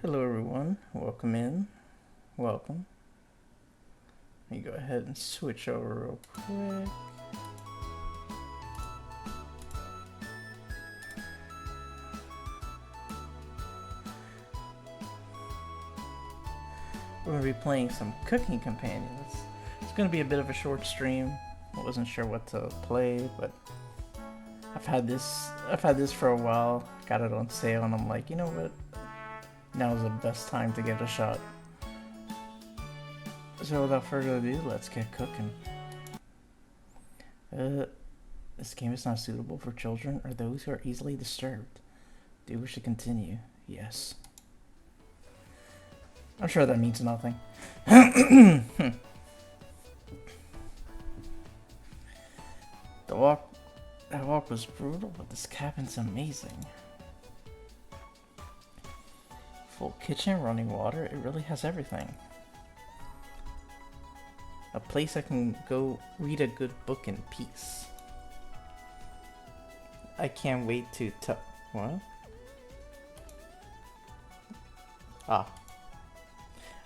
Hello everyone, welcome in, welcome. Let me go ahead and switch over real quick. We're going to be playing some Cooking Companions. It's going to be a bit of a short stream. I wasn't sure what to play, but I've had this for a while. Got it on sale and I'm like, you know what? Now is the best time to give it a shot. So without further ado, let's get cooking. This game is not suitable for children or those who are easily disturbed. Do you wish to continue? Yes. I'm sure that means nothing. That walk was brutal, but this cabin's amazing. Full kitchen, running water, it really has everything. A place I can go read a good book in peace. I can't wait to what?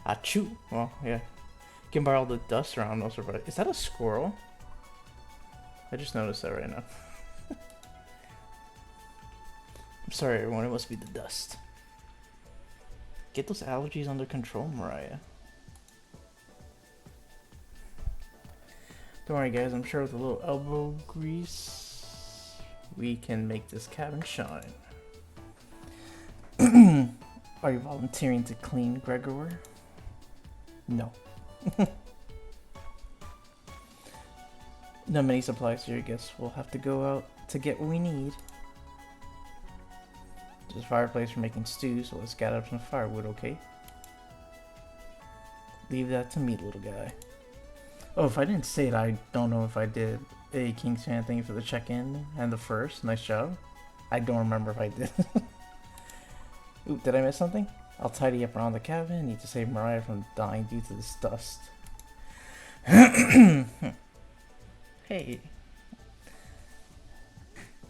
Achoo! Well, yeah. Can borrow all the dust around those. Is that a squirrel? I just noticed that right now. I'm sorry everyone, it must be the dust. Get those allergies under control, Mariah. Don't worry guys, I'm sure with a little elbow grease, we can make this cabin shine. Are you volunteering to clean, Gregor? No. Not many supplies here, I guess we'll have to go out to get what we need. There's a fireplace for making stew, so let's gather up some firewood, okay? Leave that to me, little guy. Oh, if I didn't say it, I don't know if I did. Hey, King's fan, thank you for the check-in and the first. Nice job. I don't remember if I did. Ooh, did I miss something? I'll tidy up around the cabin. Need to save Mariah from dying due to this dust. Hey.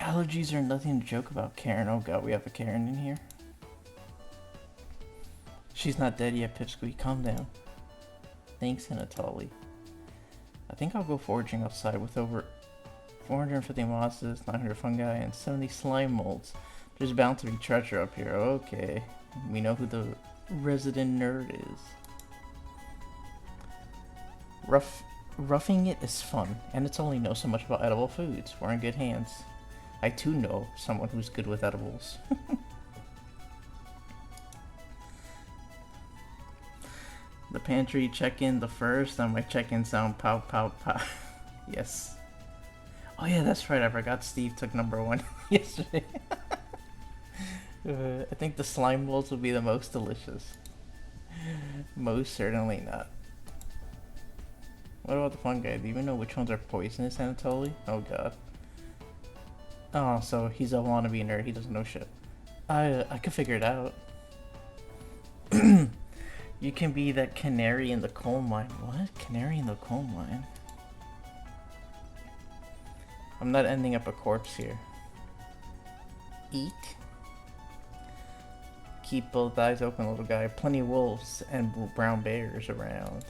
Allergies are nothing to joke about, Karen. Oh god, we have a Karen in here. She's not dead yet, Pipsqueak. Calm down. Thanks, Anatoly. I think I'll go foraging outside with over 450 mosses, 900 fungi, and 70 slime molds. There's bound to be treasure up here. Okay. We know who the resident nerd is. Roughing it is fun, and it's only know so much about edible foods. We're in good hands. I too know someone who's good with edibles. The pantry check-in the first, and my check-in sound pow pow pow. Yes. Oh yeah, that's right, I forgot Steve took number 1 yesterday. I think the slime molds will be the most delicious. Most certainly not. What about the fungi? Do you even know which ones are poisonous, Anatoly? Oh god. Oh, so he's a wannabe nerd, he doesn't know shit. I could figure it out. You can be that canary in the coal mine. What? Canary in the coal mine? I'm not ending up a corpse here. Eat. Keep both eyes open, little guy. Plenty of wolves and brown bears around.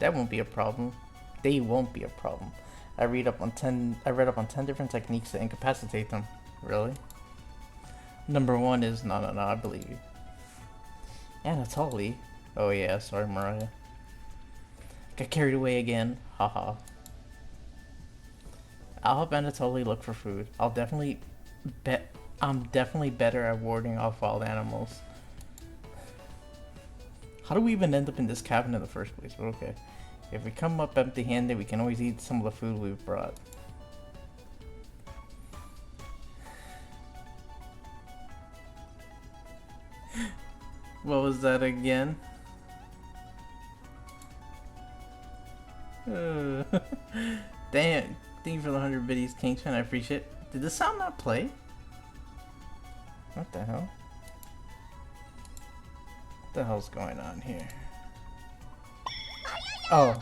That won't be a problem. They won't be a problem. I read up on 10 different techniques to incapacitate them. Really? Number 1 is no, I believe you. Anatoly. Oh yeah, sorry Mariah. Got carried away again. Haha. I'll help Anatoly look for food. I'm definitely better at warding off wild animals. How do we even end up in this cabin in the first place? But okay. If we come up empty-handed, we can always eat some of the food we've brought. What was that again? Damn. Thank you for the 100 biddies, Kingsman. I appreciate it. Did the sound not play? What the hell? What the hell's going on here? Oh.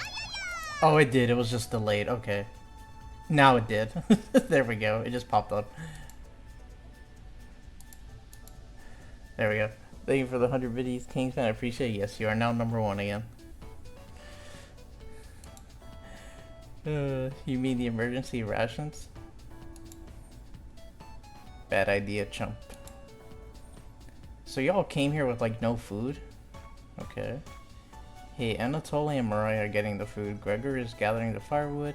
Oh, it did. It was just delayed. Okay. Now it did. There we go. It just popped up. There we go. Thank you for the 100 videos, Kingsman. I appreciate it. Yes, you are now #1 again. You mean the emergency rations? Bad idea, chump. So y'all came here with like no food? Okay. Hey, Anatoly and Mariah are getting the food. Gregor is gathering the firewood.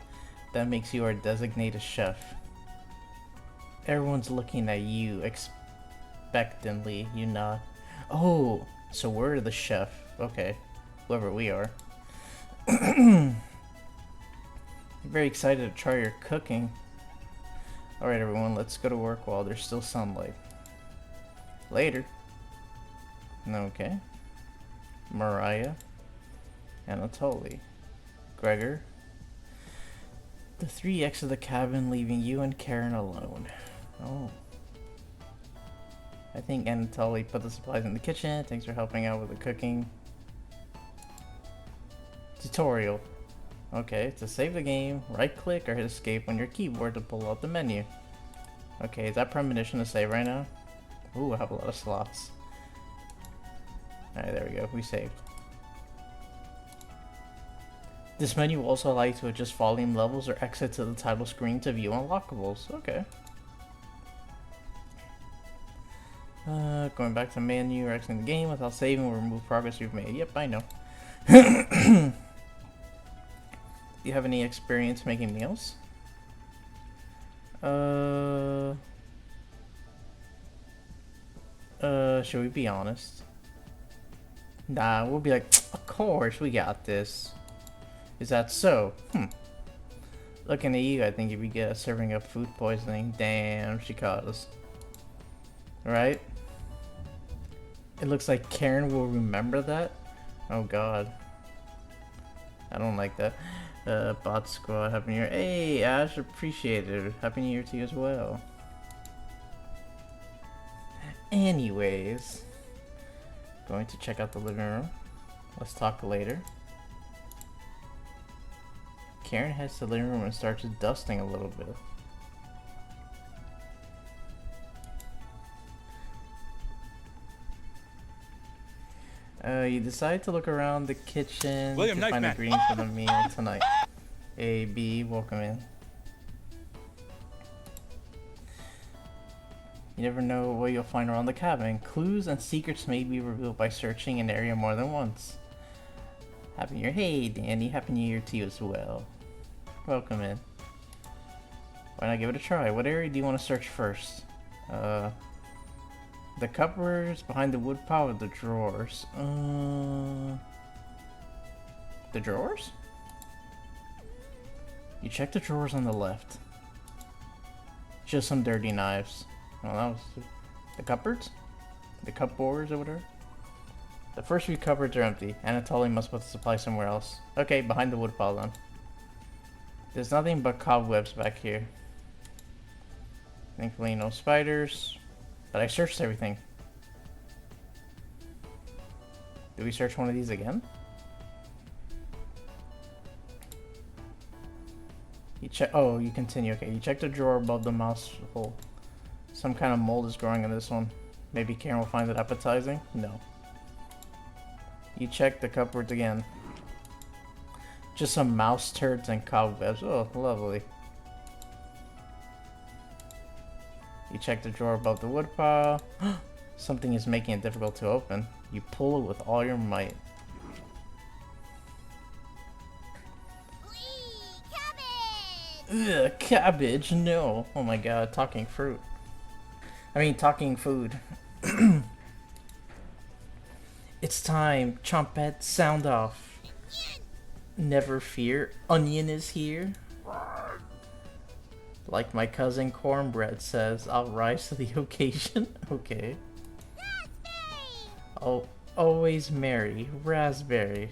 That makes you our designated chef. Everyone's looking at you expectantly. You nod. Oh, so we're the chef. Okay. Whoever we are. I'm very excited to try your cooking. Alright everyone, let's go to work while there's still sunlight. Later. Okay. Mariah. Anatoly. Gregor. The three exit the cabin, leaving you and Karen alone. Oh. I think Anatoly put the supplies in the kitchen. Thanks for helping out with the cooking. Tutorial. Okay, to save the game, right click or hit escape on your keyboard to pull out the menu. Okay, is that premonition to save right now? Ooh, I have a lot of slots. Alright, there we go, we saved. This menu will also allow you to adjust volume levels or exit to the title screen to view unlockables. Okay. Going back to menu or exiting the game without saving will remove progress you've made. Yep, I know. Do you have any experience making meals? Should we be honest? Nah, we'll be like, of course, we got this. Is that so? Looking at you, I think you'd be good at serving up food poisoning. Damn, she caught us. Right? It looks like Karen will remember that. Oh god. I don't like that. Bot Squad, Happy New Year. Hey, Ash, appreciate it. Happy New Year to you as well. Anyways. Going to check out the living room. Let's talk later. Karen heads to the living room and starts dusting a little bit. You decide to look around the kitchen to find ingredients for the meal tonight. A, B, welcome in. You never know what you'll find around the cabin. Clues and secrets may be revealed by searching an area more than once. Happy New Year. Hey, Danny. Happy New Year to you as well. Welcome in. Why not give it a try? What area do you want to search first? The cupboards, behind the wood pile, or the drawers? The drawers? You check the drawers on the left. Just some dirty knives. Oh, that was the cupboards? The cupboards or whatever? The first few cupboards are empty. Anatoly must put the supply somewhere else. Okay, behind the wood pile then. There's nothing but cobwebs back here. Thankfully no spiders. But I searched everything. Did we search one of these again? You check. Oh, you continue. Okay, you check the drawer above the mouse hole. Some kind of mold is growing in this one. Maybe Karen will find it appetizing? No. You check the cupboards again. Just some mouse turds and cobwebs. Oh, lovely. You check the drawer above the wood pile. Something is making it difficult to open. You pull it with all your might. Ugh, cabbage, no. Oh my god, talking fruit. I mean, talking food. It's time. Chompette, sound off. Never fear, Onion is here. Like my cousin Cornbread says, I'll rise to the occasion. Okay. Oh, always merry. Raspberry.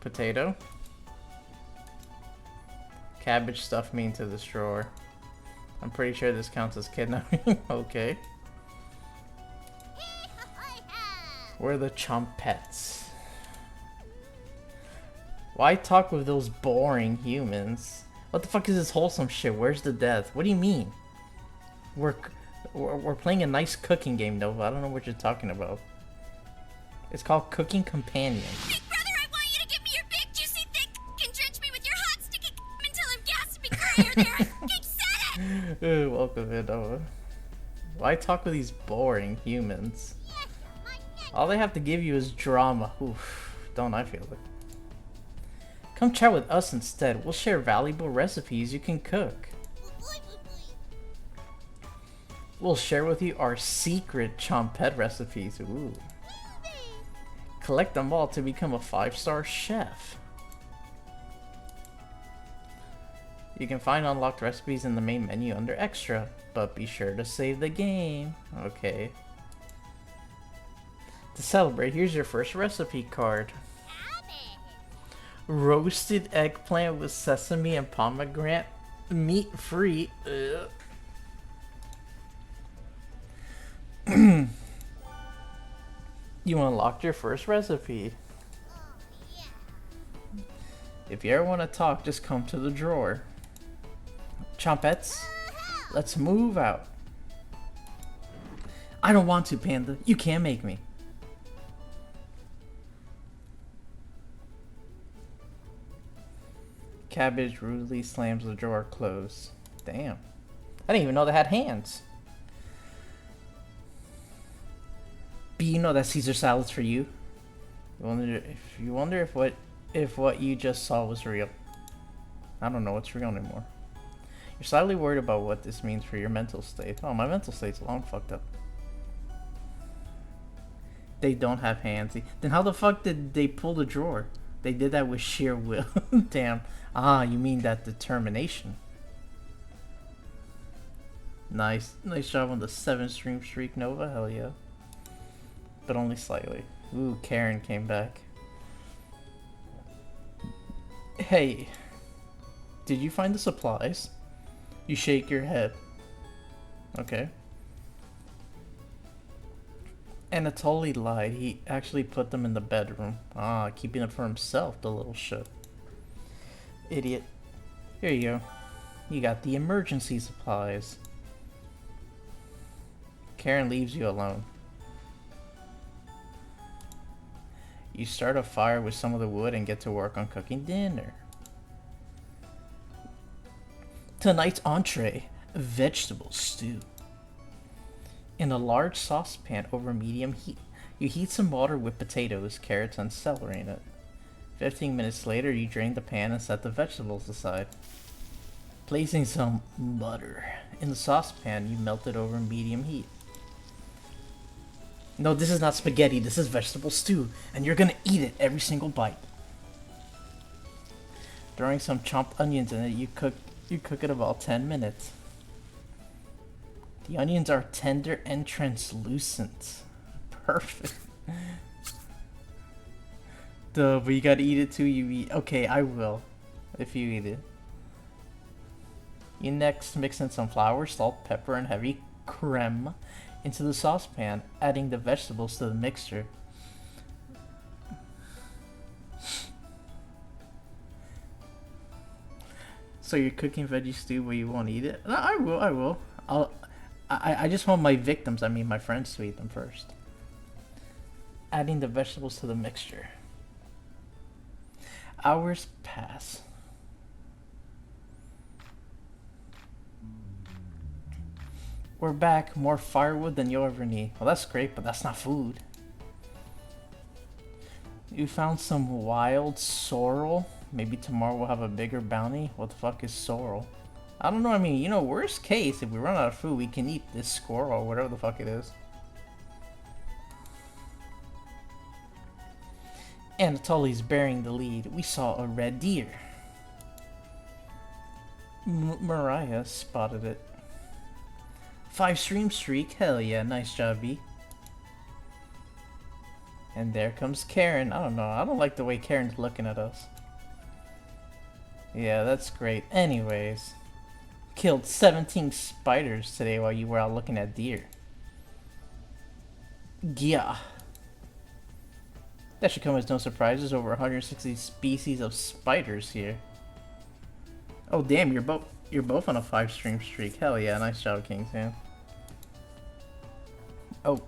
Potato. Cabbage stuffed me into this drawer. I'm pretty sure this counts as kidnapping. Okay. Where are the chompettes? Why talk with those boring humans? What the fuck is this wholesome shit? Where's the death? What do you mean? We're playing a nice cooking game, Nova. I don't know what you're talking about. It's called Cooking Companion. Big brother, I want you to give me your big, juicy, thick, and drench me with your hot, sticky until I'm gasping for air there. Keep said it! Welcome in, Nova. Why talk with these boring humans? All they have to give you is drama. Oof, don't I feel it? Come chat with us instead. We'll share valuable recipes you can cook. We'll share with you our secret chompette recipes. Ooh. Collect them all to become a 5-star chef. You can find unlocked recipes in the main menu under Extra, but be sure to save the game. Okay. To celebrate, here's your first recipe card. Roasted eggplant with sesame and pomegranate, meat-free. You unlocked your first recipe. If you ever want to talk, just come to the drawer. Chompettes, let's move out. I don't want to, Panda. You can't make me. Cabbage rudely slams the drawer closed. Damn. I didn't even know they had hands. B, you know that Caesar salad's for you. You wonder if what you just saw was real. I don't know what's real anymore. You're slightly worried about what this means for your mental state. Oh, my mental state's long fucked up. They don't have hands. Then how the fuck did they pull the drawer? They did that with sheer will. Damn. Ah, you mean that determination. Nice job on the 7-stream streak, Nova. Hell yeah. But only slightly. Ooh, Karen came back. Hey, did you find the supplies? You shake your head. Okay. Anatoly lied. He actually put them in the bedroom. Ah, keeping it for himself, the little shit. Idiot. Here you go. You got the emergency supplies. Karen leaves you alone. You start a fire with some of the wood and get to work on cooking dinner. Tonight's entree, vegetable stew. In a large saucepan over medium heat, you heat some water with potatoes, carrots, and celery in it. 15 minutes later, you drain the pan and set the vegetables aside. Placing some butter in the saucepan, you melt it over medium heat. No, this is not spaghetti, this is vegetable stew, and you're gonna eat it every single bite. Throwing some chopped onions in it, you cook it about 10 minutes. The onions are tender and translucent. Perfect. Duh, but you gotta eat it too, you eat. Okay, I will. If you eat it. You next mix in some flour, salt, pepper, and heavy creme into the saucepan, adding the vegetables to the mixture. So you're cooking veggie stew but you won't eat it? No, I will. I just want my victims, my friends, to eat them first. Adding the vegetables to the mixture. Hours pass. We're back, more firewood than you'll ever need. Well, that's great, but that's not food. You found some wild sorrel. Maybe tomorrow we'll have a bigger bounty. What the fuck is sorrel? I don't know, worst case, if we run out of food, we can eat this squirrel or whatever the fuck it is. Anatoly's bearing the lead. We saw a red deer. Mariah spotted it. 5-stream streak, hell yeah, nice job, B. And there comes Karen. I don't know, I don't like the way Karen's looking at us. Yeah, that's great. Anyways, killed 17 spiders today while you were out looking at deer. Yeah. That should come as no surprise. There's over 160 species of spiders here. Oh damn, you're both on a 5-stream streak. Hell yeah, nice job, King Sam. Oh.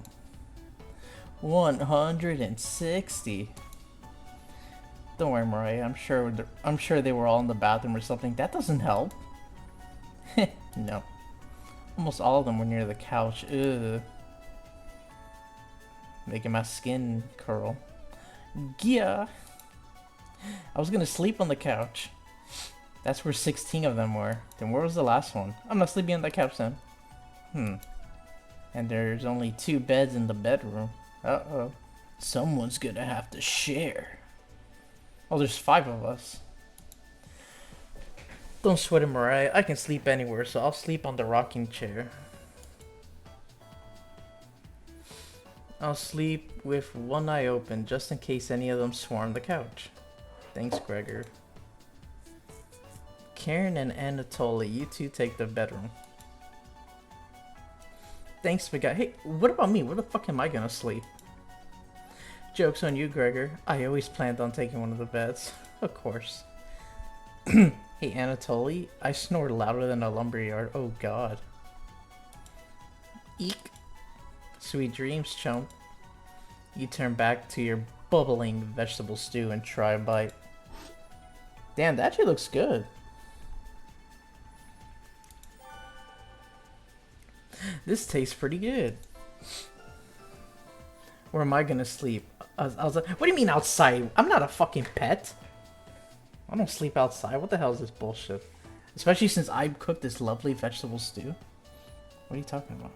160. Don't worry, Mariah. I'm sure they were all in the bathroom or something. That doesn't help. No. Almost all of them were near the couch. Ugh. Making my skin curl. Yeah. I was gonna sleep on the couch. That's where 16 of them were. Then where was the last one? I'm not sleeping on that couch then. And there's only 2 beds in the bedroom. Uh-oh. Someone's gonna have to share. Oh, there's 5 of us. Don't sweat it, Mariah. I can sleep anywhere, so I'll sleep on the rocking chair. I'll sleep with one eye open, just in case any of them swarm the couch. Thanks, Gregor. Karen and Anatoly, you two take the bedroom. Thanks, big guy. Hey, what about me? Where the fuck am I gonna sleep? Joke's on you, Gregor. I always planned on taking one of the beds. Of course. Hey, Anatoly, I snore louder than a lumberyard. Oh, God. Eek. Sweet dreams, chump. You turn back to your bubbling vegetable stew and try a bite. Damn, that actually looks good. This tastes pretty good. Where am I gonna sleep? I was like, what do you mean outside? I'm not a fucking pet. I don't sleep outside. What the hell is this bullshit? Especially since I cooked this lovely vegetable stew. What are you talking about?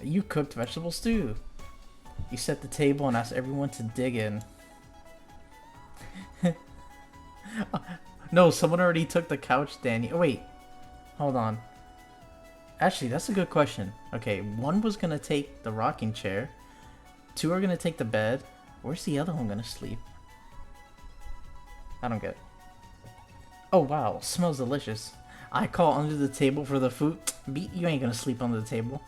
You cooked vegetable stew. You set the table and asked everyone to dig in. No, someone already took the couch, Danny. Oh, wait. Hold on. Actually, that's a good question. Okay, 1 was gonna take the rocking chair. 2 are gonna take the bed. Where's the other one gonna sleep? I don't get it. Oh, wow. Smells delicious. I call under the table for the food. You ain't gonna sleep under the table.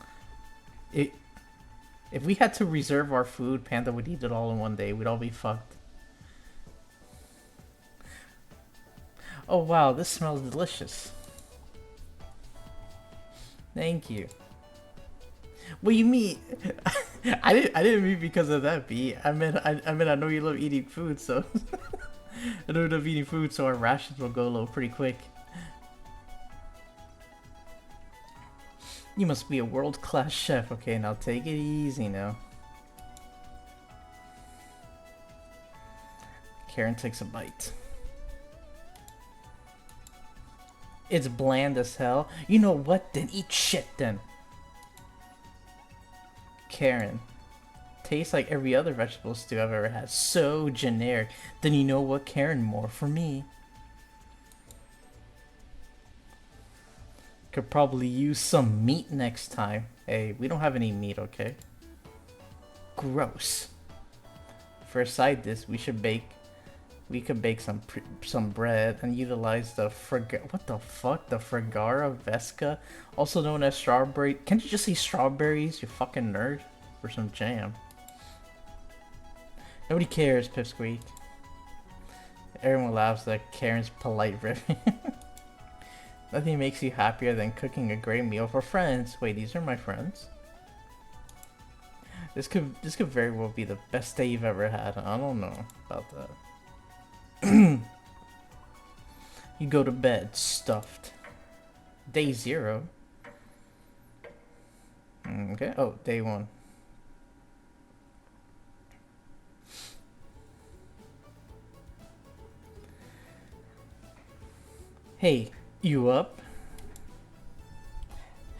If we had to reserve our food, Panda would eat it all in one day. We'd all be fucked. Oh, wow. This smells delicious. Thank you. What do you mean? I didn't mean because of that, B. I meant I know you love eating food, so I know you love eating food, so our rations will go low pretty quick. You must be a world-class chef. Okay, now take it easy now. Karen takes a bite. It's bland as hell. You know what? Then eat shit then. Karen. Tastes like every other vegetable stew I've ever had. So generic. Then you know what, Karen? More for me. Could probably use some meat next time. Hey, we don't have any meat, okay? Gross. For a side dish, we could bake some bread and utilize the what the fuck? The Fragara Vesca, also known as strawberry. Can't you just say strawberries, you fucking nerd? For some jam. Nobody cares, Pipsqueak. Everyone laughs at Karen's polite riffing. Nothing makes you happier than cooking a great meal for friends. Wait, these are my friends? This could very well be the best day you've ever had. I don't know about that. You go to bed stuffed. Day 0. Okay. Oh, day 1. Hey, you up?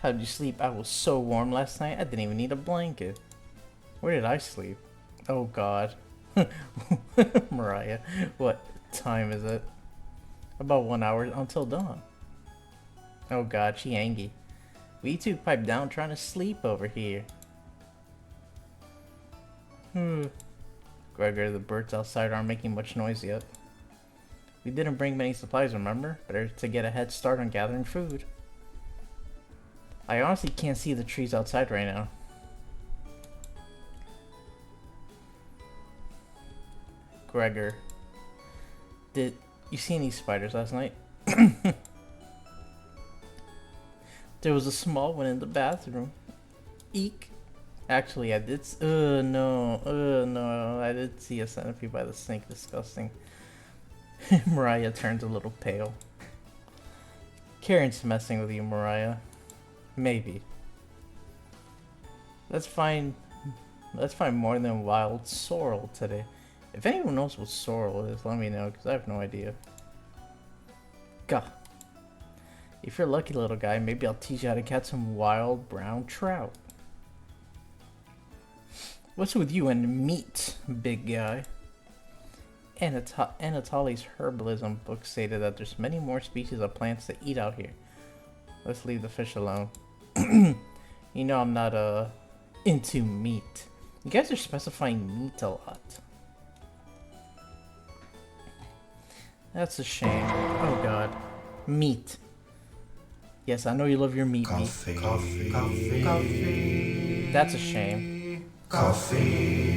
How'd you sleep? I was so warm last night, I didn't even need a blanket. Where did I sleep? Oh god. Mariah, what time is it? About 1 hour until dawn. Oh god, she angry. We two pipe down trying to sleep over here. Gregor, the birds outside aren't making much noise yet. We didn't bring many supplies, remember? Better to get a head start on gathering food. I honestly can't see the trees outside right now. Gregor, did you see any spiders last night? There was a small one in the bathroom. Eek. Actually, I did. No. No. I did see a centipede by the sink. Disgusting. Mariah turns a little pale. Karen's messing with you, Mariah. Maybe. Let's find more than wild sorrel today. If anyone knows what sorrel is, let me know, because I have no idea. Gah. If you're lucky, little guy, maybe I'll teach you how to catch some wild brown trout. What's with you and meat, big guy? Anatoly's herbalism book stated that there's many more species of plants to eat out here. Let's leave the fish alone. You know I'm not, into meat. You guys are specifying meat a lot. That's a shame. Oh god. Meat. Yes, I know you love your meat. Coffee. That's a shame. Coffee.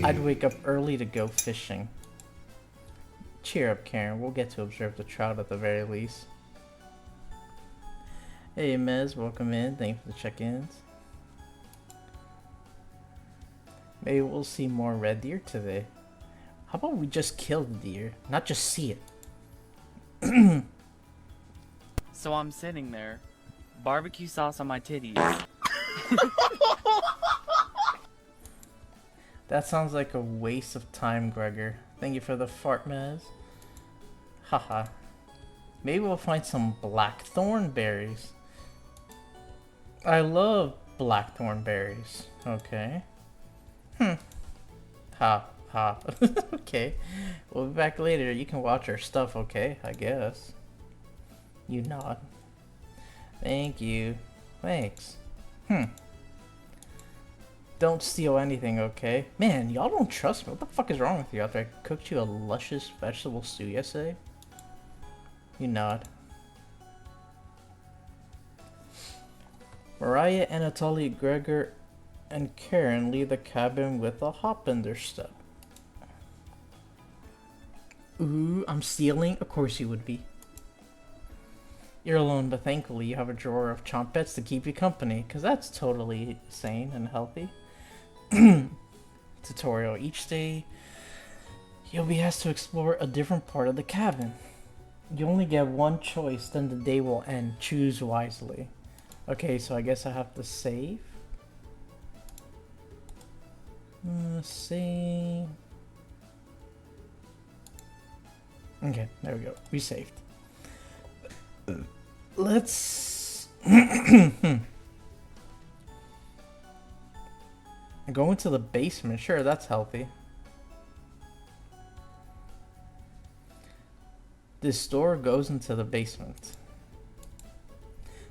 I'd wake up early to go fishing. Cheer up, Karen. We'll get to observe the trout at the very least. Hey, Mez. Welcome in. Thanks for the check-ins. Maybe we'll see more red deer today. How about we just kill the deer, not just see it? So I'm sitting there, barbecue sauce on my titties. That sounds like a waste of time, Gregor. Thank you for the fart, Mez. Haha. Maybe we'll find some blackthorn berries. I love blackthorn berries. Okay. Ha. Okay. We'll be back later. You can watch our stuff, okay? I guess. You nod. Thank you. Thanks. Don't steal anything, okay? Man, y'all don't trust me. What the fuck is wrong with you after I cooked you a luscious vegetable stew yesterday? You nod. Mariah, Anatoly, Gregor, and Karen leave the cabin with a hop in their step. Ooh, I'm stealing? Of course you would be. You're alone, but thankfully you have a drawer of chompets to keep you company, because that's totally sane and healthy. Tutorial. Each day, you'll be asked to explore a different part of the cabin. You only get one choice, then the day will end. Choose wisely. Okay, so I guess I have to save. Save. Okay, there we go. We saved. Let's go into the basement. Sure, that's healthy. This door goes into the basement.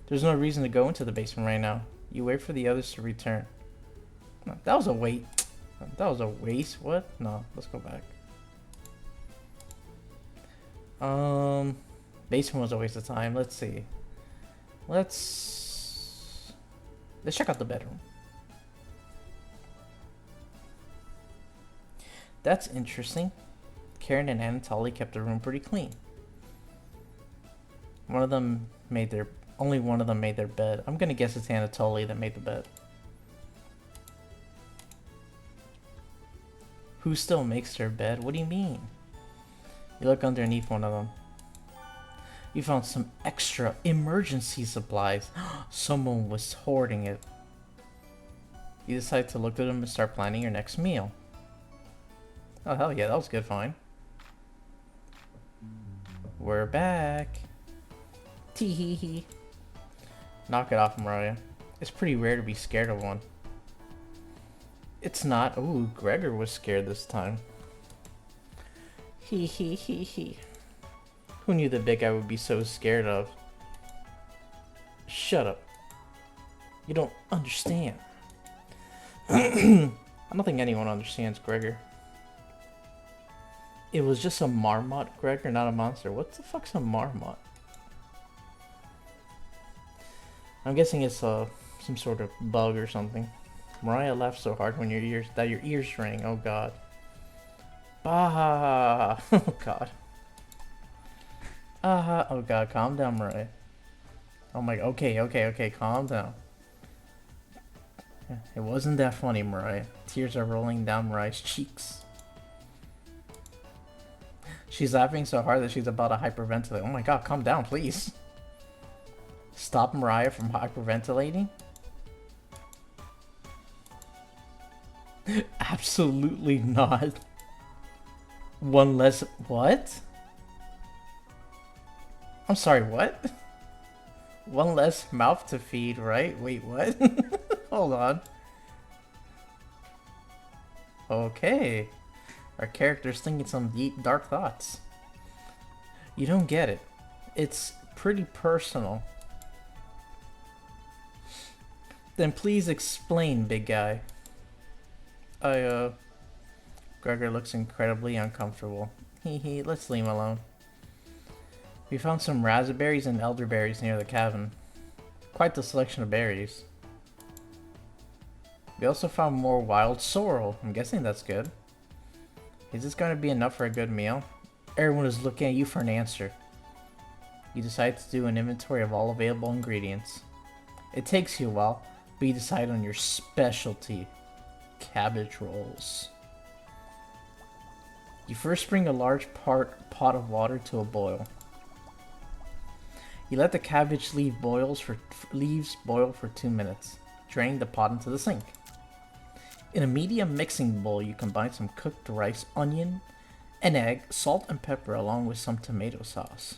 There's no reason to go into the basement right now. You wait for the others to return. No, that was a wait. That was a waste. What? No, let's go back. Basement was a waste of time. Let's see. Let's check out the bedroom. That's interesting. Karen and Anatoly kept the room pretty clean. Only one of them made their bed. I'm gonna guess it's Anatoly that made the bed. Who still makes their bed? What do you mean? You look underneath one of them. You found some extra emergency supplies. Someone was hoarding it. You decide to look at them and start planning your next meal. Oh hell yeah, that was good find. We're back. Tee hee hee. Knock it off, Mariah. It's pretty rare to be scared of one. It's not. Ooh, Gregor was scared this time. Hee hee hee hee. Who knew the big guy would be so scared of? Shut up. You don't understand. I don't think anyone understands Gregor. It was just a marmot, Gregor, not a monster. What the fuck's a marmot? I'm guessing it's some sort of bug or something. Mariah laughed so hard when your ears rang. Oh god. Bah! Oh god. Oh god, calm down, Mariah. Oh my, okay, calm down. It wasn't that funny, Mariah. Tears are rolling down Mariah's cheeks. She's laughing so hard that she's about to hyperventilate. Oh my god, calm down, please. Stop Mariah from hyperventilating? Absolutely not. One less... What? I'm sorry, what? One less mouth to feed, right? Wait, what? Hold on. Okay. Our character's thinking some deep, dark thoughts. You don't get it. It's pretty personal. Then please explain, big guy. Gregor looks incredibly uncomfortable. Hee, let's leave him alone. We found some raspberries and elderberries near the cabin. Quite the selection of berries. We also found more wild sorrel. I'm guessing that's good. Is this going to be enough for a good meal? Everyone is looking at you for an answer. You decide to do an inventory of all available ingredients. It takes you a while, but you decide on your specialty. Cabbage rolls. You first bring a large pot of water to a boil. You let the cabbage leaves boil for 2 minutes. Drain the pot into the sink. In a medium mixing bowl, you combine some cooked rice, onion, an egg, salt, and pepper, along with some tomato sauce.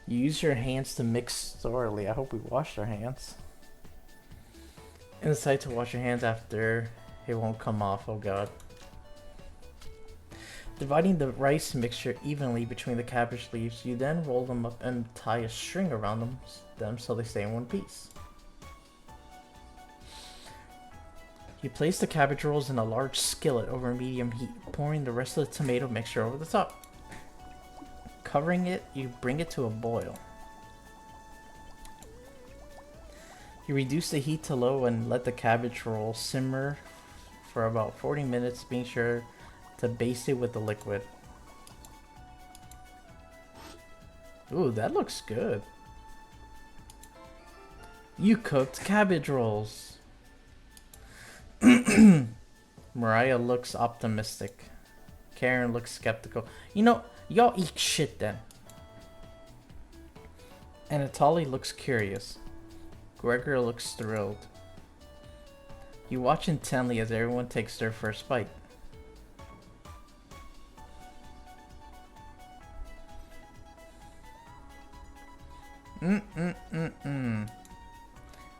You use your hands to mix thoroughly. I hope we washed our hands. And decide to wash your hands after it won't come off. Oh god. Dividing the rice mixture evenly between the cabbage leaves, you then roll them up and tie a string around them so they stay in one piece. You place the cabbage rolls in a large skillet over medium heat, pouring the rest of the tomato mixture over the top. Covering it, you bring it to a boil. You reduce the heat to low and let the cabbage roll simmer for about 40 minutes, being sure to baste it with the liquid. Ooh, that looks good. You cooked cabbage rolls. Mariah looks optimistic. Karen looks skeptical. You know, y'all eat shit then. Anatoly looks curious. Gregor looks thrilled. You watch intently as everyone takes their first bite.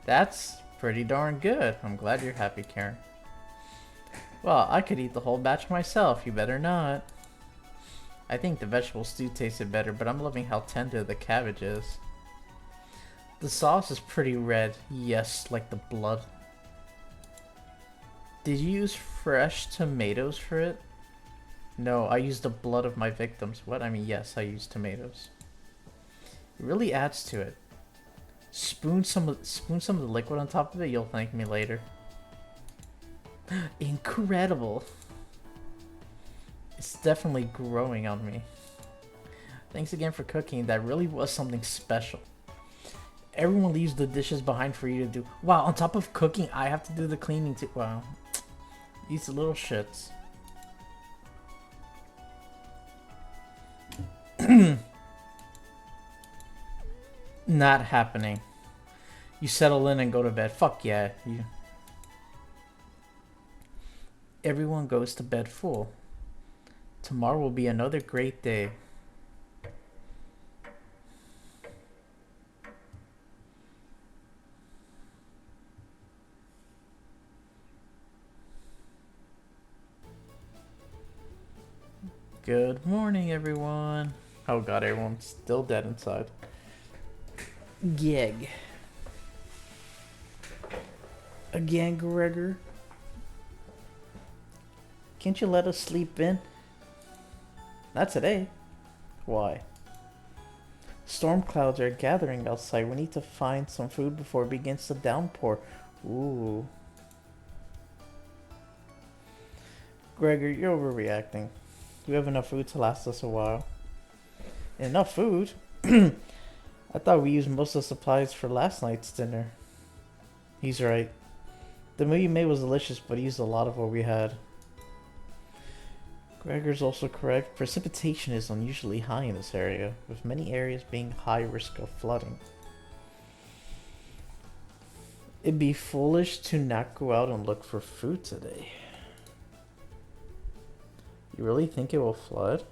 That's pretty darn good. I'm glad you're happy, Karen. Well, I could eat the whole batch myself. You better not. I think the vegetable stew tasted better, but I'm loving how tender the cabbage is. The sauce is pretty red. Yes, like the blood. Did you use fresh tomatoes for it? No, I used the blood of my victims. What? I mean, yes, I used tomatoes. It really adds to it. Spoon some of the liquid on top of it. You'll thank me later. Incredible. It's definitely growing on me. Thanks again for cooking. That really was something special. Everyone leaves the dishes behind for you to do. Wow, on top of cooking, I have to do the cleaning too. Wow. These little shits. Not happening. You settle in and go to bed. Fuck yeah. Everyone goes to bed full. Tomorrow will be another great day. Good morning, everyone. Oh god, everyone's still dead inside. Gig. Again, Gregor? Can't you let us sleep in? Not today. Why? Storm clouds are gathering outside. We need to find some food before it begins to downpour. Ooh. Gregor, you're overreacting. We have enough food to last us a while. Enough food? I thought we used most of the supplies for last night's dinner. He's right. The meal you made was delicious, but used a lot of what we had. Gregor's also correct. Precipitation is unusually high in this area, with many areas being high risk of flooding. It'd be foolish to not go out and look for food today. You really think it will flood?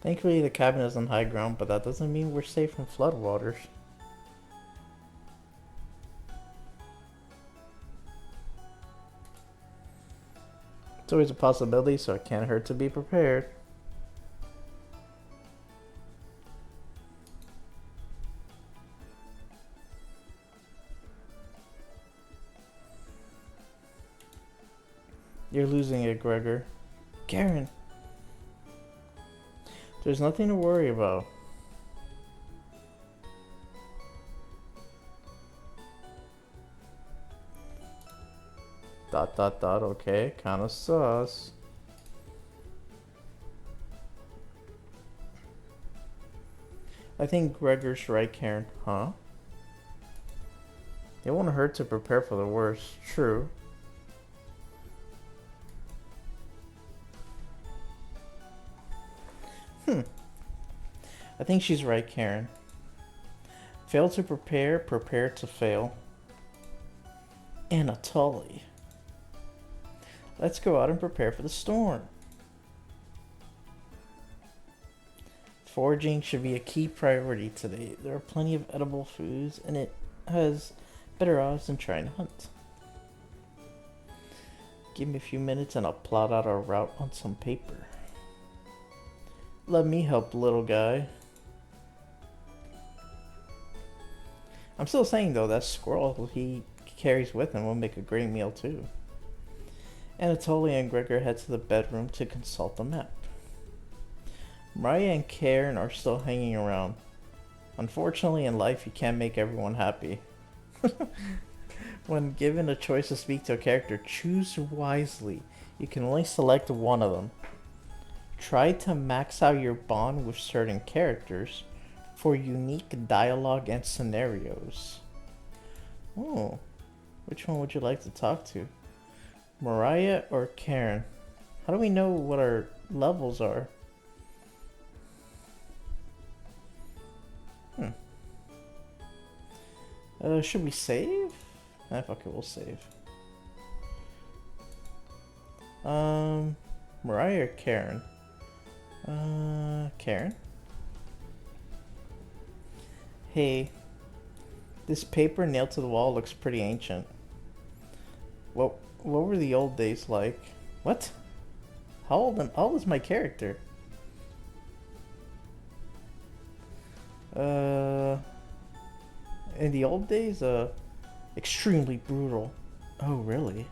Thankfully, the cabin is on high ground, but that doesn't mean we're safe from floodwaters. It's always a possibility, so it can't hurt to be prepared. You're losing it, Gregor. Karen! There's nothing to worry about. Dot dot dot, okay, kinda sus. I think Gregor's right, Karen. Huh? It won't hurt to prepare for the worst. True. I think she's right, Karen. Fail to prepare, prepare to fail. Anatoly. Let's go out and prepare for the storm. Foraging should be a key priority today. There are plenty of edible foods, and it has better odds than trying to hunt. Give me a few minutes and I'll plot out our route on some paper. Let me help, little guy. I'm still saying, though, that squirrel he carries with him will make a great meal, too. Anatoly and Gregor head to the bedroom to consult the map. Mariah and Karen are still hanging around. Unfortunately, in life, you can't make everyone happy. When given a choice to speak to a character, choose wisely. You can only select one of them. Try to max out your bond with certain characters for unique dialogue and scenarios. Oh, which one would you like to talk to? Mariah or Karen? How do we know what our levels are? Should we save? Nah, fuck it, we'll save. Mariah or Karen? Karen? Hey, this paper nailed to the wall looks pretty ancient. What were the old days like? What? How old is my character? In the old days, extremely brutal. Oh, really?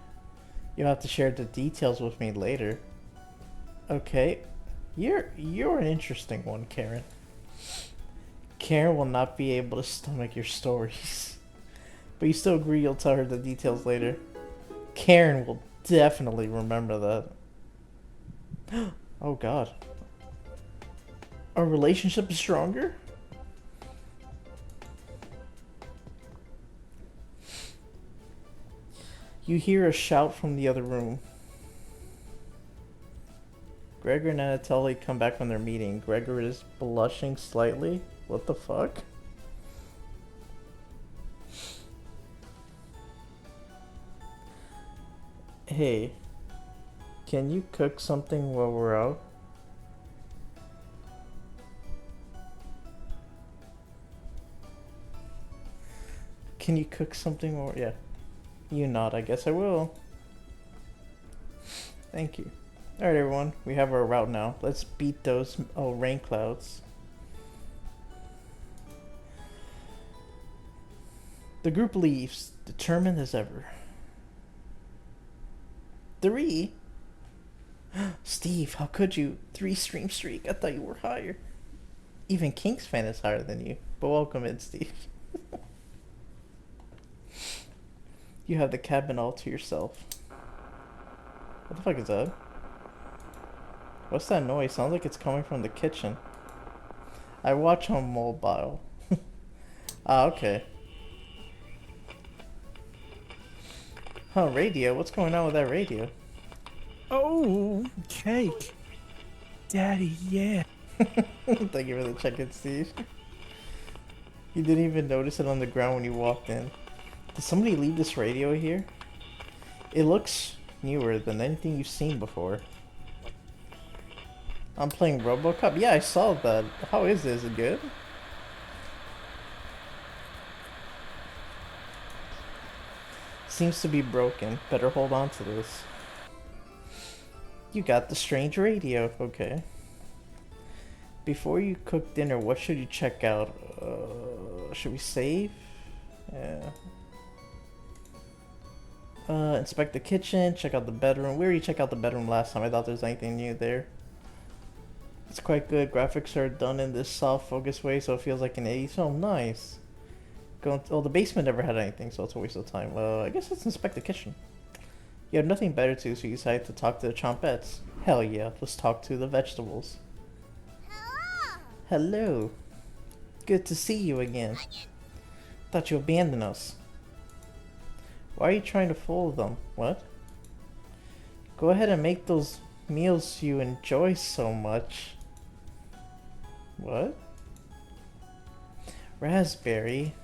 You'll have to share the details with me later. Okay. You're an interesting one, Karen. Karen will not be able to stomach your stories. But you still agree you'll tell her the details later. Karen will definitely remember that. Oh god. Our relationship is stronger? You hear a shout from the other room. Gregor and Anatoly come back from their meeting. Gregor is blushing slightly. What the fuck? Hey, can you cook something while we're out? Can you cook something while yeah. You nod, I guess I will. Thank you. Alright everyone, we have our route now. Let's beat those rain clouds. The group leaves, determined as ever. 3? Steve, how could you? 3 stream streak, I thought you were higher. Even King's fan is higher than you. But welcome in, Steve. You have the cabin all to yourself. What the fuck is that? What's that noise? Sounds like it's coming from the kitchen. I watch on mobile. Ah, okay. Huh, radio? What's going on with that radio? Oh, cake. Daddy, yeah. Thank you for the check-in, Steve. You didn't even notice it on the ground when you walked in. Did somebody leave this radio here? It looks newer than anything you've seen before. I'm playing RoboCop? Yeah, I saw that. How is it? Is it good? Seems to be broken. Better hold on to this. You got the strange radio. Okay. Before you cook dinner, what should you check out? Should we save? Yeah. Inspect the kitchen, check out the bedroom. We already checked out the bedroom last time. I thought there was anything new there. It's quite good. Graphics are done in this soft focus way, so it feels like an 80s film. Nice. Oh, the basement never had anything, so it's a waste of time. I guess let's inspect the kitchen. You have nothing better to do, so you decide to talk to the chompettes. Hell yeah, let's talk to the vegetables. Hello. Hello. Good to see you again. Onion. Thought you abandoned us. Why are you trying to fool them? What? Go ahead and make those meals you enjoy so much. What? Raspberry?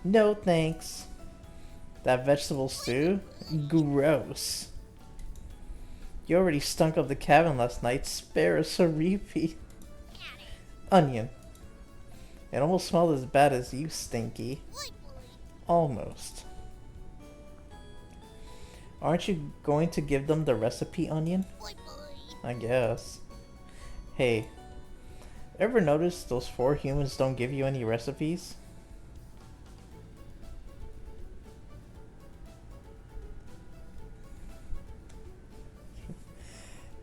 No thanks. That vegetable stew? Gross. You already stunk up the cabin last night. Spare us a repeat. Onion. It almost smelled as bad as you, Stinky. Almost. Aren't you going to give them the recipe, Onion? I guess. Hey, ever notice those 4 humans don't give you any recipes?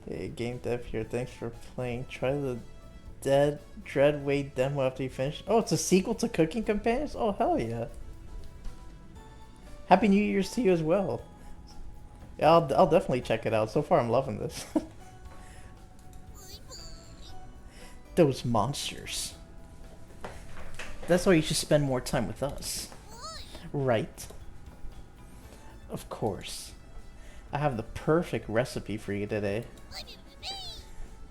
Hey, Game Dev here. Thanks for playing. Try the Dreadway demo after you finish. Oh, it's a sequel to Cooking Companions? Oh, hell yeah. Happy New Year's to you as well. Yeah, I'll definitely check it out. So far, I'm loving this. Those monsters. That's why you should spend more time with us. Right? Of course. I have the perfect recipe for you today.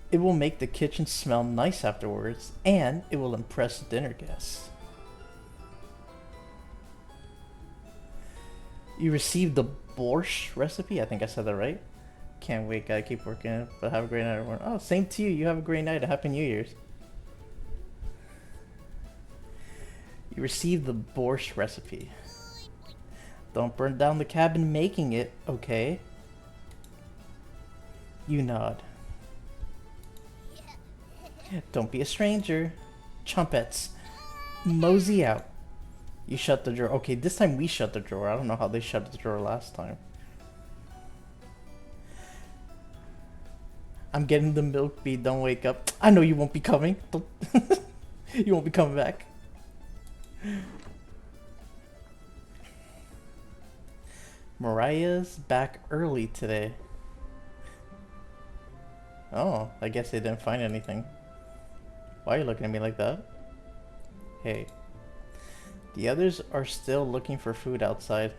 It will make the kitchen smell nice afterwards, and it will impress dinner guests. You received the borscht recipe? I think I said that right. Can't wait, gotta keep working, but have a great night, everyone. Oh, same to you. You have a great night. Happy New Year's. You received the borscht recipe. Don't burn down the cabin making it, okay? You nod. Don't be a stranger. Chumpets. Mosey out. You shut the drawer. Okay, this time we shut the drawer. I don't know how they shut the drawer last time. I'm getting the milk beat. Don't wake up. I know you won't be coming. Don't you won't be coming back. Mariah's back early today. Oh, I guess they didn't find anything. Why are you looking at me like that? Hey. The others are still looking for food outside.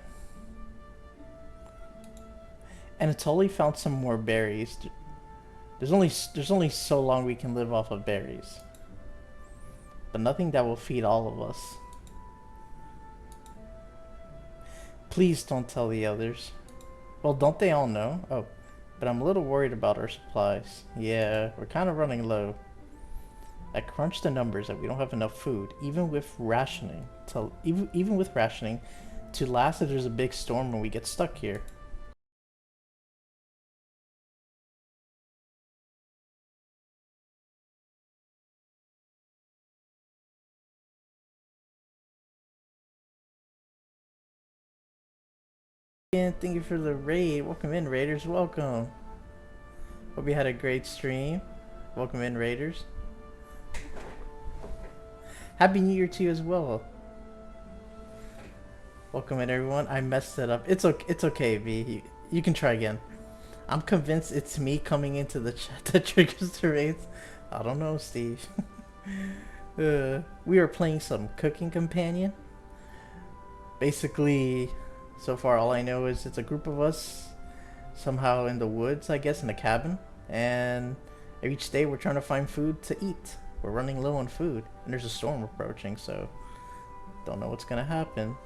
Anatoly found some more berries. There's only so long we can live off of berries. But nothing that will feed all of us. Please don't tell the others. Well, don't they all know? Oh, but I'm a little worried about our supplies. Yeah, we're kind of running low. I crunched the numbers that we don't have enough food, even with rationing, to last if there's a big storm when we get stuck here. Thank you for the raid. Welcome in, Raiders. Welcome. Hope you had a great stream. Welcome in, Raiders. Happy New Year to you as well. Welcome in, everyone. I messed it up. It's okay, V. You can try again. I'm convinced it's me coming into the chat that triggers the raids. I don't know, Steve. We were playing some cooking companion. Basically, so far all I know is it's a group of us somehow in the woods, I guess, in a cabin. And each day we're trying to find food to eat. We're running low on food. And there's a storm approaching, so don't know what's gonna happen.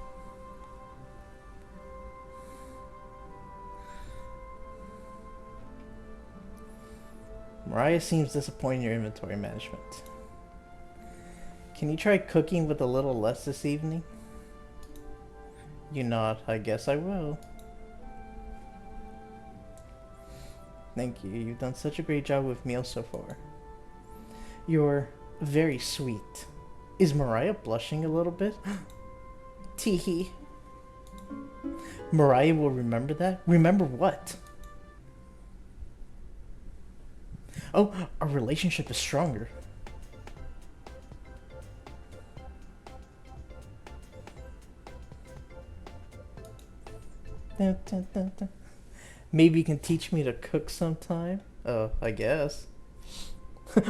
Mariah seems disappointed in your inventory management. Can you try cooking with a little less this evening? You nod. I guess I will. Thank you. You've done such a great job with meals so far. You're very sweet. Is Mariah blushing a little bit? Teehee. Mariah will remember that? Remember what? Oh, our relationship is stronger. Dun, dun, dun, dun. Maybe you can teach me to cook sometime? I guess.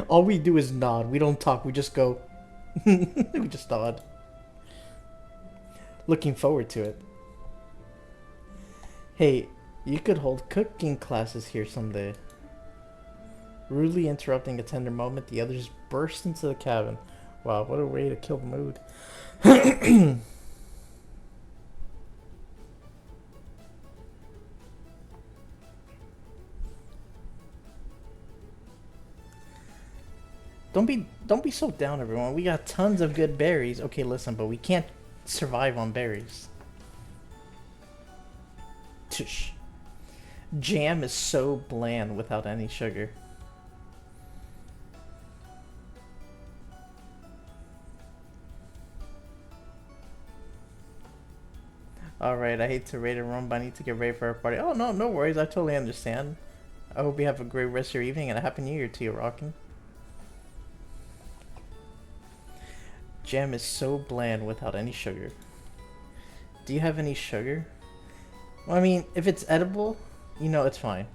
All we do is nod. We don't talk. We just go. We just nod. Looking forward to it. Hey, you could hold cooking classes here someday. Rudely interrupting a tender moment, the others burst into the cabin. Wow, what a way to kill the mood. Don't be so down, everyone. We got tons of good berries. Okay, listen, but we can't survive on berries. Tush. Jam is so bland without any sugar. Alright, I hate to raid a room, but I need to get ready for our party. Oh, no, no worries. I totally understand. I hope you have a great rest of your evening and a happy new year to you, Rockin'. Jam is so bland without any sugar. Do you have any sugar? Well, I mean, if it's edible, you know it's fine.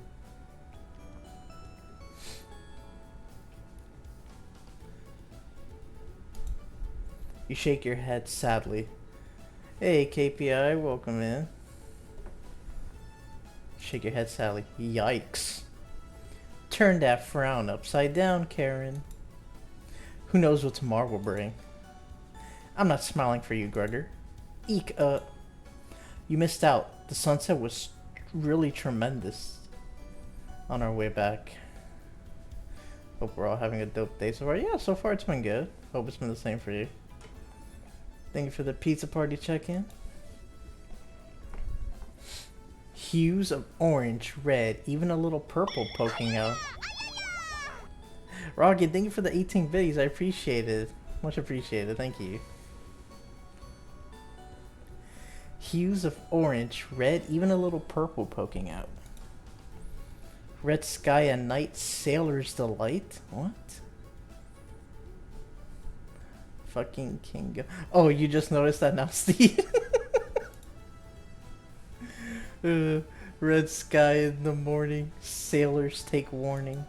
You shake your head sadly. Hey, KPI, welcome in. Shake your head sadly. Yikes. Turn that frown upside down, Karen. Who knows what tomorrow will bring? I'm not smiling for you, Gregor. Eek, you missed out. The sunset was really tremendous on our way back. Hope we're all having a dope day so far. Yeah, so far it's been good. Hope it's been the same for you. Thank you for the pizza party check-in. Hues of orange, red, even a little purple poking out. Rocky, thank you for the 18 biddies. I appreciate it. Much appreciated. Thank you. Hues of orange, red, even a little purple poking out. Red sky at night, sailor's delight? What? Fucking king. Oh, you just noticed that now, Steve? Red sky in the morning, sailors take warning.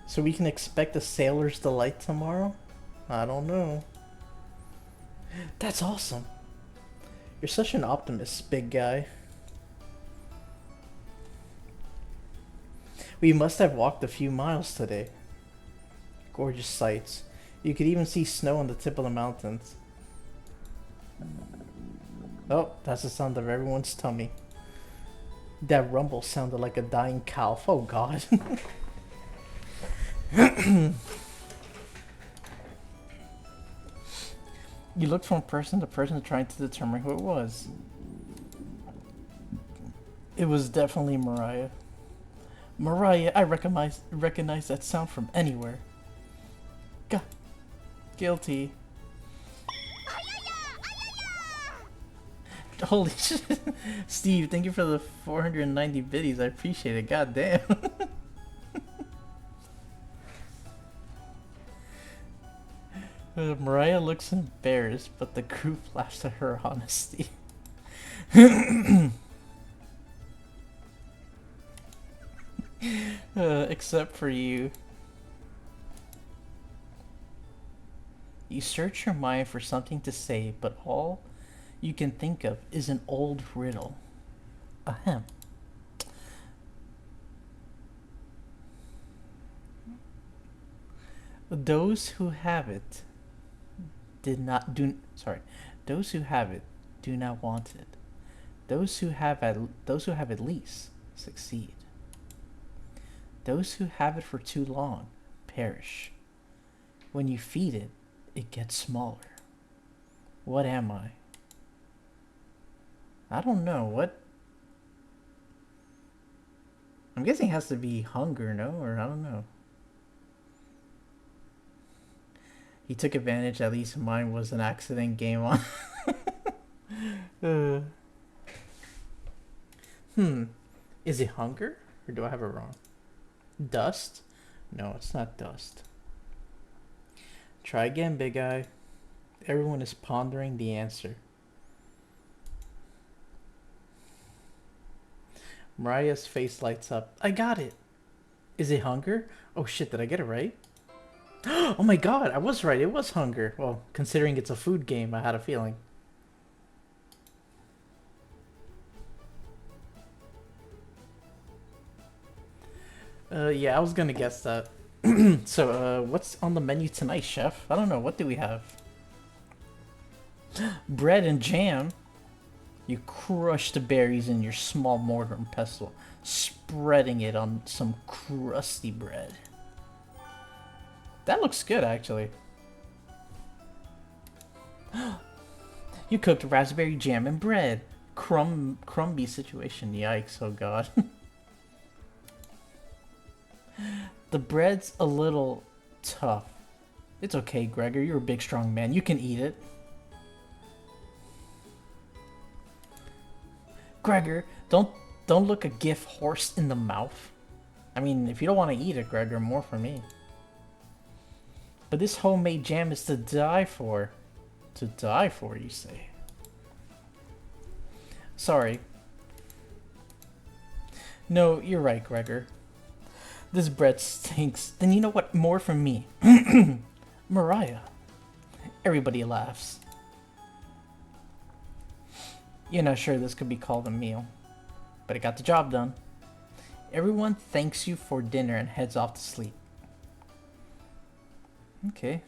So we can expect a sailor's delight tomorrow? I don't know. That's awesome. You're such an optimist, big guy. We must have walked a few miles today. Gorgeous sights. You could even see snow on the tip of the mountains. Oh, that's the sound of everyone's tummy. That rumble sounded like a dying calf. Oh god. You looked from person to person trying to determine who it was. It was definitely Mariah. Mariah, I recognize that sound from anywhere. Guilty. Holy shit. Steve, thank you for the 490 biddies. I appreciate it. God damn. Mariah looks embarrassed, but the group laughs at her honesty. Except for you. You search your mind for something to say, but all you can think of is an old riddle. Ahem. Those who have it did not do sorry. Those who have it do not want it. Those who have at least succeed. Those who have it for too long perish. When you feed it, it gets smaller. What am I? I don't know. What? I'm guessing it has to be hunger, no? Or I don't know. He took advantage, at least mine was an accident game on. uh. Is it hunger? Or do I have it wrong? Dust? No, it's not dust. Try again, big guy. Everyone is pondering the answer. Mariah's face lights up. I got it. Is it hunger? Oh shit, did I get it right? Oh my god, I was right. It was hunger. Well, considering it's a food game, I had a feeling. Yeah, I was gonna guess that. So, what's on the menu tonight, chef? I don't know. What do we have? Bread and jam. You crush the berries in your small mortar and pestle, spreading it on some crusty bread. That looks good, actually. You cooked raspberry jam and bread. Crumby situation. Yikes, oh god. The bread's a little tough. It's okay, Gregor. You're a big, strong man. You can eat it. Gregor, don't look a gift horse in the mouth. I mean, if you don't want to eat it, Gregor, more for me. But this homemade jam is to die for. To die for, you say? Sorry. No, you're right, Gregor. This bread stinks. Then you know what? More from me. Mariah. Everybody laughs. You're not sure this could be called a meal, but it got the job done. Everyone thanks you for dinner and heads off to sleep. Okay.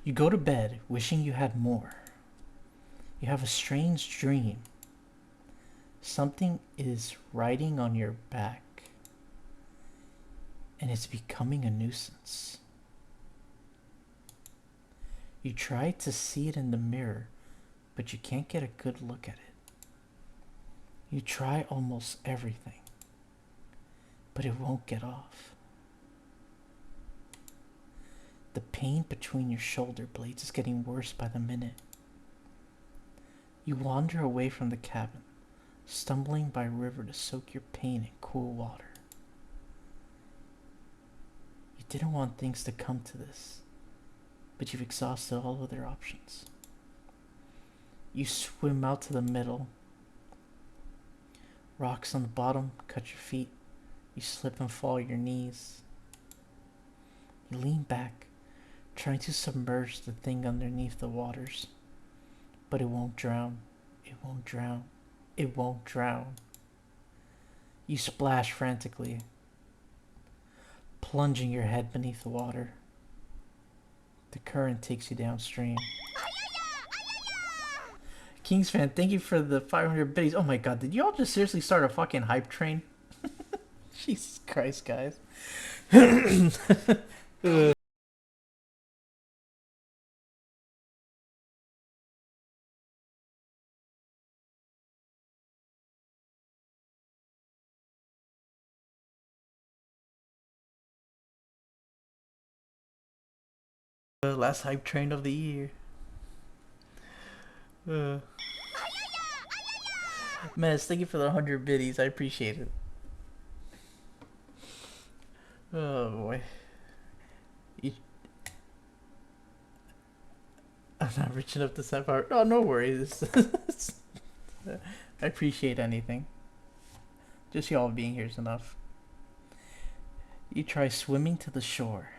You go to bed wishing you had more. You have a strange dream. Something is riding on your back, and it's becoming a nuisance. You try to see it in the mirror, but you can't get a good look at it. You try almost everything, but it won't get off. The pain between your shoulder blades is getting worse by the minute. You wander away from the cabin, stumbling by a river to soak your pain in cool water. You didn't want things to come to this, but you've exhausted all other options. You swim out to the middle. Rocks on the bottom cut your feet. You slip and fall your knees. You lean back, trying to submerge the thing underneath the waters. But it won't drown. It won't drown. It won't drown. You splash frantically, plunging your head beneath the water. The current takes you downstream. Kingsfan, thank you for the 500 biddies. Oh my god, did y'all just seriously start a fucking hype train? Jesus Christ, guys. Last hype train of the year. Mez, thank you for the 100 biddies. I appreciate it. Oh boy. I'm not rich enough to set fire. Oh, no worries. I appreciate anything. Just y'all being here is enough. You try swimming to the shore.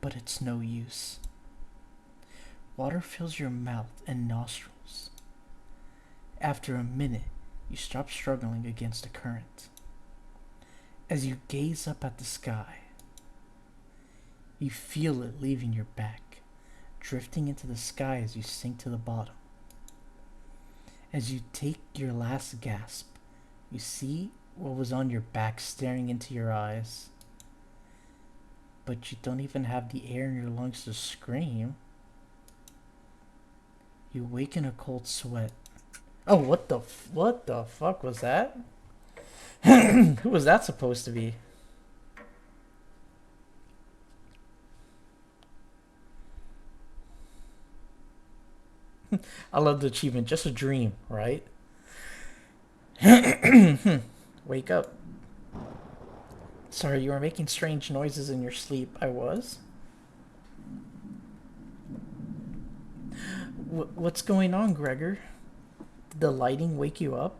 but it's no use. Water fills your mouth and nostrils. After a minute, you stop struggling against the current. As you gaze up at the sky, you feel it leaving your back, drifting into the sky as you sink to the bottom. As you take your last gasp, you see what was on your back staring into your eyes. But you don't even have the air in your lungs to scream. You wake in a cold sweat. Oh, what the fuck was that? Who was that supposed to be? I love the achievement. Just a dream, right? Wake up. Sorry, you were making strange noises in your sleep. I was? What's going on, Gregor? Did the lighting wake you up?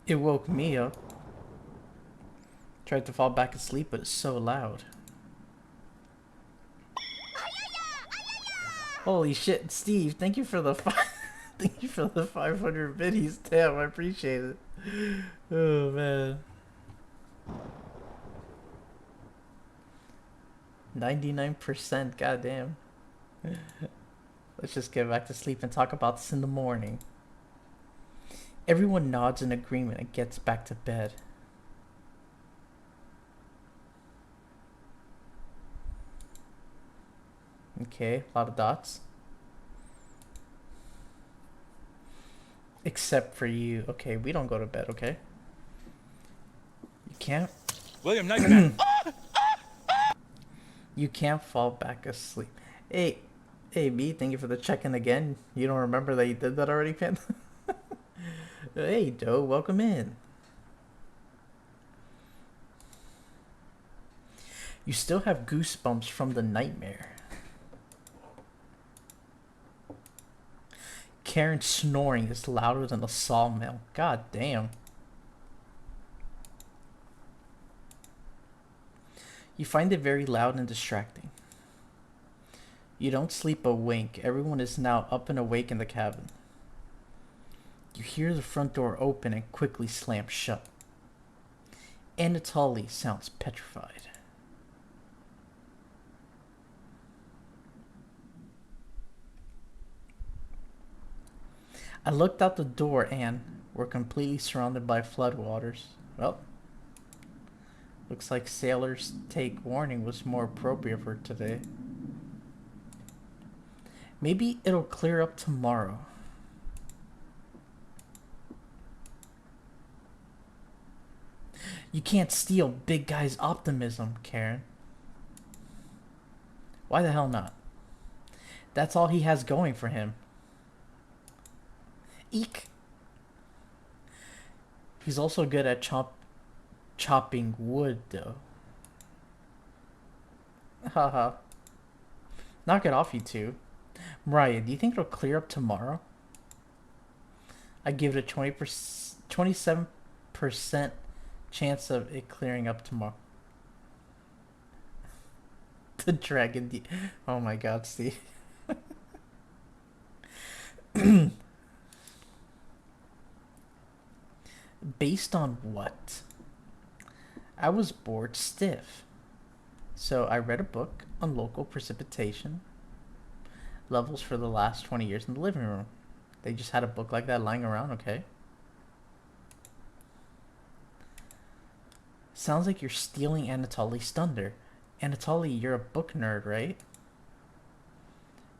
It woke me up. Tried to fall back asleep, but it's so loud. Holy shit, Steve! Thank you for the thank you for the 500 biddies. Damn, I appreciate it. Oh man. 99%. Goddamn. Let's just get back to sleep and talk about this in the morning. Everyone nods in agreement and gets back to bed. Okay, a lot of dots. Except for you. Okay, we don't go to bed, okay? You can't. William, Nightman. You can't fall back asleep. Hey, B, thank you for the check-in again. You don't remember that you did that already, Pin? Hey, Joe, welcome in. You still have goosebumps from the nightmare. Karen's snoring is louder than a sawmill. God damn. You find it very loud and distracting. You don't sleep a wink. Everyone is now up and awake in the cabin. You hear the front door open and quickly slam shut. Anatoly sounds petrified. I looked out the door and we're completely surrounded by floodwaters. Well, looks like sailors take warning was more appropriate for today. Maybe it'll clear up tomorrow. You can't steal big guy's optimism, Karen. Why the hell not? That's all he has going for him. Eek. He's also good at chopping wood, though. Haha. Knock it off, you two. Mariah, do you think it'll clear up tomorrow? I give it a 27% chance of it clearing up tomorrow. The dragon. Oh my god, Steve. Based on what? I was bored stiff. So I read a book on local precipitation levels for the last 20 years in the living room. They just had a book like that lying around, okay? Sounds like you're stealing Anatoly's thunder. Anatoly, you're a book nerd, right?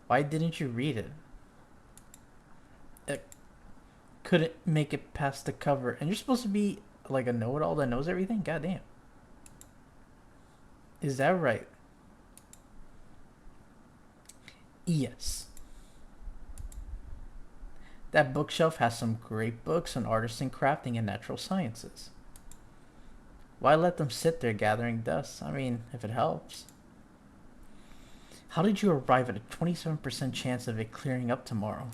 Why didn't you read it? Couldn't make it past the cover. And you're supposed to be like a know-it-all that knows everything? Goddamn. Is that right? Yes. That bookshelf has some great books on artisan crafting and natural sciences. Why let them sit there gathering dust? I mean, if it helps. How did you arrive at a 27% chance of it clearing up tomorrow?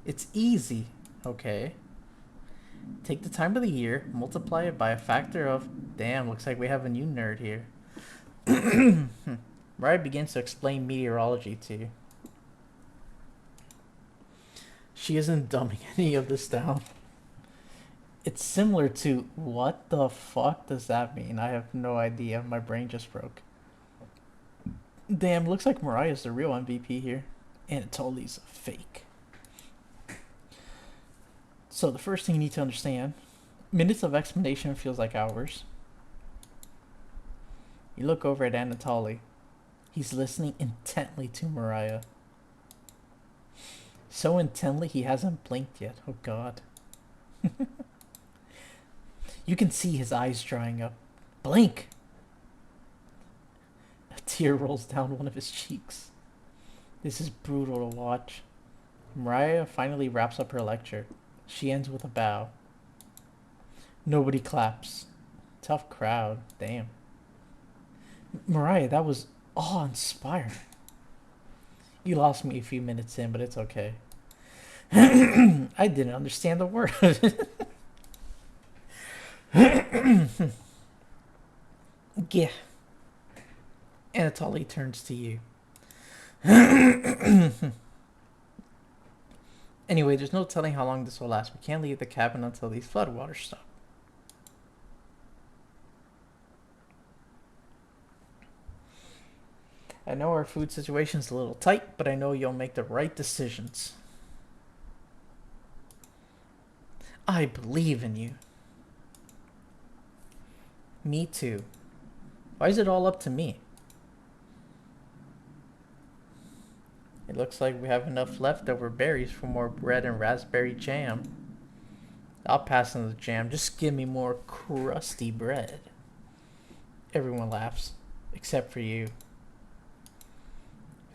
It's easy, okay? Take the time of the year, multiply it by a factor of... Damn, looks like we have a new nerd here. Mariah begins to explain meteorology to you. She isn't dumbing any of this down. It's similar to... What the fuck does that mean? I have no idea. My brain just broke. Damn, looks like Mariah's the real MVP here. Anatoly's a fake. So the first thing you need to understand, minutes of explanation feels like hours. You look over at Anatoly. He's listening intently to Mariah. So intently he hasn't blinked yet. Oh god. You can see his eyes drying up. Blink! A tear rolls down one of his cheeks. This is brutal to watch. Mariah finally wraps up her lecture. She ends with a bow. Nobody claps. Tough crowd. Damn. Mariah, that was awe-inspiring. You lost me a few minutes in, but it's okay. I didn't understand the word of it. Yeah. Anatoly turns to you. Anyway, there's no telling how long this will last. We can't leave the cabin until these floodwaters stop. I know our food situation's a little tight, but I know you'll make the right decisions. I believe in you. Me too. Why is it all up to me? It looks like we have enough leftover berries for more bread and raspberry jam. I'll pass on the jam. Just give me more crusty bread. Everyone laughs, except for you.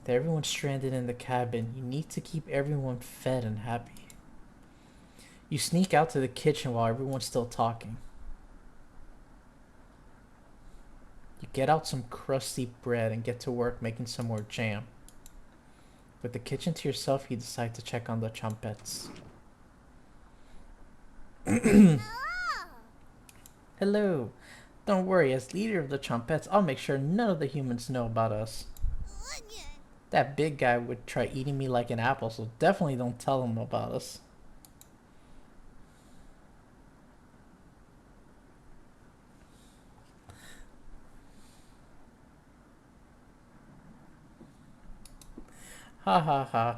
With everyone stranded in the cabin, you need to keep everyone fed and happy. You sneak out to the kitchen while everyone's still talking. You get out some crusty bread and get to work making some more jam. With the kitchen to yourself, you decide to check on the Chompets. Hello. Don't worry, as leader of the Chompets, I'll make sure none of the humans know about us. That big guy would try eating me like an apple, so definitely don't tell him about us. Ha ha ha.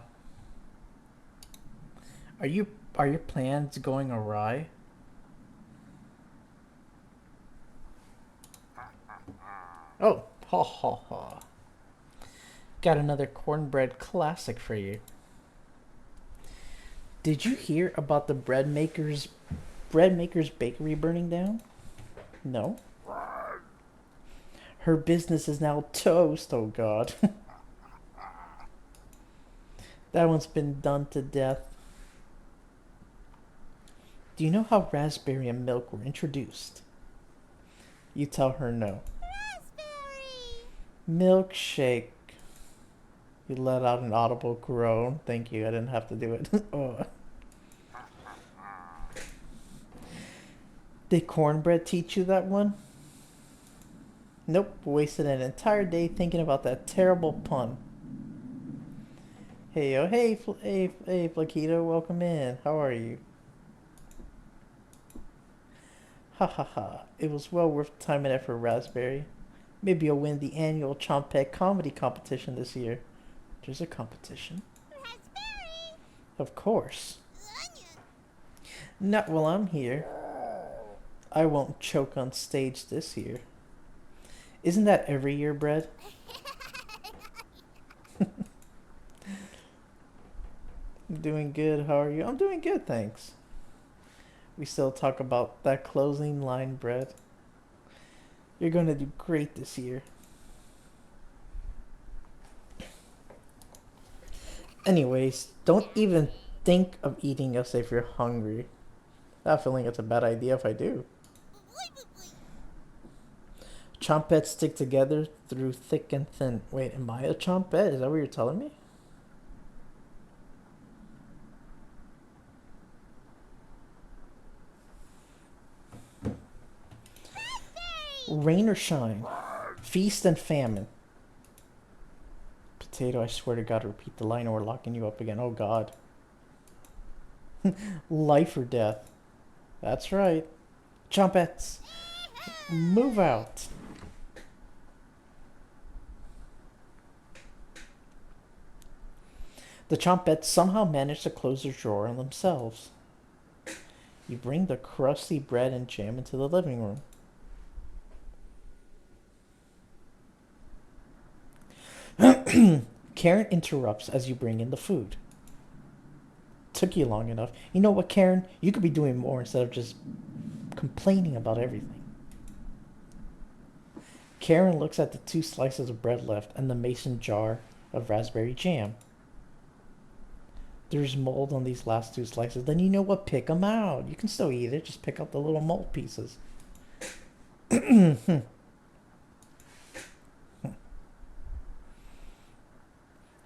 Are your plans going awry? Oh, ha ha ha. Got another cornbread classic for you. Did you hear about the bread maker's bakery burning down? No. Her business is now toast, oh god. That one's been done to death. Do you know how raspberry and milk were introduced? You tell her no. Raspberry! Milkshake. You let out an audible groan. Thank you, I didn't have to do it. Oh. Did cornbread teach you that one? Nope, wasted an entire day thinking about that terrible pun. Hey, oh, hey, Flaquito, welcome in. How are you? Ha ha ha. It was well worth time and effort, Raspberry. Maybe you'll win the annual Chompet comedy competition this year. There's a competition. Raspberry! Of course. Not while I'm here. I won't choke on stage this year. Isn't that every year, Bread? Doing good, how are you? I'm doing good, thanks. We still talk about that closing line, Bread. You're gonna do great this year. Anyways, don't even think of eating us if you're hungry. I have a feeling it's a bad idea if I do. Chompets stick together through thick and thin. Wait, am I a Chompet? Is that what you're telling me? Rain or shine. Feast and famine. Potato, I swear to God, repeat the line or we're locking you up again. Oh God. Life or death. That's right. Chompettes. Move out. The Chompettes somehow manage to close the drawer on themselves. You bring the crusty bread and jam into the living room. Karen interrupts as you bring in the food. Took you long enough. You know what, Karen? You could be doing more instead of just complaining about everything. Karen looks at the 2 slices of bread left and the mason jar of raspberry jam. There's mold on these last 2 slices. Then you know what? Pick them out. You can still eat it. Just pick out the little mold pieces.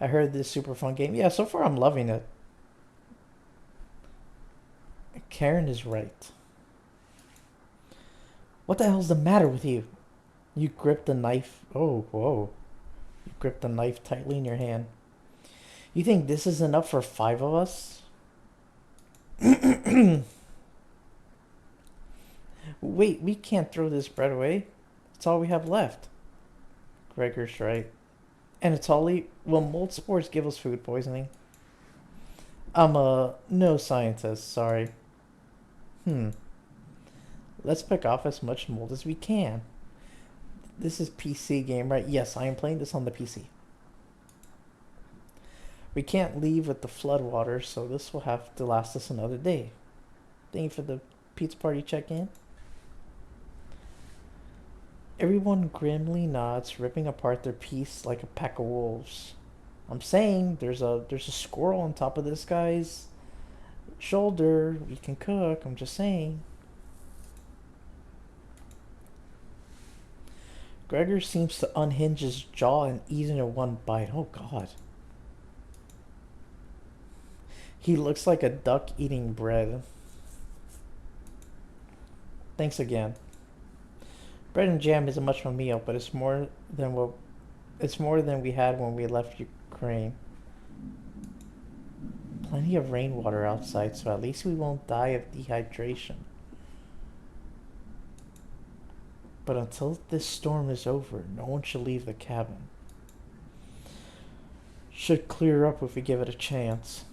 I heard this super fun game. Yeah, so far I'm loving it. Karen is right. What the hell's the matter with you? You grip the knife. Oh, whoa. You grip the knife tightly in your hand. You think this is enough for 5 of us? Wait, we can't throw this bread away. It's all we have left. Gregor's right. Anatoly, will mold spores give us food poisoning? I'm no scientist, sorry. Let's pick off as much mold as we can. This is PC game, right? Yes, I am playing this on the PC. We can't leave with the floodwaters, so this will have to last us another day. Thank you for the pizza party check-in. Everyone grimly nods, ripping apart their piece like a pack of wolves. I'm saying there's a squirrel on top of this guy's shoulder. We can cook. I'm just saying. Gregor seems to unhinge his jaw and eat it in one bite. Oh God. He looks like a duck eating bread. Thanks again. Bread and jam isn't much of a meal, but it's more than we had when we left Ukraine. Plenty of rainwater outside, so at least we won't die of dehydration. But until this storm is over, no one should leave the cabin. Should clear up if we give it a chance.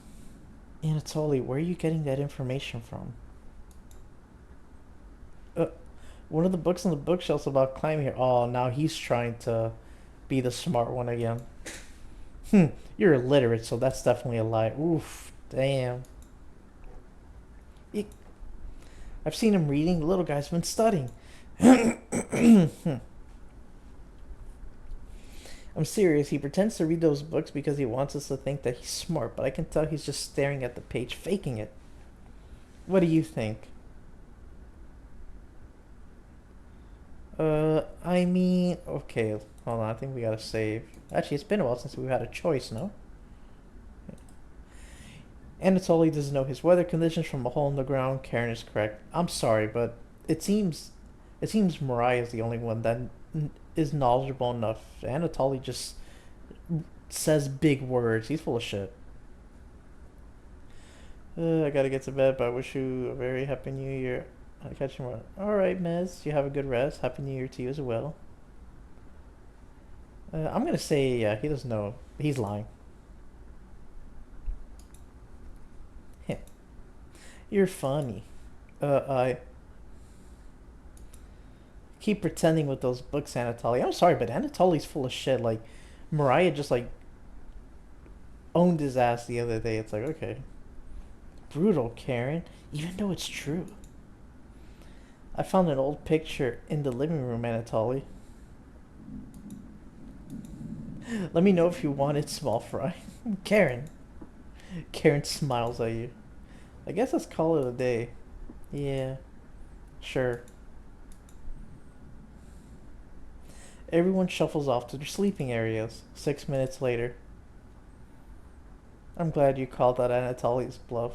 Anatoly, where are you getting that information from? One of the books on the bookshelf about climbing here. Oh, now he's trying to be the smart one again. You're illiterate, so that's definitely a lie. Oof, damn. I've seen him reading. The little guy's been studying. I'm serious. He pretends to read those books because he wants us to think that he's smart, but I can tell he's just staring at the page, faking it. What do you think? I mean, okay, hold on, I think we gotta save. Actually, it's been a while since we've had a choice, no? Anatoly doesn't know his weather conditions from a hole in the ground. Karen is correct. I'm sorry, but it seems Mariah is the only one that is knowledgeable enough. Anatoly just says big words. He's full of shit. I gotta get to bed, but I wish you a very happy new year. I'll catch you tomorrow. Alright, Mez. You have a good rest. Happy New Year to you as well. I'm gonna say, yeah, he doesn't know. He's lying. You're funny. I keep pretending with those books, Anatoly. I'm sorry, but Anatoly's full of shit. Like, Mariah just, like, owned his ass the other day. It's like, okay. Brutal, Karen. Even though it's true. I found an old picture in the living room, Anatoly. Let me know if you want it, small fry. Karen. Karen smiles at you. I guess let's call it a day. Yeah. Sure. Everyone shuffles off to their sleeping areas. 6 minutes later. I'm glad you called that Anatoly's bluff.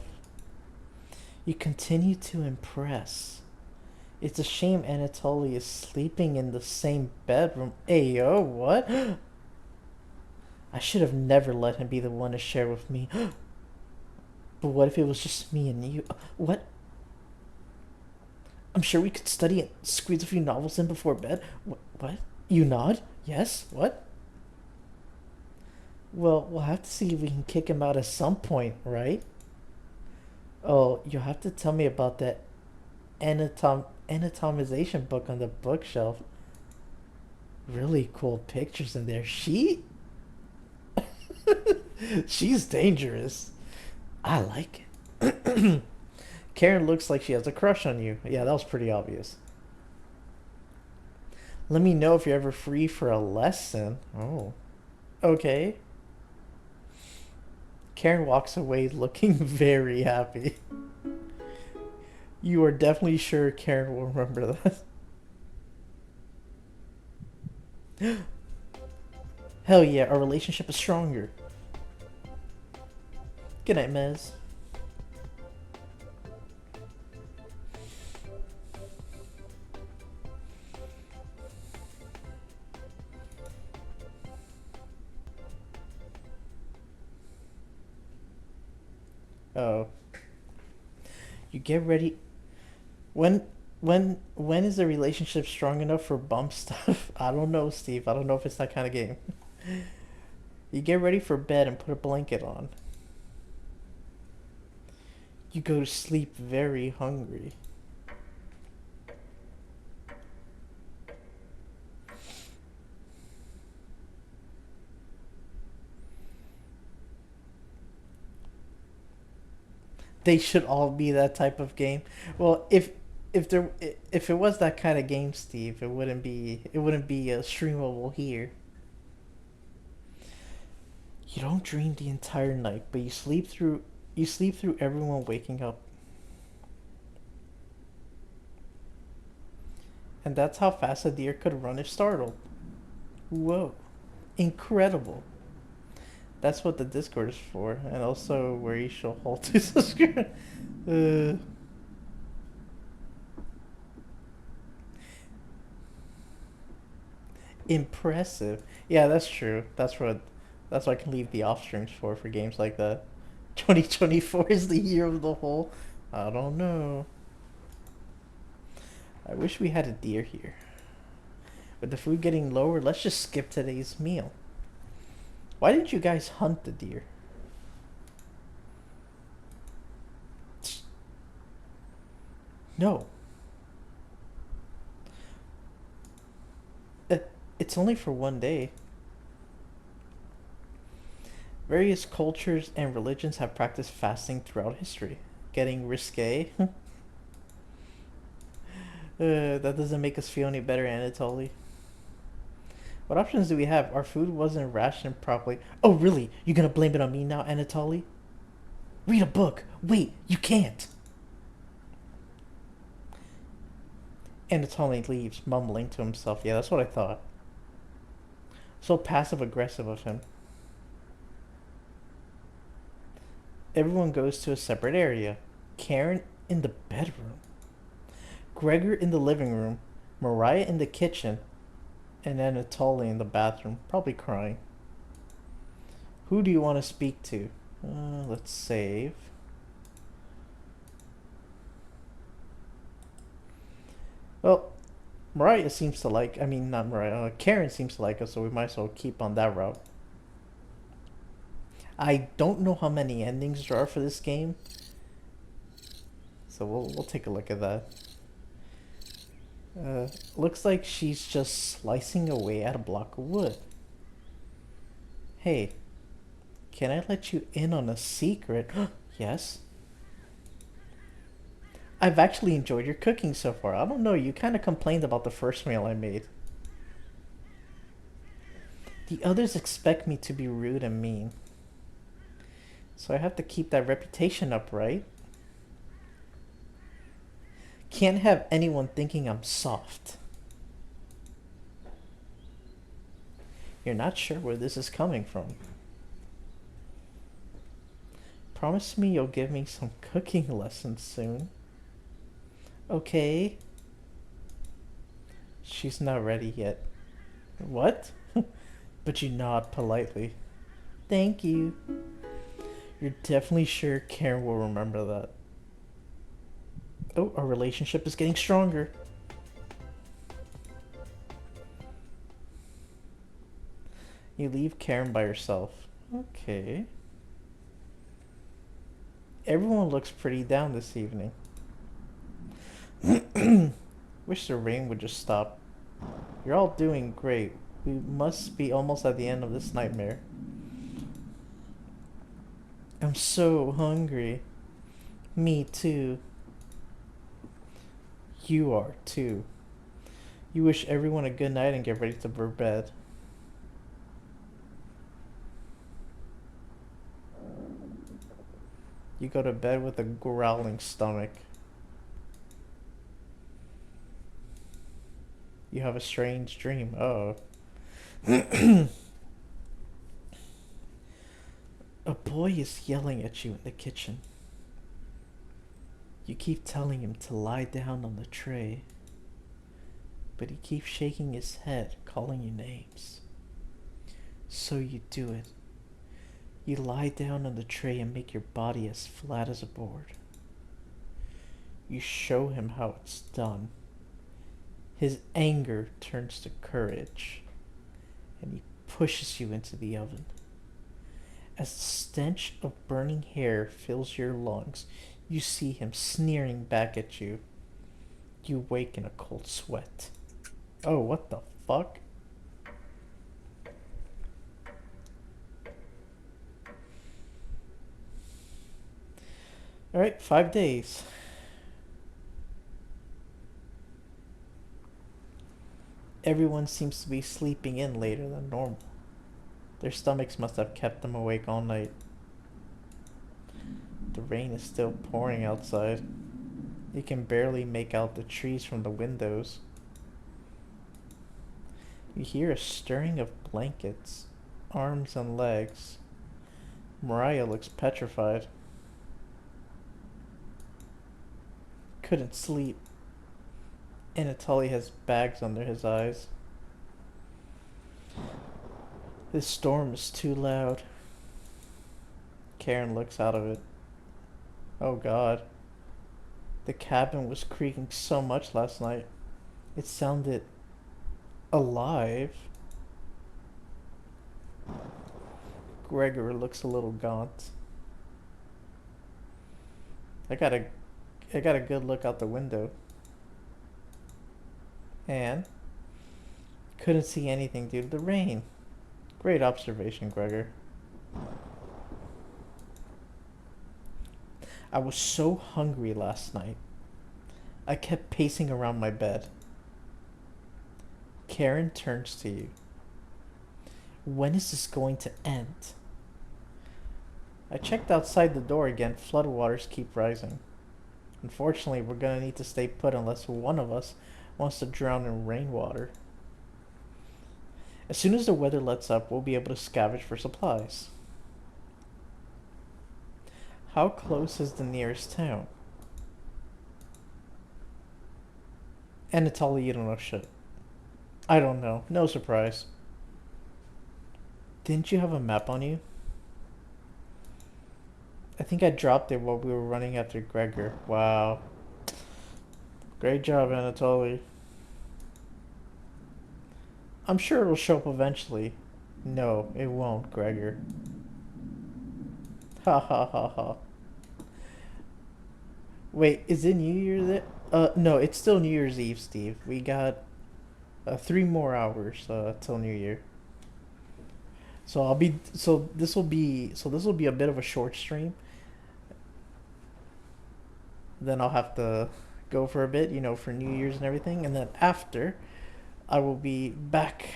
You continue to impress. It's a shame Anatoly is sleeping in the same bedroom. Ayo, what? I should have never let him be the one to share with me. But what if it was just me and you? What? I'm sure we could study and squeeze a few novels in before bed. What? You nod? Yes? What? Well, we'll have to see if we can kick him out at some point, right? Oh, you'll have to tell me about that anatomization book on the bookshelf. Really cool pictures in there. She's dangerous. I like it. Karen looks like she has a crush on you. Yeah, that was pretty obvious. Let me know if you're ever free for a lesson. Oh. Okay. Karen walks away looking very happy. You are definitely sure Karen will remember that. Hell yeah, our relationship is stronger. Good night, Mez. Oh. You get ready. When is the relationship strong enough for bump stuff? I don't know, Steve. I don't know if it's that kind of game. You get ready for bed and put a blanket on. You go to sleep very hungry. They should all be that type of game. Well, if it was that kind of game, Steve, it wouldn't be streamable here. You don't dream the entire night, but you sleep through everyone waking up. And that's how fast a deer could run if startled. Whoa. Incredible. That's what the Discord is for, and also where you should hold to subscribe. Impressive. Yeah, that's true. That's what I can leave the off streams for games like that. 2024 is the year of the hole. I don't know. I wish we had a deer here. With the food getting lower, let's just skip today's meal. Why didn't you guys hunt the deer? No. It's only for one day. Various cultures and religions have practiced fasting throughout history. Getting risque. That doesn't make us feel any better, Anatoly. What options do we have? Our food wasn't rationed properly. Oh, really? You're gonna blame it on me now, Anatoly? Read a book. Wait, you can't. Anatoly leaves, mumbling to himself. Yeah, that's what I thought. So passive-aggressive of him. Everyone goes to a separate area. Karen in the bedroom. Gregor in the living room. Mariah in the kitchen. And Anatoly in the bathroom. Probably crying. Who do you want to speak to? Let's save. Well, Mariah seems to like... I mean, not Mariah. Karen seems to like us, so we might as well keep on that route. I don't know how many endings there are for this game. So we'll take a look at that. Looks like she's just slicing away at a block of wood. Hey, can I let you in on a secret? Yes. I've actually enjoyed your cooking so far. I don't know, you kind of complained about the first meal I made. The others expect me to be rude and mean. So I have to keep that reputation up, right? Can't have anyone thinking I'm soft. You're not sure where this is coming from. Promise me you'll give me some cooking lessons soon. Okay. She's not ready yet. What? But you nod politely. Thank you. You're definitely sure Karen will remember that. Oh, our relationship is getting stronger. You leave Karen by herself. Okay. Everyone looks pretty down this evening. Wish the rain would just stop. You're all doing great. We must be almost at the end of this nightmare. I'm so hungry. Me too. You are too. You wish everyone a good night and get ready to go to bed. You go to bed with a growling stomach. You have a strange dream. Oh. A boy is yelling at you in the kitchen. You keep telling him to lie down on the tray, but he keeps shaking his head, calling you names. So you do it. You lie down on the tray and make your body as flat as a board. You show him how it's done. His anger turns to courage, and he pushes you into the oven. As the stench of burning hair fills your lungs, you see him sneering back at you. You wake in a cold sweat. Oh, what the fuck? Alright, 5 days. Everyone seems to be sleeping in later than normal. Their stomachs must have kept them awake all night. The rain is still pouring outside. You can barely make out the trees from the windows. You hear a stirring of blankets, arms and legs. Mariah looks petrified. Couldn't sleep. Anatoly has bags under his eyes. This storm is too loud. Karen looks out of it. Oh God. The cabin was creaking so much last night. It sounded alive. Gregor looks a little gaunt. I got a good look out the window. And couldn't see anything due to the rain. Great observation, Gregor. I was so hungry last night. I kept pacing around my bed. Karen turns to you. When is this going to end? I checked outside the door again. Floodwaters keep rising. Unfortunately, we're gonna need to stay put unless one of us wants to drown in rainwater. As soon as the weather lets up, we'll be able to scavenge for supplies. How close is the nearest town? Anatoly, you don't know shit. I don't know. No surprise. Didn't you have a map on you? I think I dropped it while we were running after Gregor. Wow. Great job, Anatoly. I'm sure it'll show up eventually. No, it won't, Gregor. Ha ha ha ha. Wait, is it New Year's? No, it's still New Year's Eve, Steve. We got 3 more hours till New Year. So this will be a bit of a short stream. Then I'll have to go for a bit, for New Year's and everything, and then after I will be back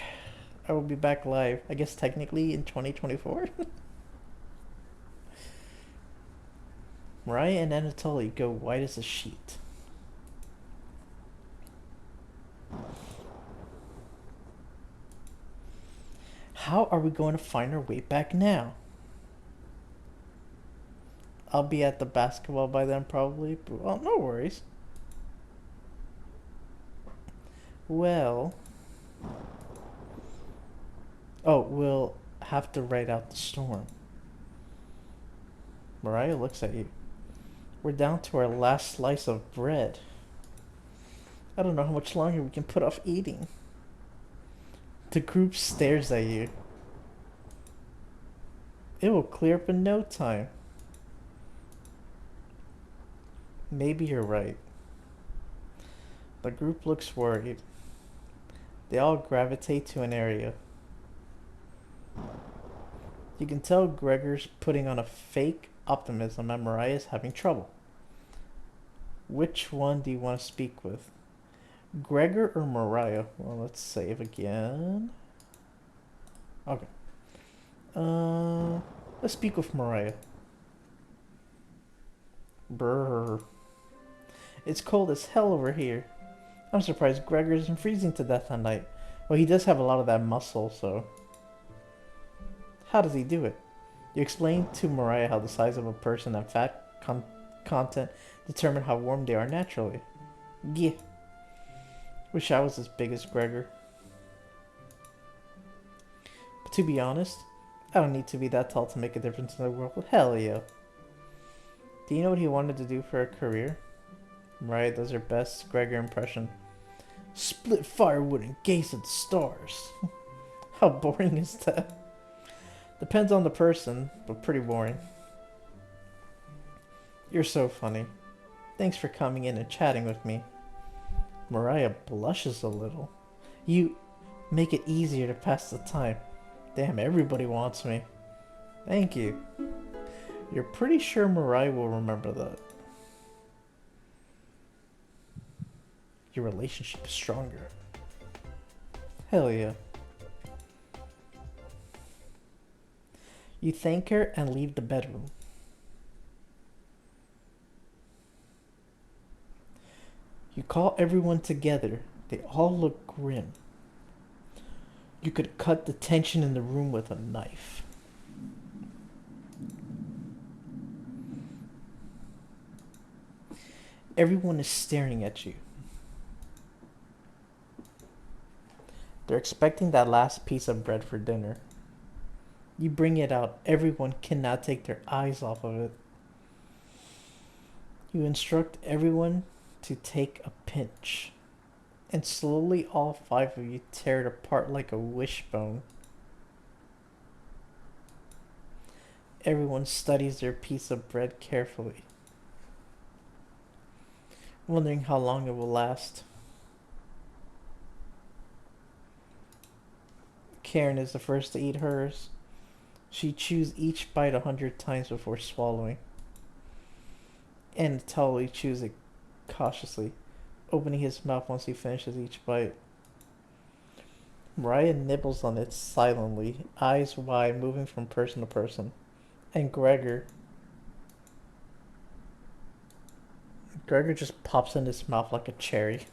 live, I guess technically in 2024. Mariah and Anatoly go white as a sheet. How are we going to find our way back now? I'll be at the basketball by then probably, but well, no worries. Well... Oh, we'll have to ride out the storm. Mariah looks at you. We're down to our last slice of bread. I don't know how much longer we can put off eating. The group stares at you. It will clear up in no time. Maybe you're right. The group looks worried. They all gravitate to an area. You can tell Gregor's putting on a fake optimism and Mariah's having trouble. Which one do you want to speak with? Gregor or Mariah? Well, let's save again. Okay. Let's speak with Mariah. Brr. It's cold as hell over here. I'm surprised Gregor isn't freezing to death at night. Well, he does have a lot of that muscle, so... How does he do it? You explain to Mariah how the size of a person and fat content determine how warm they are naturally. Yeah. Wish I was as big as Gregor. But to be honest, I don't need to be that tall to make a difference in the world. Hell yeah. Do you know what he wanted to do for a career? Mariah does her best Gregor impression. Split firewood and gaze at the stars. How boring is that? Depends on the person, but pretty boring. You're so funny. Thanks for coming in and chatting with me. Mariah blushes a little. You make it easier to pass the time. Damn, everybody wants me. Thank you. You're pretty sure Mariah will remember that. Your relationship is stronger. Hell yeah. You thank her and leave the bedroom. You call everyone together. They all look grim. You could cut the tension in the room with a knife. Everyone is staring at you. They're expecting that last piece of bread for dinner. You bring it out. Everyone cannot take their eyes off of it. You instruct everyone to take a pinch. And slowly all 5 of you tear it apart like a wishbone. Everyone studies their piece of bread carefully, wondering how long it will last. Karen is the first to eat hers. She chews each bite 100 times before swallowing. And Tully chews it cautiously, opening his mouth once he finishes each bite. Mariah nibbles on it silently, eyes wide, moving from person to person. And Gregor just pops in his mouth like a cherry.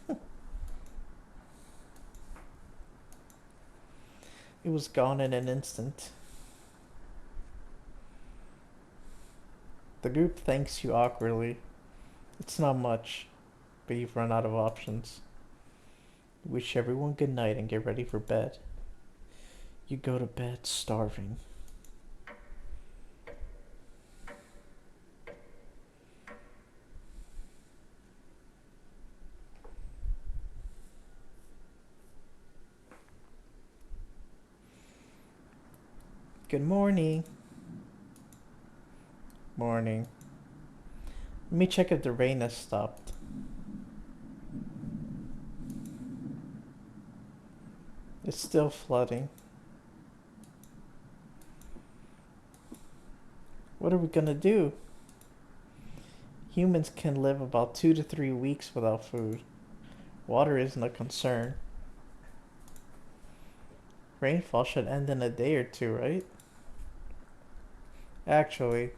It was gone in an instant. The group thanks you awkwardly. It's not much, but you've run out of options. You wish everyone good night and get ready for bed. You go to bed starving. Good morning. Morning. Let me check if the rain has stopped. It's still flooding. What are we gonna do? Humans can live about 2 to 3 weeks without food. Water isn't a concern. Rainfall should end in a day or two, right? Actually,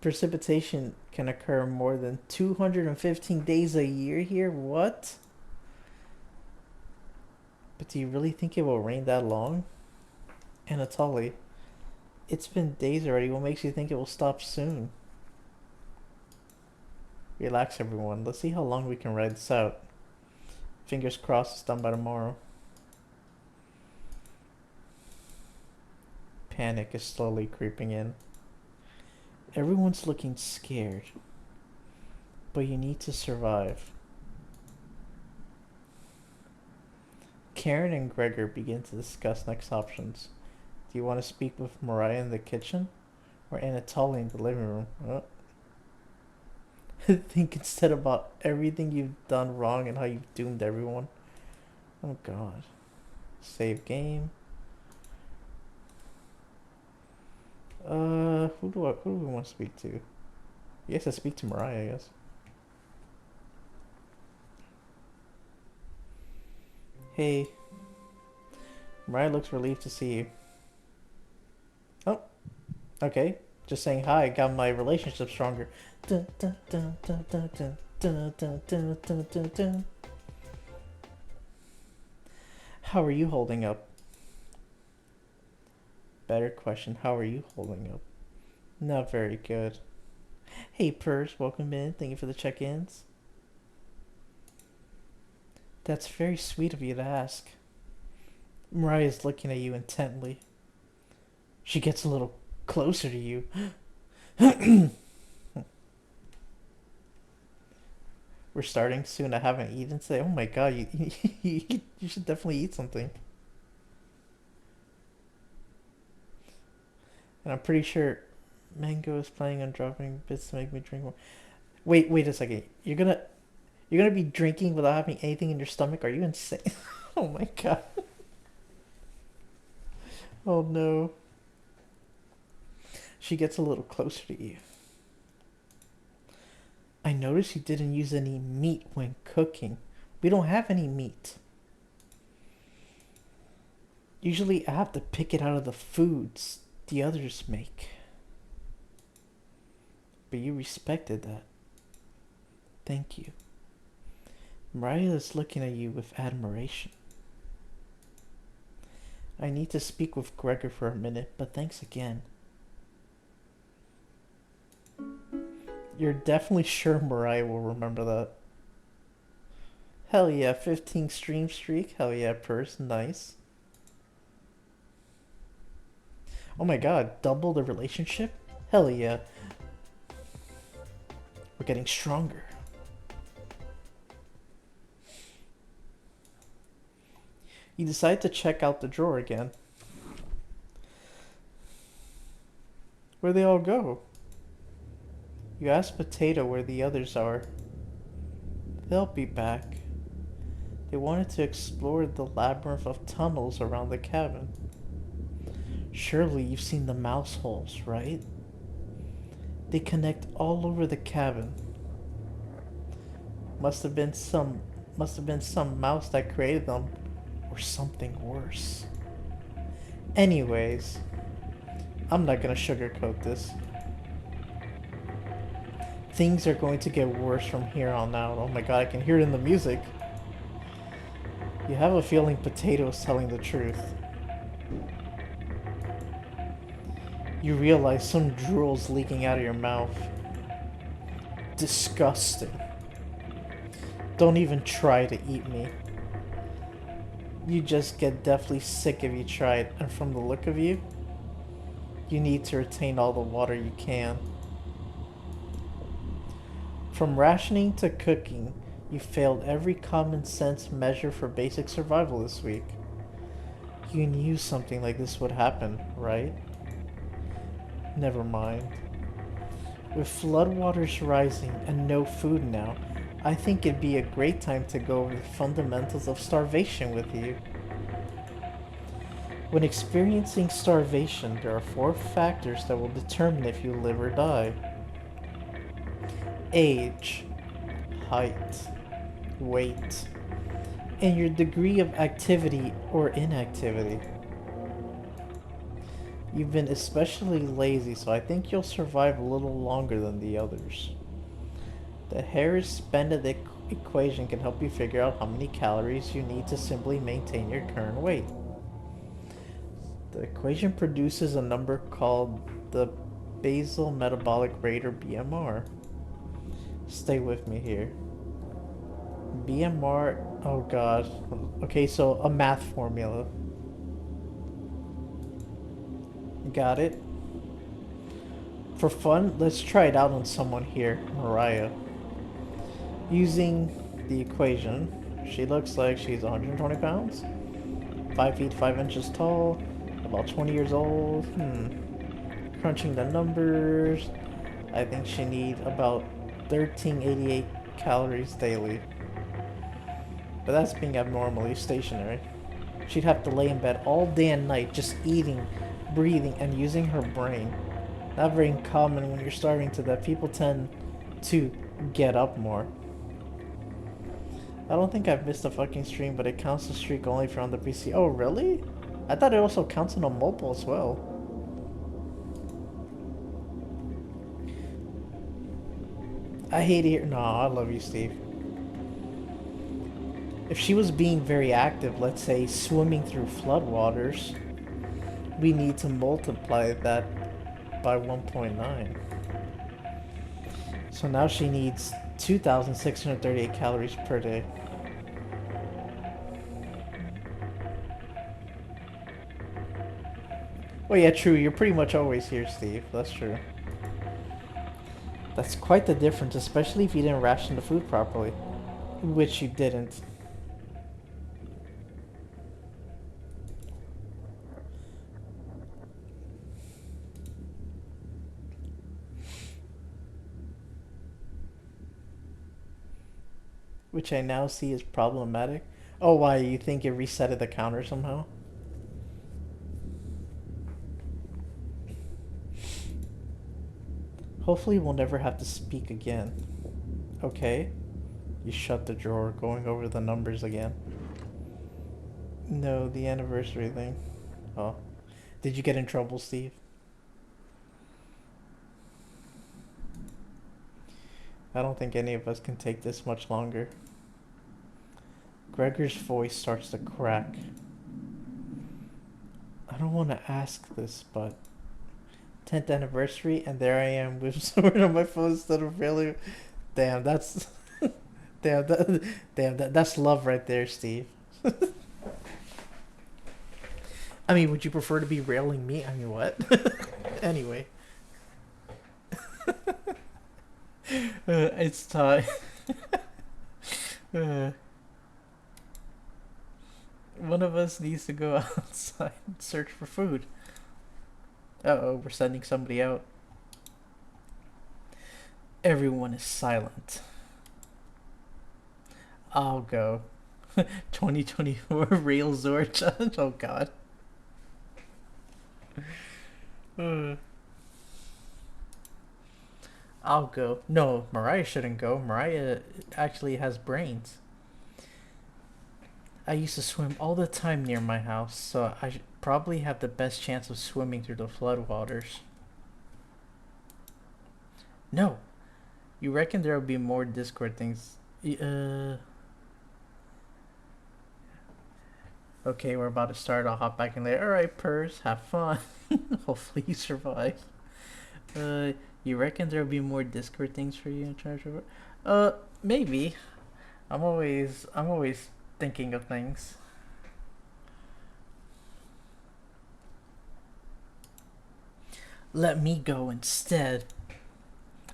precipitation can occur more than 215 days a year here? What? But do you really think it will rain that long? Anatoly, it's been days already. What makes you think it will stop soon? Relax, everyone. Let's see how long we can ride this out. Fingers crossed it's done by tomorrow. Panic is slowly creeping in. Everyone's looking scared. But you need to survive. Karen and Gregor begin to discuss next options. Do you want to speak with Mariah in the kitchen? Or Anatoly in the living room? Think instead about everything you've done wrong and how you've doomed everyone. Oh god. Save game. Who do we want to speak to? Yes, I speak to Mariah, I guess. Hey. Mariah looks relieved to see you. Oh. Okay. Just saying hi got my relationship stronger. Dun, dun, dun, dun, dun, dun, dun, dun, dun, dun, dun, dun. How are you holding up? Better question, how are you holding up? Not very good. Hey Purse, welcome in. Thank you for the check-ins. That's very sweet of you to ask. Mariah's looking at you intently. She gets a little closer to you. We're starting soon. I haven't eaten today. Oh my god, you should definitely eat something. And I'm pretty sure Mango is planning on dropping bits to make me drink more. Wait a second. You're gonna be drinking without having anything in your stomach? Are you insane? Oh my god. Oh no. She gets a little closer to you. I noticed you didn't use any meat when cooking. We don't have any meat. Usually I have to pick it out of the foods the others make. But you respected that. Thank you. Mariah is looking at you with admiration. I need to speak with Gregor for a minute, but thanks again. You're definitely sure Mariah will remember that. Hell yeah, 15 stream streak. Hell yeah, Purse. Nice. Oh my god, double the relationship? Hell yeah. We're getting stronger. You decide to check out the drawer again. Where'd they all go? You ask Potato where the others are. They'll be back. They wanted to explore the labyrinth of tunnels around the cabin. Surely you've seen the mouse holes, right? They connect all over the cabin. Must have been some mouse that created them, or something worse. Anyways, I'm not gonna sugarcoat this. Things are going to get worse from here on out. Oh my god, I can hear it in the music. You have a feeling Potato is telling the truth. You realize some drool's leaking out of your mouth. Disgusting. Don't even try to eat me. You just get deathly sick if you try it, and from the look of you, you need to retain all the water you can. From rationing to cooking, you failed every common sense measure for basic survival this week. You knew something like this would happen, right? Never mind. With floodwaters rising and no food now, I think it'd be a great time to go over the fundamentals of starvation with you. When experiencing starvation, there are 4 factors that will determine if you live or die. Age, height, weight, and your degree of activity or inactivity. You've been especially lazy, so I think you'll survive a little longer than the others. The Harris-Bendit equation can help you figure out how many calories you need to simply maintain your current weight. The equation produces a number called the basal metabolic rate, or BMR. Stay with me here. BMR. Oh god. Okay, so a math formula. Got it. For fun, let's try it out on someone here, Mariah. Using the equation, she looks like she's 120 pounds, 5 feet 5 inches tall, about 20 years old. Crunching the numbers, I think she needs about 1388 calories daily. But that's being abnormally stationary. She'd have to lay in bed all day and night just eating, breathing, and using her brain. Not very common when you're starving to death. People tend to get up more. I don't think I've missed a fucking stream, but it counts the streak only if you're on the PC. Oh, really? I thought it also counts on a mobile as well. I hate it. No, I love you, Steve. If she was being very active, let's say swimming through floodwaters, we need to multiply that by 1.9. So now she needs 2,638 calories per day. Well, yeah, true. You're pretty much always here, Steve. That's true. That's quite the difference, especially if you didn't ration the food properly. Which you didn't. Which I now see is problematic. Oh, why? You think it resetted the counter somehow? Hopefully we'll never have to speak again. Okay. You shut the drawer, going over the numbers again. No, the anniversary thing. Oh. Did you get in trouble, Steve? I don't think any of us can take this much longer. Gregor's voice starts to crack. I don't want to ask this, but 10th anniversary, and there I am with sword on my phone instead of really. Damn, that's that's love right there, Steve. I mean, would you prefer to be railing me? I mean, what? Anyway. It's time. One of us needs to go outside and search for food. Uh-oh, we're sending somebody out. Everyone is silent. I'll go. 2024 Real Zord Challenge? Oh god. I'll go. No, Mariah shouldn't go. Mariah actually has brains. I used to swim all the time near my house, so I probably have the best chance of swimming through the floodwaters. No. You reckon there will be more Discord things? Okay, we're about to start. I'll hop back in there. Alright, Purrs, have fun. Hopefully you survive. You reckon there'll be more Discord things for you in charge of? Maybe. I'm always thinking of things. Let me go instead.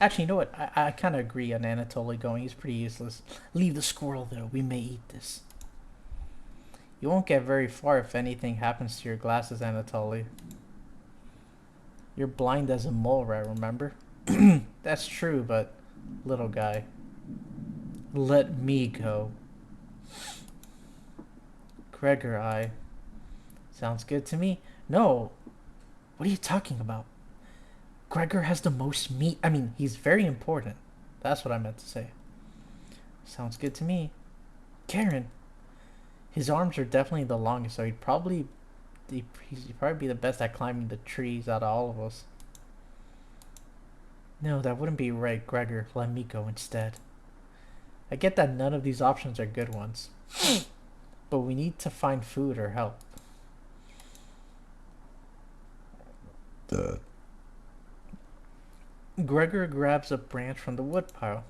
Actually, you know what? I kind of agree on Anatoly going. He's pretty useless. Leave the squirrel though. We may eat this. You won't get very far if anything happens to your glasses, Anatoly. You're blind as a mole rat, remember? That's true, but little guy. Let me go. Gregor, I. Sounds good to me. No. What are you talking about? Gregor has the most meat. I mean, he's very important. That's what I meant to say. Sounds good to me. Karen. His arms are definitely the longest, so he'd probably be the best at climbing the trees out of all of us. No, that wouldn't be right, Gregor. Let me go instead. I get that none of these options are good ones. But we need to find food or help. Gregor grabs a branch from the woodpile.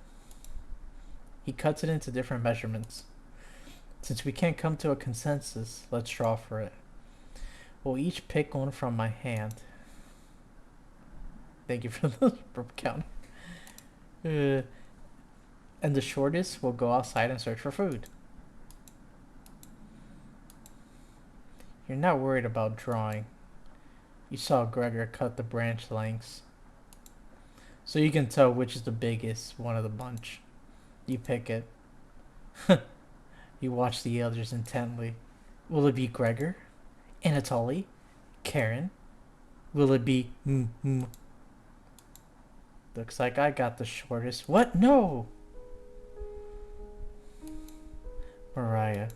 He cuts it into different measurements. Since we can't come to a consensus, let's draw for it. We'll each pick one from my hand. Thank you for the count. And the shortest will go outside and search for food. You're not worried about drawing. You saw Gregor cut the branch lengths. So you can tell which is the biggest one of the bunch. You pick it. You watch the others intently. Will it be Gregor? Anatoly? Karen? Will it be Looks like I got the shortest. What? No! Mariah.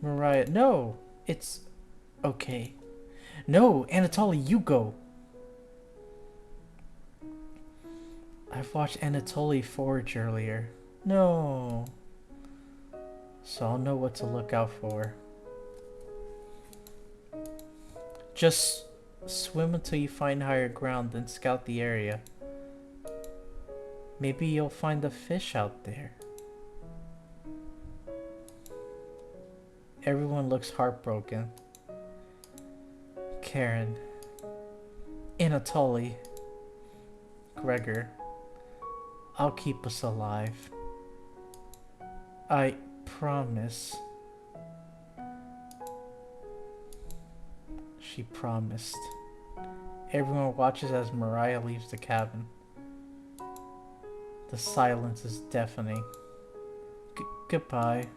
Mariah. No! It's okay. No, Anatoly, you go. I've watched Anatoly forage earlier. No. So I'll know what to look out for. Just swim until you find higher ground, then scout the area. Maybe you'll find a fish out there. Everyone looks heartbroken. Karen. Anatoly. Gregor. I'll keep us alive. I promise. She promised. Everyone watches as Mariah leaves the cabin. The silence is deafening. Goodbye.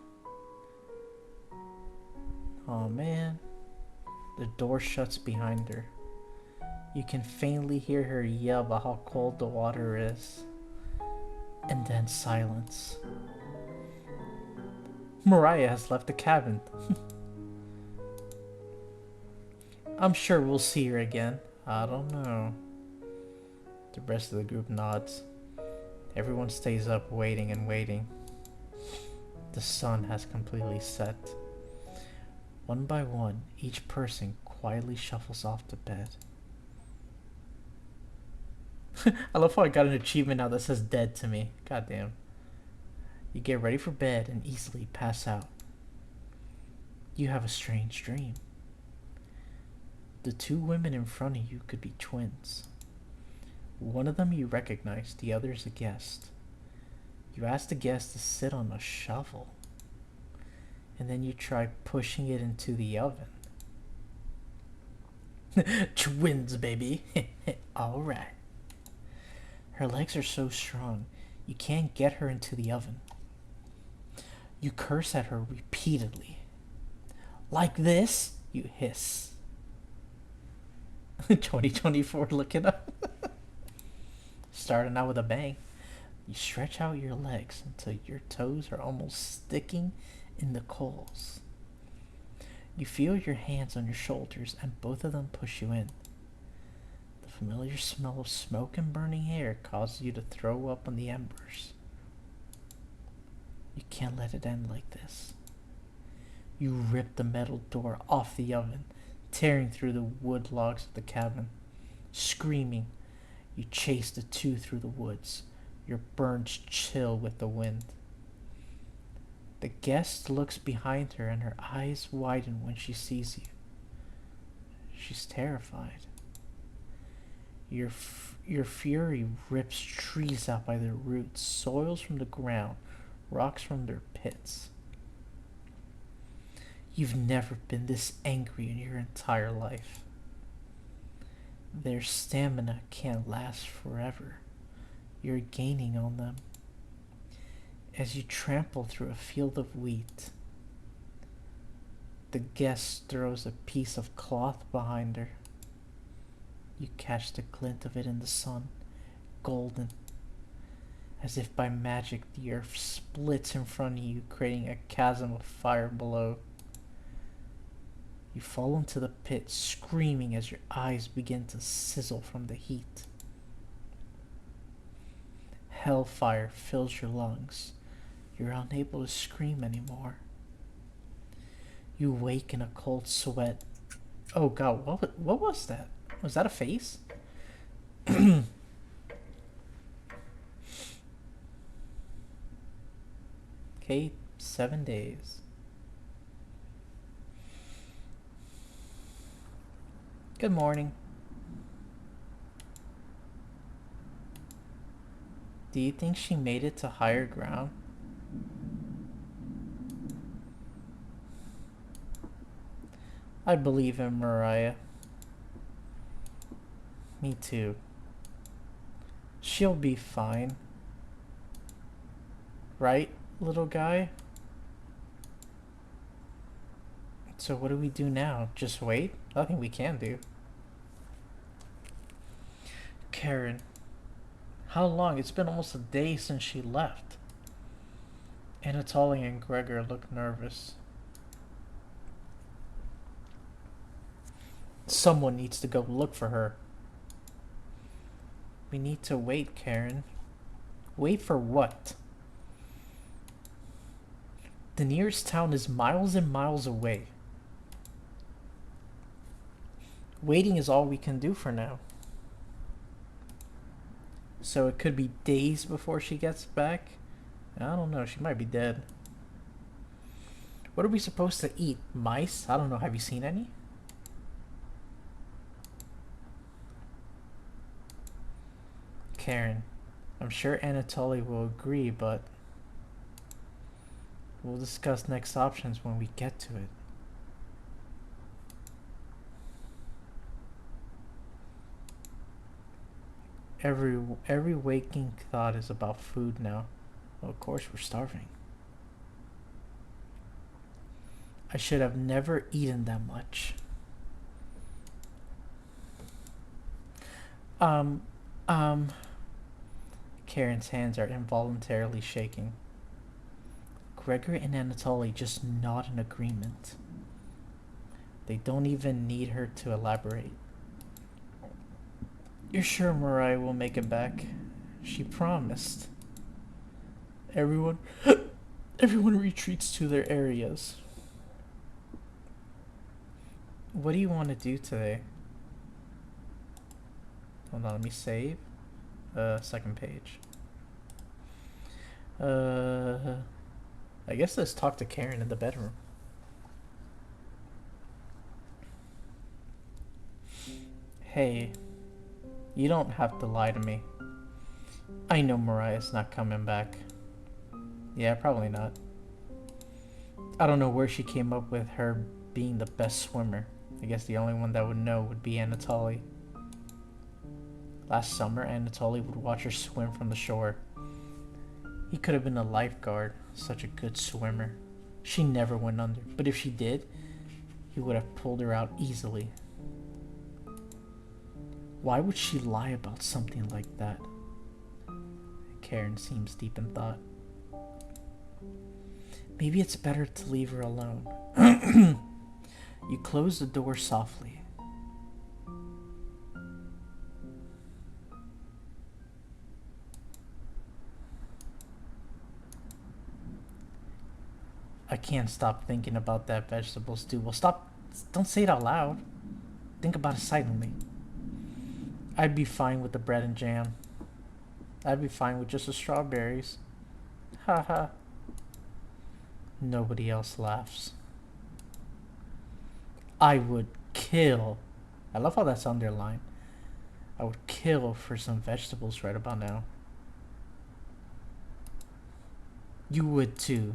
Oh man. The door shuts behind her. You can faintly hear her yell about how cold the water is. And then silence. Mariah has left the cabin. I'm sure we'll see her again. I don't know. The rest of the group nods. Everyone stays up waiting and waiting. The sun has completely set. One by one, each person quietly shuffles off to bed. I love how I got an achievement now that says dead to me. Goddamn. You get ready for bed and easily pass out. You have a strange dream. The two women in front of you could be twins. One of them you recognize, the other is a guest. You ask the guest to sit on a shovel, and then you try pushing it into the oven. Twins, baby. Alright. Her legs are so strong, you can't get her into the oven. You curse at her repeatedly. Like this, you hiss. 2024, look it up. Starting out with a bang. You stretch out your legs until your toes are almost sticking in the coals. You feel your hands on your shoulders and both of them push you in. The familiar smell of smoke and burning hair causes you to throw up on the embers. You can't let it end like this. You rip the metal door off the oven, tearing through the wood logs of the cabin. Screaming, you chase the two through the woods, your burns chill with the wind. The guest looks behind her and her eyes widen when she sees you. She's terrified. Your fury rips trees out by their roots, soils from the ground, rocks from their pits. You've never been this angry in your entire life. Their stamina can't last forever. You're gaining on them. As you trample through a field of wheat, the guest throws a piece of cloth behind her. You catch the glint of it in the sun, golden. As if by magic, the earth splits in front of you, creating a chasm of fire below. You fall into the pit, screaming as your eyes begin to sizzle from the heat. Hellfire fills your lungs. You're unable to scream anymore. You wake in a cold sweat. Oh god, what was that? Was that a face? Okay, 7 days. Good morning. Do you think she made it to higher ground? I believe in Mariah. Me too. She'll be fine. Right, little guy? So what do we do now? Just wait? Nothing we can do. Karen. How long? It's been almost a day since she left. Anatoly and Gregor look nervous. Someone needs to go look for her. We need to wait, Karen. Wait for what? The nearest town is miles and miles away. Waiting is all we can do for now. So it could be days before she gets back? I don't know, she might be dead. What are we supposed to eat? Mice? I don't know, have you seen any? Karen, I'm sure Anatoly will agree, but we'll discuss next options when we get to it. Every waking thought is about food now. Well, of course we're starving. I should have never eaten that much. Karen's hands are involuntarily shaking. Gregor and Anatoly just nod in agreement. They don't even need her to elaborate. You're sure Mariah will make it back? She promised. Everyone retreats to their areas. What do you want to do today? Hold on, let me save. Second page. I guess let's talk to Karen in the bedroom. Hey, you don't have to lie to me. I know Mariah's not coming back. Yeah, probably not. I don't know where she came up with her being the best swimmer. I guess the only one that would know would be Anatoly. Last summer, Anatoly would watch her swim from the shore. He could have been a lifeguard, such a good swimmer. She never went under, but if she did, he would have pulled her out easily. Why would she lie about something like that? Karen seems deep in thought. Maybe it's better to leave her alone. You close the door softly. I can't stop thinking about that vegetable stew. Well, stop. Don't say it out loud. Think about it silently. I'd be fine with the bread and jam. I'd be fine with just the strawberries. Haha. Nobody else laughs. I would kill. I love how that's underlined. I would kill for some vegetables right about now. You would too.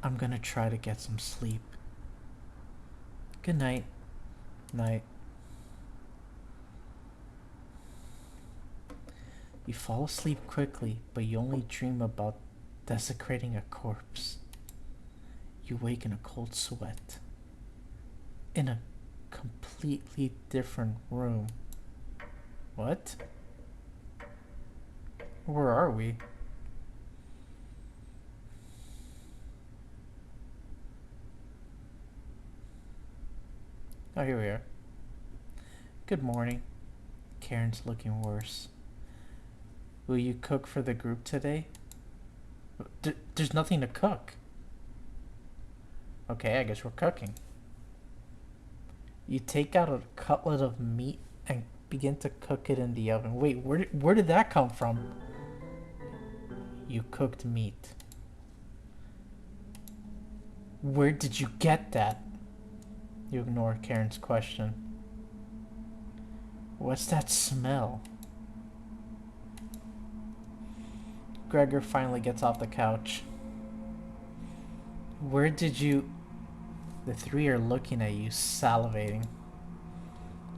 I'm gonna try to get some sleep. Good night. Night. You fall asleep quickly, but you only dream about desecrating a corpse. You wake in a cold sweat. In a completely different room. What? Where are we? Oh, here we are. Good morning. Karen's looking worse. Will you cook for the group today? There's nothing to cook. Okay, I guess we're cooking. You take out a cutlet of meat and begin to cook it in the oven. Wait, where did that come from? You cooked meat. Where did you get that? You ignore Karen's question. What's that smell? Gregor finally gets off the couch. Where did you... The three are looking at you, salivating.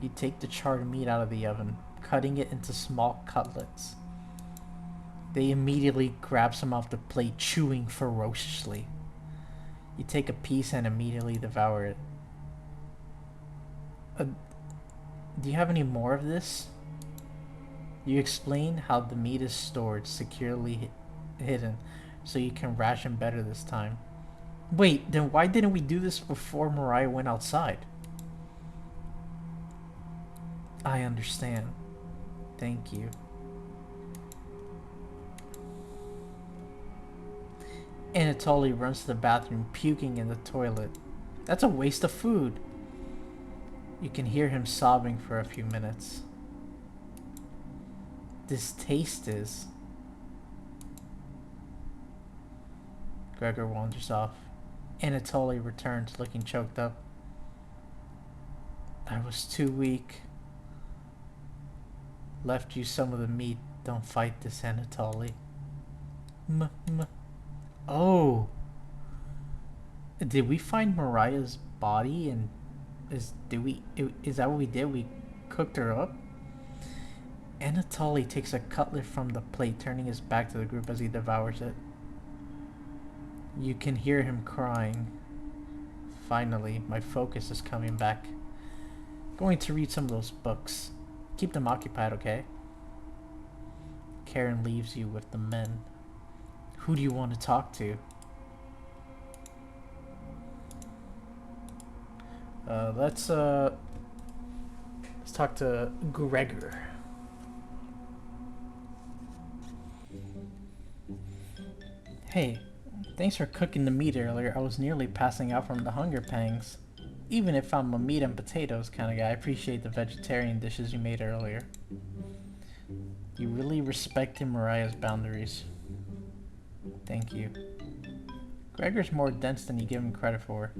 You take the charred meat out of the oven, cutting it into small cutlets. They immediately grab some off the plate, chewing ferociously. You take a piece and immediately devour it. Do you have any more of this? You explain how the meat is stored securely hidden, so you can ration better this time. Wait, then why didn't we do this before Mariah went outside? I understand. Thank you. Anatoly runs to the bathroom, puking in the toilet. That's a waste of food. You can hear him sobbing for a few minutes. This taste is... Gregor wanders off. Anatoly returns, looking choked up. I was too weak. Left you some of the meat. Don't fight this, Anatoly. Oh. Did we find Mariah's body and is that what we did? We cooked her up? Anatoly takes a cutlet from the plate, turning his back to the group as he devours it. You can hear him crying. Finally, my focus is coming back. Going to read some of those books. Keep them occupied, okay? Karen leaves you with the men. Who do you want to talk to? Let's talk to Gregor. Hey, thanks for cooking the meat earlier. I was nearly passing out from the hunger pangs. Even if I'm a meat and potatoes kind of guy, I appreciate the vegetarian dishes you made earlier. You really respected Mariah's boundaries. Thank you. Gregor's more dense than you give him credit for.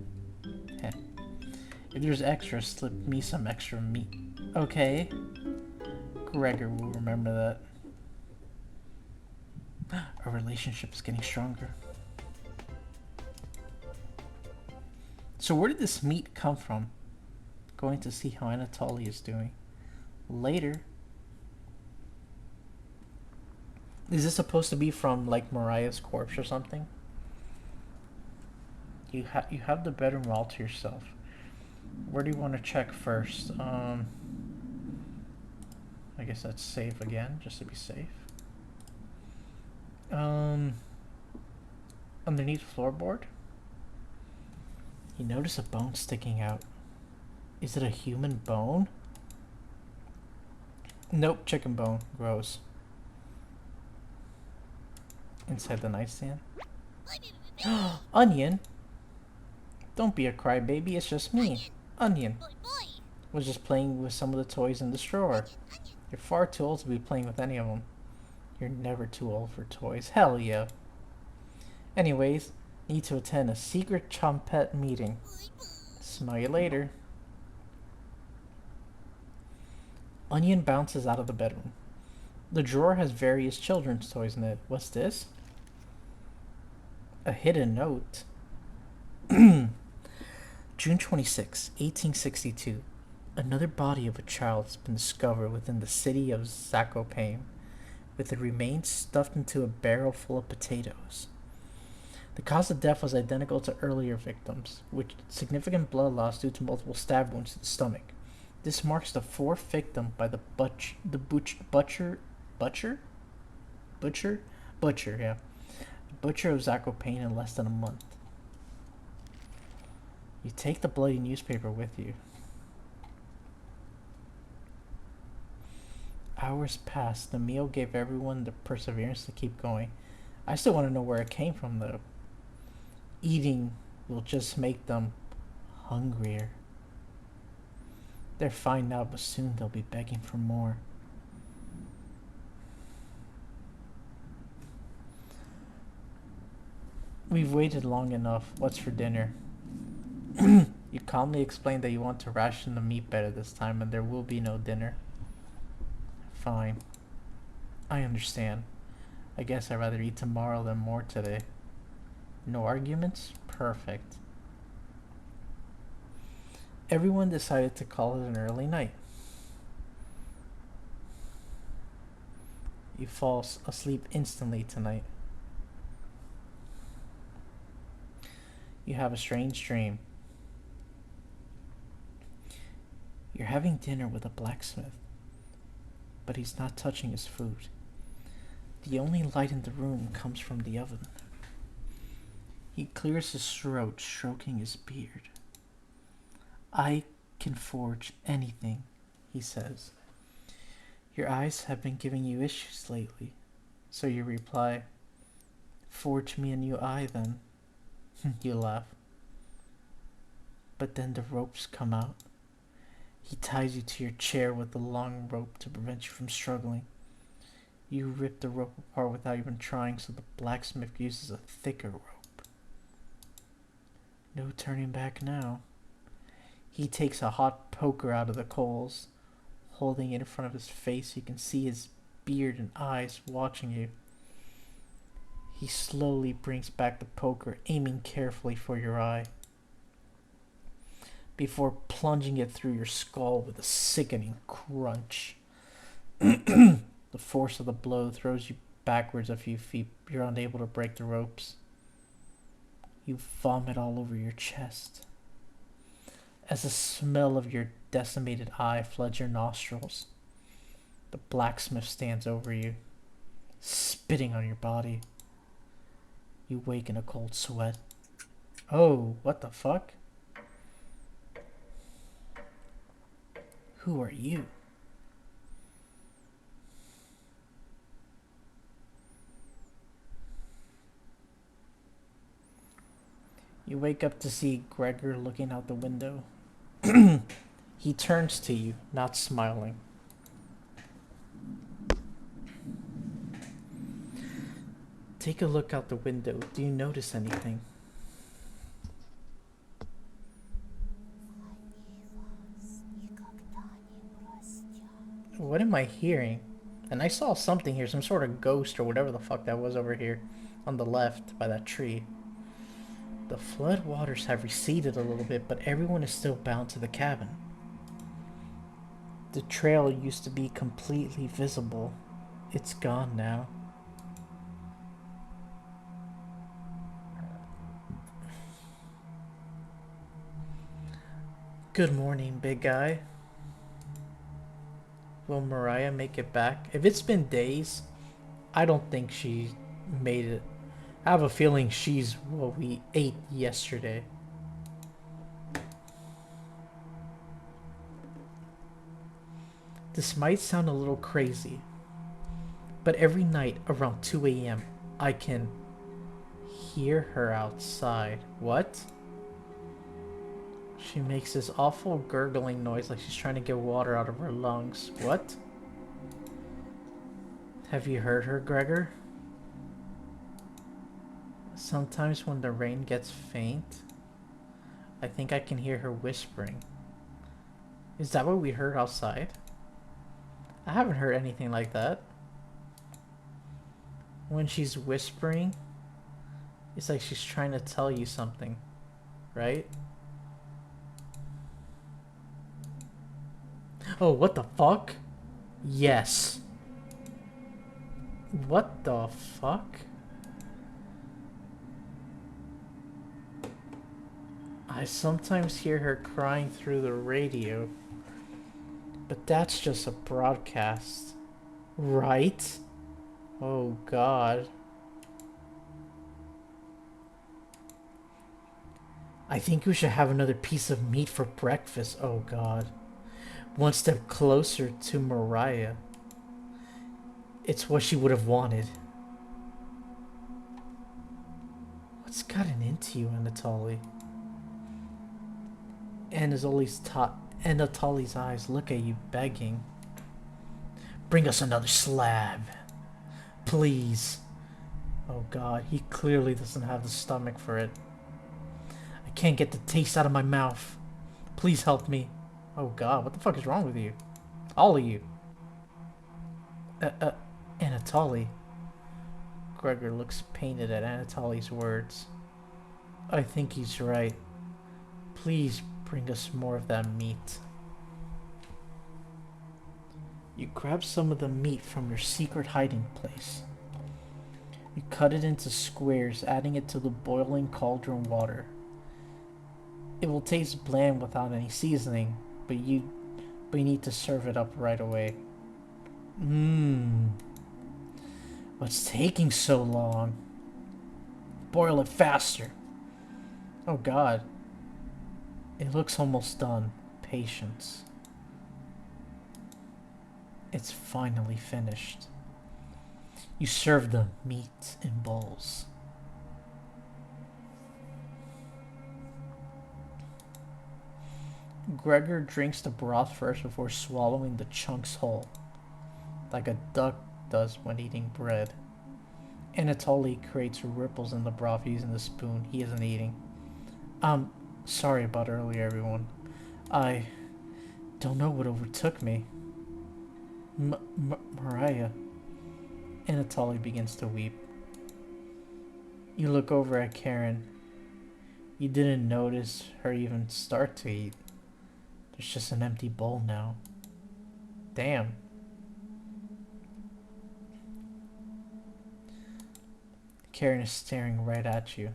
Heh. If there's extra, slip me some extra meat. Okay. Gregor will remember that. Our relationship is getting stronger. So where did this meat come from? Going to see how Anatoly is doing. Later. Is this supposed to be from like Mariah's corpse or something? You have the bedroom all to yourself. Where do you want to check first? I guess that's safe again, just to be safe. Underneath floorboard? You notice a bone sticking out. Is it a human bone? Nope, chicken bone. Gross. Inside the nightstand? Onion? Don't be a crybaby, it's just me. Onion. Was just playing with some of the toys in this drawer. You're far too old to be playing with any of them. You're never too old for toys. Hell yeah. Anyways, need to attend a secret Chompette meeting. Smell you later. Onion bounces out of the bedroom. The drawer has various children's toys in it. What's this? A hidden note. June 26, 1862. Another body of a child has been discovered within the city of Zakopane, with the remains stuffed into a barrel full of potatoes. The cause of death was identical to earlier victims, with significant blood loss due to multiple stab wounds to the stomach. This marks the fourth victim by the butcher, yeah. The butcher of Zakopane in less than a month. You take the bloody newspaper with you. Hours passed. The meal gave everyone the perseverance to keep going. I still want to know where it came from, though. Eating will just make them hungrier. They're fine now, but soon they'll be begging for more. We've waited long enough. What's for dinner? You calmly explain that you want to ration the meat better this time and there will be no dinner. Fine. I understand. I guess I'd rather eat tomorrow than more today. No arguments? Perfect. Everyone decided to call it an early night. You fall asleep instantly tonight. You have a strange dream. You're having dinner with a blacksmith, but he's not touching his food. The only light in the room comes from the oven. He clears his throat, stroking his beard. I can forge anything, he says. Your eyes have been giving you issues lately, so you reply, forge me a new eye then. You laugh. But then the ropes come out. He ties you to your chair with a long rope to prevent you from struggling. You rip the rope apart without even trying, so the blacksmith uses a thicker rope. No turning back now. He takes a hot poker out of the coals. Holding it in front of his face, you can see his beard and eyes watching you. He slowly brings back the poker, aiming carefully for your eye, before plunging it through your skull with a sickening crunch. The force of the blow throws you backwards a few feet. You're unable to break the ropes. You vomit all over your chest. As the smell of your decimated eye floods your nostrils, the blacksmith stands over you, spitting on your body. You wake in a cold sweat. Oh, what the fuck? Who are you? You wake up to see Gregor looking out the window. He turns to you, not smiling. Take a look out the window. Do you notice anything? What am I hearing? And I saw something here, some sort of ghost or whatever the fuck that was over here on the left by that tree. The flood waters have receded a little bit, but everyone is still bound to the cabin. The trail used to be completely visible. It's gone now. Good morning, big guy. Will Mariah make it back? If it's been days, I don't think she made it. I have a feeling she's what we ate yesterday. This might sound a little crazy, but every night around 2 a.m. I can hear her outside. What? She makes this awful gurgling noise like she's trying to get water out of her lungs. What? Have you heard her, Gregor? Sometimes when the rain gets faint, I think I can hear her whispering. Is that what we heard outside? I haven't heard anything like that. When she's whispering, it's like she's trying to tell you something, right? Oh, what the fuck? Yes. What the fuck? I sometimes hear her crying through the radio, but that's just a broadcast, right? Oh God. I think we should have another piece of meat for breakfast. Oh God. One step closer to Mariah. It's what she would have wanted. What's gotten into you, Anatoly? Anatoly's eyes look at you, begging. Bring us another slab. Please. Oh god, he clearly doesn't have the stomach for it. I can't get the taste out of my mouth. Please help me. Oh god, what the fuck is wrong with you? All of you. Anatoly. Gregor looks pained at Anatoly's words. I think he's right. Please bring us more of that meat. You grab some of the meat from your secret hiding place. You cut it into squares, adding it to the boiling cauldron water. It will taste bland without any seasoning, but you need to serve it up right away. What's taking so long? Boil it faster. Oh god. It looks almost done. Patience. It's finally finished. You serve the meat in bowls. Gregor drinks the broth first before swallowing the chunks whole, like a duck does when eating bread. Anatoly creates ripples in the broth using the spoon he isn't eating. Sorry about earlier, everyone. I don't know what overtook me. Mariah. Anatoly begins to weep. You look over at Karen. You didn't notice her even start to eat. There's just an empty bowl now. Damn. Karen is staring right at you.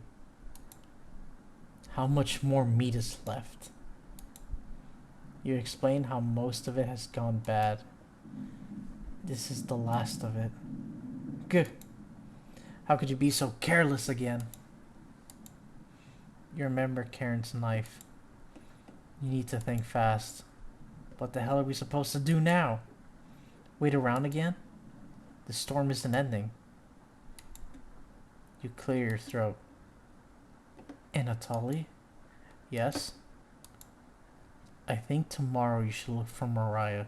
How much more meat is left? You explain how most of it has gone bad. This is the last of it. Good. How could you be so careless again? You remember Karen's knife. You need to think fast. What the hell are we supposed to do now? Wait around again? The storm isn't ending. You clear your throat. Anatoly? Yes? I think tomorrow you should look for Mariah.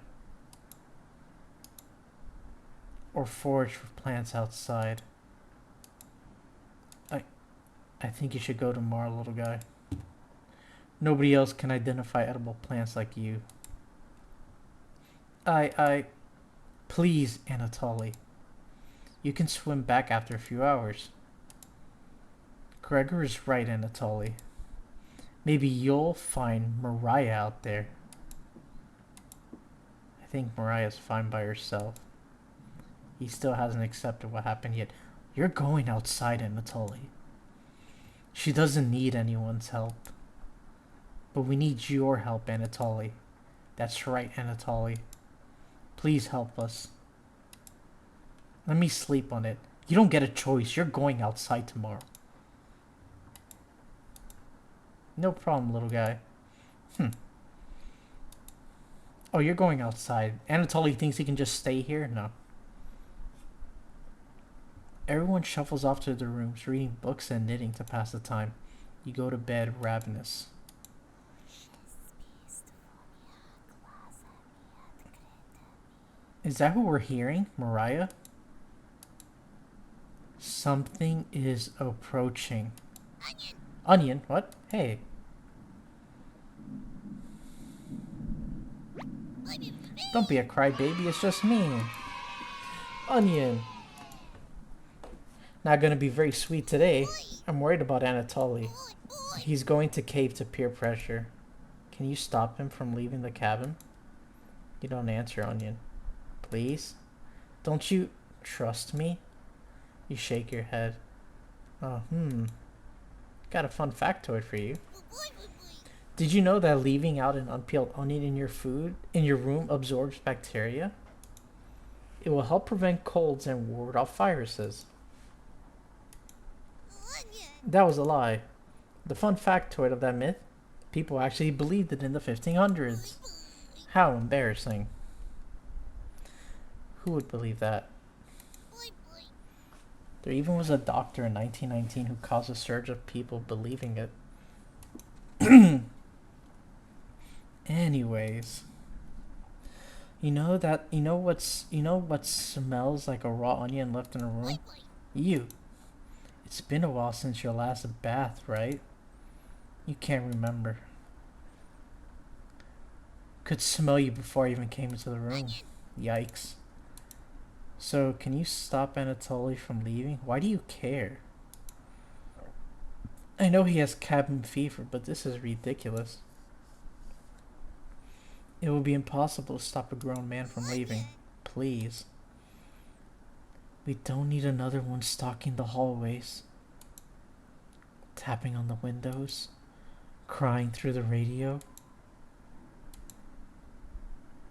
Or forage for plants outside. I think you should go tomorrow, little guy. Nobody else can identify edible plants like you. Please, Anatoly. You can swim back after a few hours. Gregor is right, Anatoly. Maybe you'll find Mariah out there. I think Mariah's fine by herself. He still hasn't accepted what happened yet. You're going outside, Anatoly. She doesn't need anyone's help. But we need your help, Anatoly. That's right, Anatoly. Please help us. Let me sleep on it. You don't get a choice. You're going outside tomorrow. No problem, little guy. Oh, you're going outside. Anatoly thinks he can just stay here? No. Everyone shuffles off to their rooms, reading books and knitting to pass the time. You go to bed ravenous. Is that who we're hearing? Mariah? Something is approaching. Onion! Onion? What? Hey. Onion! Don't be a crybaby, it's just me. Onion. Not gonna be very sweet today. I'm worried about Anatoly. He's going to cave to peer pressure. Can you stop him from leaving the cabin? You don't answer, Onion. Please? Don't you trust me? You shake your head. Oh, Got a fun factoid for you. Did you know that leaving out an unpeeled onion in your food, in your room, absorbs bacteria? It will help prevent colds and ward off viruses. That was a lie. The fun factoid of that myth, people actually believed it in the 1500s. How embarrassing. Who would believe that? There even was a doctor in 1919 who caused a surge of people believing it. Anyways, you know what smells like a raw onion left in a room? You. It's been a while since your last bath, right? You can't remember. Could smell you before I even came into the room. Yikes. So, can you stop Anatoly from leaving? Why do you care? I know he has cabin fever, but this is ridiculous. It will be impossible to stop a grown man from leaving. Please. We don't need another one stalking the hallways. Tapping on the windows. Crying through the radio.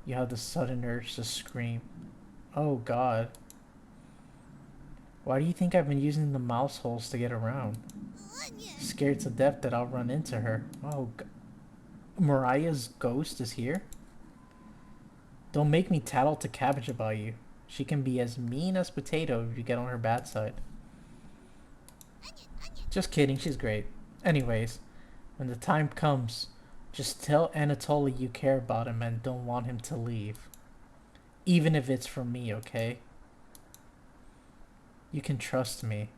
You have the sudden urge to scream. Oh God. Why do you think I've been using the mouse holes to get around? Scared to death that I'll run into her. Oh God. Mariah's ghost is here? Don't make me tattle to Cabbage about you. She can be as mean as Potato if you get on her bad side. Just kidding, she's great. Anyways, when the time comes, just tell Anatoly you care about him and don't want him to leave. Even if it's for me, okay? You can trust me.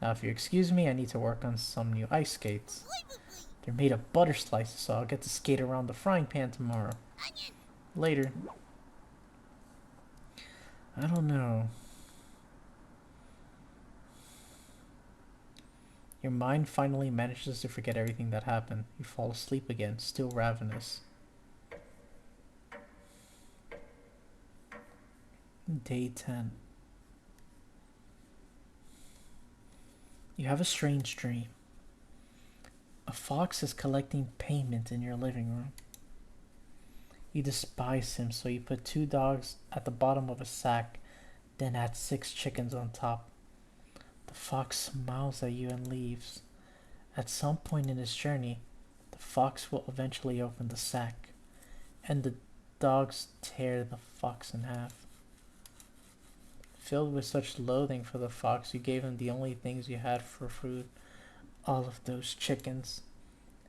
Now, if you excuse me, I need to work on some new ice skates. They're made of butter slices, so I'll get to skate around the frying pan tomorrow. Later. I don't know. Your mind finally manages to forget everything that happened. You fall asleep again, still ravenous. Day 10. You have a strange dream. A fox is collecting payment in your living room. You despise him, so you put 2 dogs at the bottom of a sack, then add 6 chickens on top. The fox smiles at you and leaves. At some point in his journey, the fox will eventually open the sack, and the dogs tear the fox in half. Filled with such loathing for the fox, you gave him the only things you had for food, all of those chickens.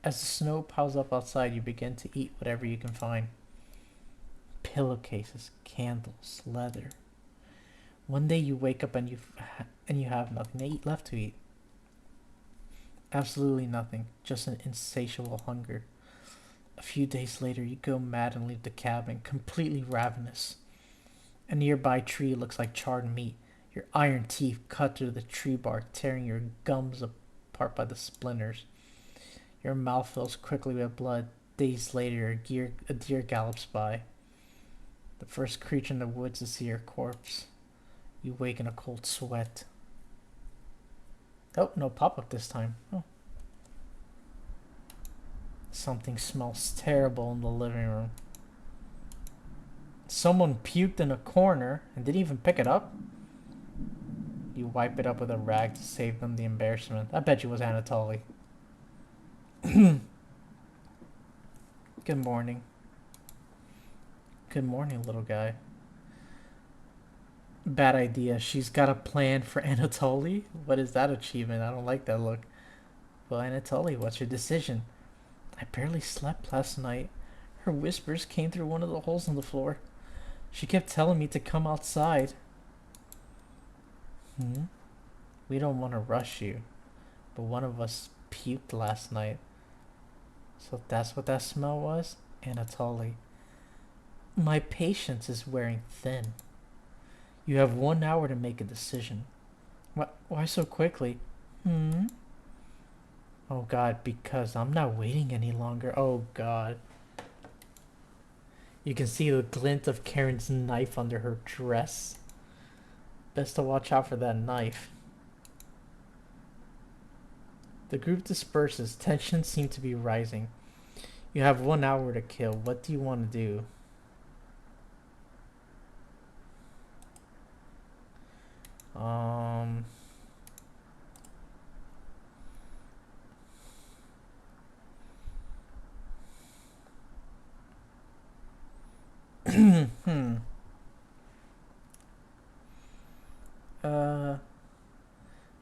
As the snow piles up outside, you begin to eat whatever you can find. Pillowcases, candles, leather. One day you wake up and you have nothing left to eat. Absolutely nothing, just an insatiable hunger. A few days later, you go mad and leave the cabin, completely ravenous. A nearby tree looks like charred meat. Your iron teeth cut through the tree bark, tearing your gums apart by the splinters. Your mouth fills quickly with blood. Days later, a deer gallops by. The first creature in the woods to see your corpse. You wake in a cold sweat. Oh, no pop-up this time. Oh. Something smells terrible in the living room. Someone puked in a corner and didn't even pick it up. You wipe it up with a rag to save them the embarrassment. I bet you it was Anatoly. Good morning. Good morning, little guy. Bad idea. She's got a plan for Anatoly? What is that achievement? I don't like that look. Well, Anatoly, what's your decision? I barely slept last night. Her whispers came through one of the holes in the floor. She kept telling me to come outside. We don't want to rush you, but one of us puked last night. So that's what that smell was? Anatoly. My patience is wearing thin. You have 1 hour to make a decision. Why so quickly? Oh God, because I'm not waiting any longer. Oh God. You can see the glint of Karen's knife under her dress. Best to watch out for that knife. The group disperses. Tensions seem to be rising. You have 1 hour to kill. What do you want to do?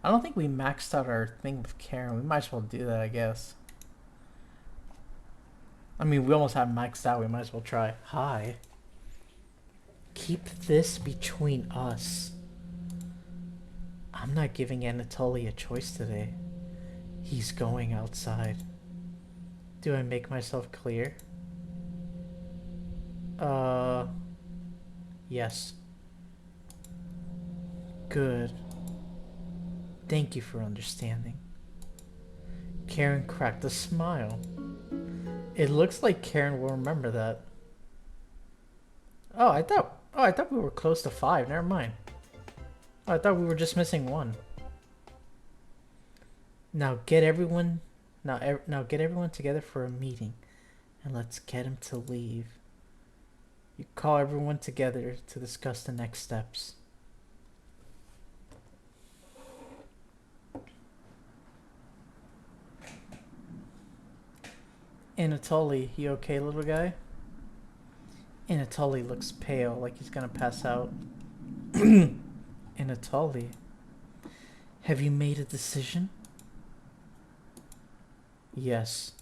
I don't think we maxed out our thing with Karen. We might as well do that, I guess. I mean, we almost have maxed out. We might as well try. Hi. Keep this between us. I'm not giving Anatoly a choice today. He's going outside. Do I make myself clear? Yes. Good. Thank you for understanding. Karen cracked a smile. It looks like Karen will remember that. Oh, I thought we were close to 5. Never mind. Oh, I thought we were just missing 1. Now get everyone together for a meeting, and let's get him to leave. You call everyone together to discuss the next steps. Anatoly, you okay, little guy? Anatoly looks pale, like he's gonna pass out. Anatoly, have you made a decision? Yes.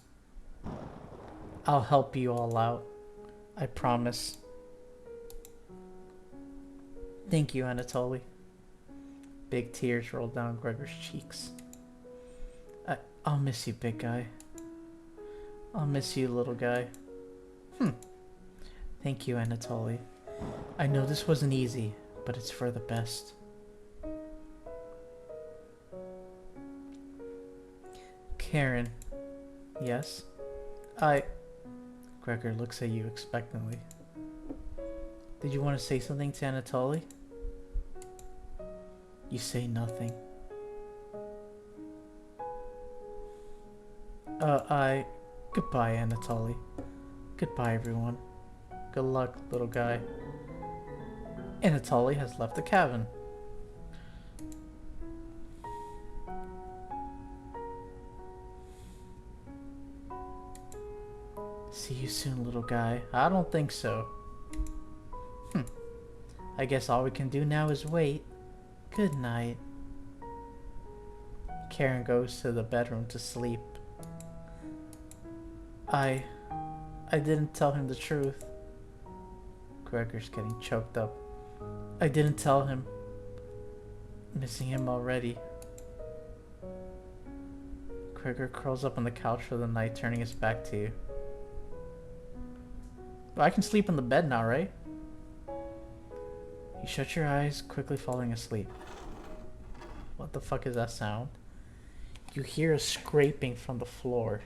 I'll help you all out. I promise. Thank you, Anatoly. Big tears rolled down Gregor's cheeks. I'll miss you, big guy. I'll miss you, little guy. Thank you, Anatoly. I know this wasn't easy, but it's for the best. Karen. Yes? Gregor looks at you expectantly. Did you want to say something to Anatoly? You say nothing. Goodbye, Anatoly. Goodbye, everyone. Good luck, little guy. Anatoly has left the cabin. See you soon, little guy. I don't think so. I guess all we can do now is wait. Good night. Karen goes to the bedroom to sleep. I didn't tell him the truth. Gregor's getting choked up. I didn't tell him. Missing him already. Gregor curls up on the couch for the night, turning his back to you. But I can sleep in the bed now, right? You shut your eyes, quickly falling asleep. What the fuck is that sound? You hear a scraping from the floor.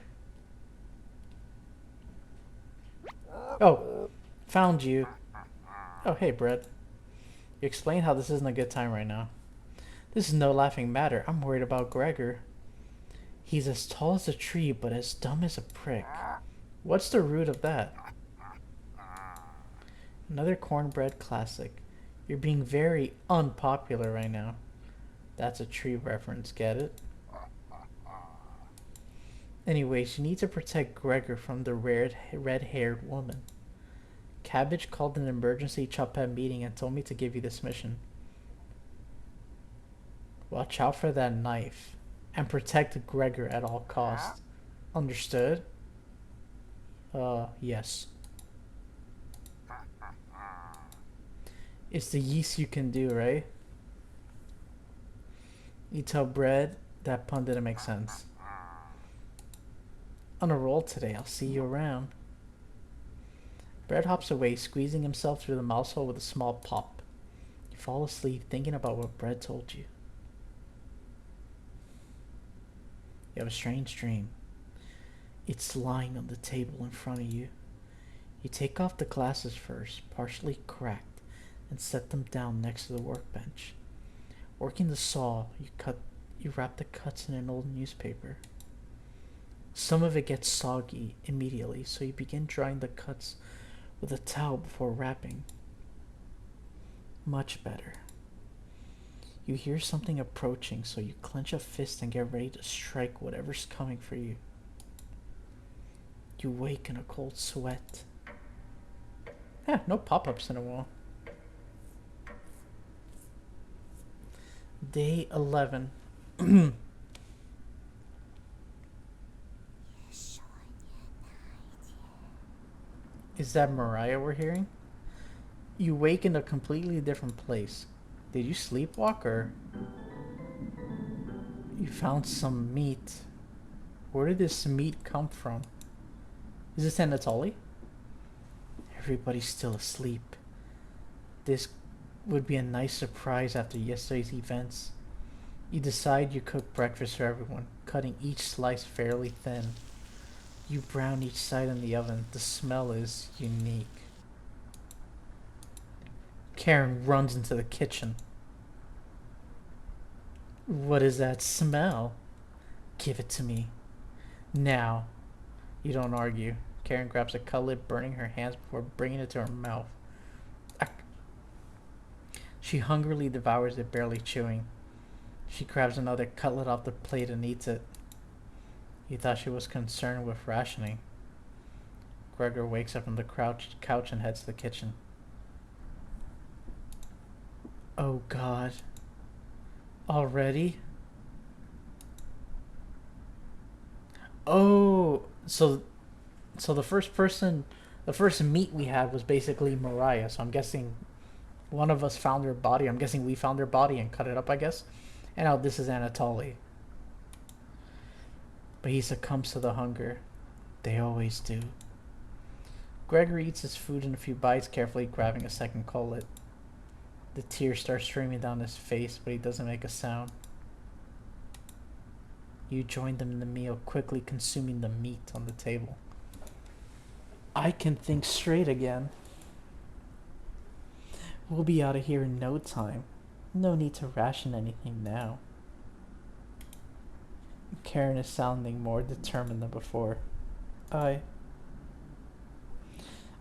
Oh, found you. Oh, hey, Brett. You explained how this isn't a good time right now. This is no laughing matter. I'm worried about Gregor. He's as tall as a tree, but as dumb as a prick. What's the root of that? Another cornbread classic. You're being very unpopular right now. That's a tree reference, get it? Anyways, you need to protect Gregor from the red-haired woman. Cabbage called an emergency Chopin meeting and told me to give you this mission. Watch out for that knife and protect Gregor at all costs. Understood? Yes. It's the least you can do, right? You tell Bread that pun didn't make sense. On a roll today, I'll see you around. Bread hops away, squeezing himself through the mouse hole with a small pop. You fall asleep thinking about what Bread told you. You have a strange dream. It's lying on the table in front of you. You take off the glasses first, partially cracked, and set them down next to the workbench. Working the saw, you wrap the cuts in an old newspaper. Some of it gets soggy immediately, so you begin drying the cuts with a towel before wrapping. Much better. You hear something approaching, so you clench a fist and get ready to strike whatever's coming for you. You wake in a cold sweat. No pop-ups in a while. Day 11. Is that Mariah we're hearing? You wake in a completely different place. Did you sleepwalk or... You found some meat. Where did this meat come from? Is this Anatoly? Everybody's still asleep. This would be a nice surprise after yesterday's events. You decide you cook breakfast for everyone, cutting each slice fairly thin. You brown each side in the oven. The smell is unique. Karen runs into the kitchen. What is that smell? Give it to me. Now. You don't argue. Karen grabs a cutlet, burning her hands before bringing it to her mouth. She hungrily devours it, barely chewing. She grabs another cutlet off the plate and eats it. He thought she was concerned with rationing. Gregor wakes up from the couch and heads to the kitchen. Oh God. Already? Oh, so the first meet we had was basically Mariah. So I'm guessing one of us found her body. I'm guessing we found her body and cut it up, I guess. And now this is Anatoly. But he succumbs to the hunger. They always do. Gregor eats his food in a few bites, carefully grabbing a second cutlet. The tears start streaming down his face, but he doesn't make a sound. You join them in the meal, quickly consuming the meat on the table. I can think straight again. We'll be out of here in no time. No need to ration anything now. Karen is sounding more determined than before. I'm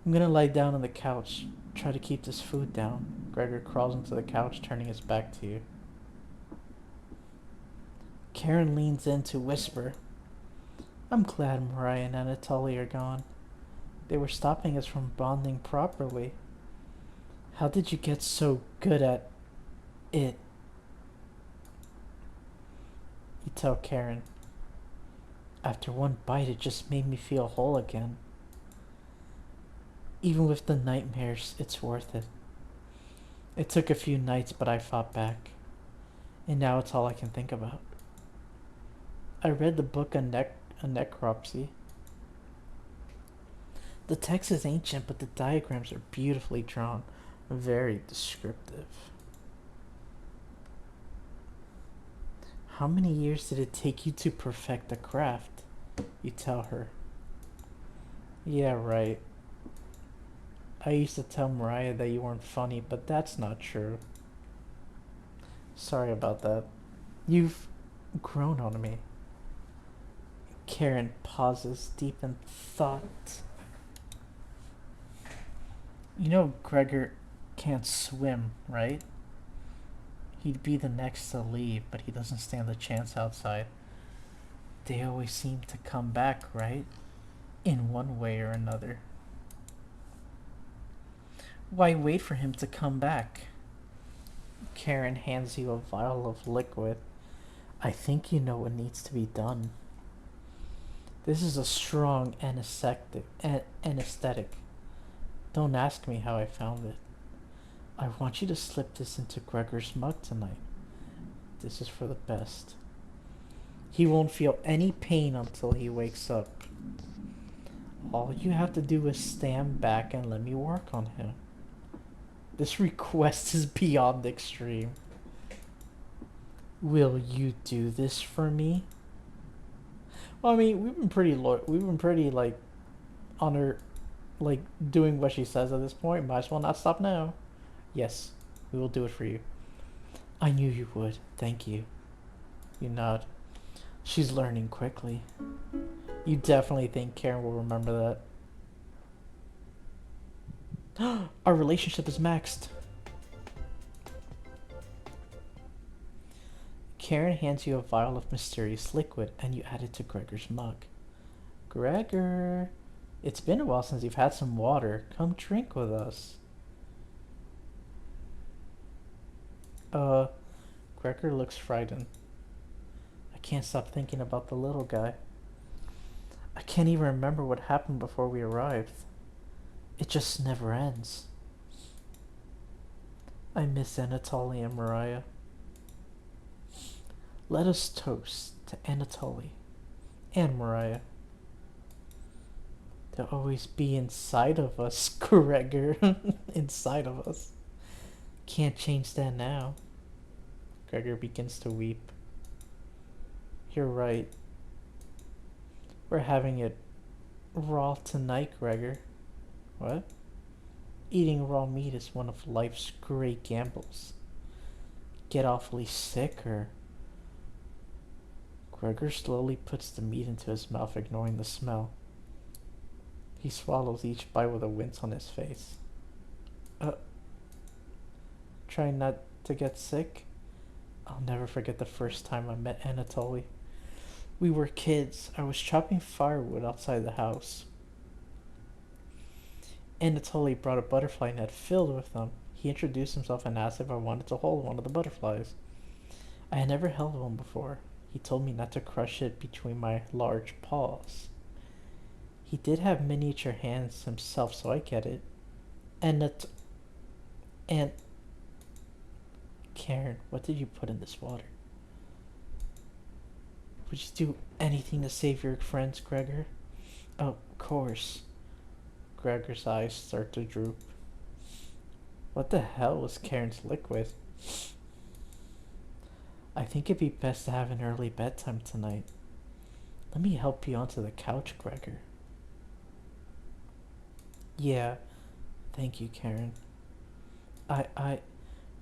gonna lie down on the couch. Try to keep this food down. Gregor crawls into the couch, turning his back to you. Karen leans in to whisper. I'm glad Mariah and Anatoly are gone. They were stopping us from bonding properly. How did you get so good at it? You tell Karen. After one bite, it just made me feel whole again. Even with the nightmares, it's worth it. It took a few nights, but I fought back. And now it's all I can think about. I read the book on necropsy. The text is ancient, but the diagrams are beautifully drawn. Very descriptive. How many years did it take you to perfect the craft? You tell her. Yeah, right. I used to tell Mariah that you weren't funny, but that's not true. Sorry about that. You've grown on me. Karen pauses, deep in thought. You know Gregor can't swim, right? He'd be the next to leave, but he doesn't stand a chance outside. They always seem to come back, right? In one way or another. Why wait for him to come back? Karen hands you a vial of liquid. I think you know what needs to be done. This is a strong anesthetic. Don't ask me how I found it. I want you to slip this into Gregor's mug tonight. This is for the best. He won't feel any pain until he wakes up. All you have to do is stand back and let me work on him. This request is beyond extreme. Will you do this for me? Well, I mean, we've been pretty like on her, like doing what she says at this point. Might as well not stop now. Yes, we will do it for you. I knew you would. Thank you. You nod. She's learning quickly. You definitely think Karen will remember that. Our relationship is maxed. Karen hands you a vial of mysterious liquid and you add it to Gregor's mug. Gregor, it's been a while since you've had some water. Come drink with us. Gregor looks frightened. I can't stop thinking about the little guy. I can't even remember what happened before we arrived. It just never ends. I miss Anatoly and Mariah. Let us toast to Anatoly and Mariah. They'll always be inside of us, Gregor. Inside of us. Can't change that now. Gregor begins to weep. You're right. We're having it raw tonight, Gregor. What? Eating raw meat is one of life's great gambles. Get awfully sick or... Gregor slowly puts the meat into his mouth, ignoring the smell. He swallows each bite with a wince on his face. Trying not to get sick? I'll never forget the first time I met Anatoly. We were kids. I was chopping firewood outside the house. Anatoly brought a butterfly net filled with them. He introduced himself and asked if I wanted to hold one of the butterflies. I had never held one before. He told me not to crush it between my large paws. He did have miniature hands himself, so I get it. And Karen, what did you put in this water? Would you do anything to save your friends, Gregor? Of course. Gregor's eyes start to droop. What the hell was Karen's liquid? I think it'd be best to have an early bedtime tonight. Let me help you onto the couch, Gregor. Yeah, thank you, Karen.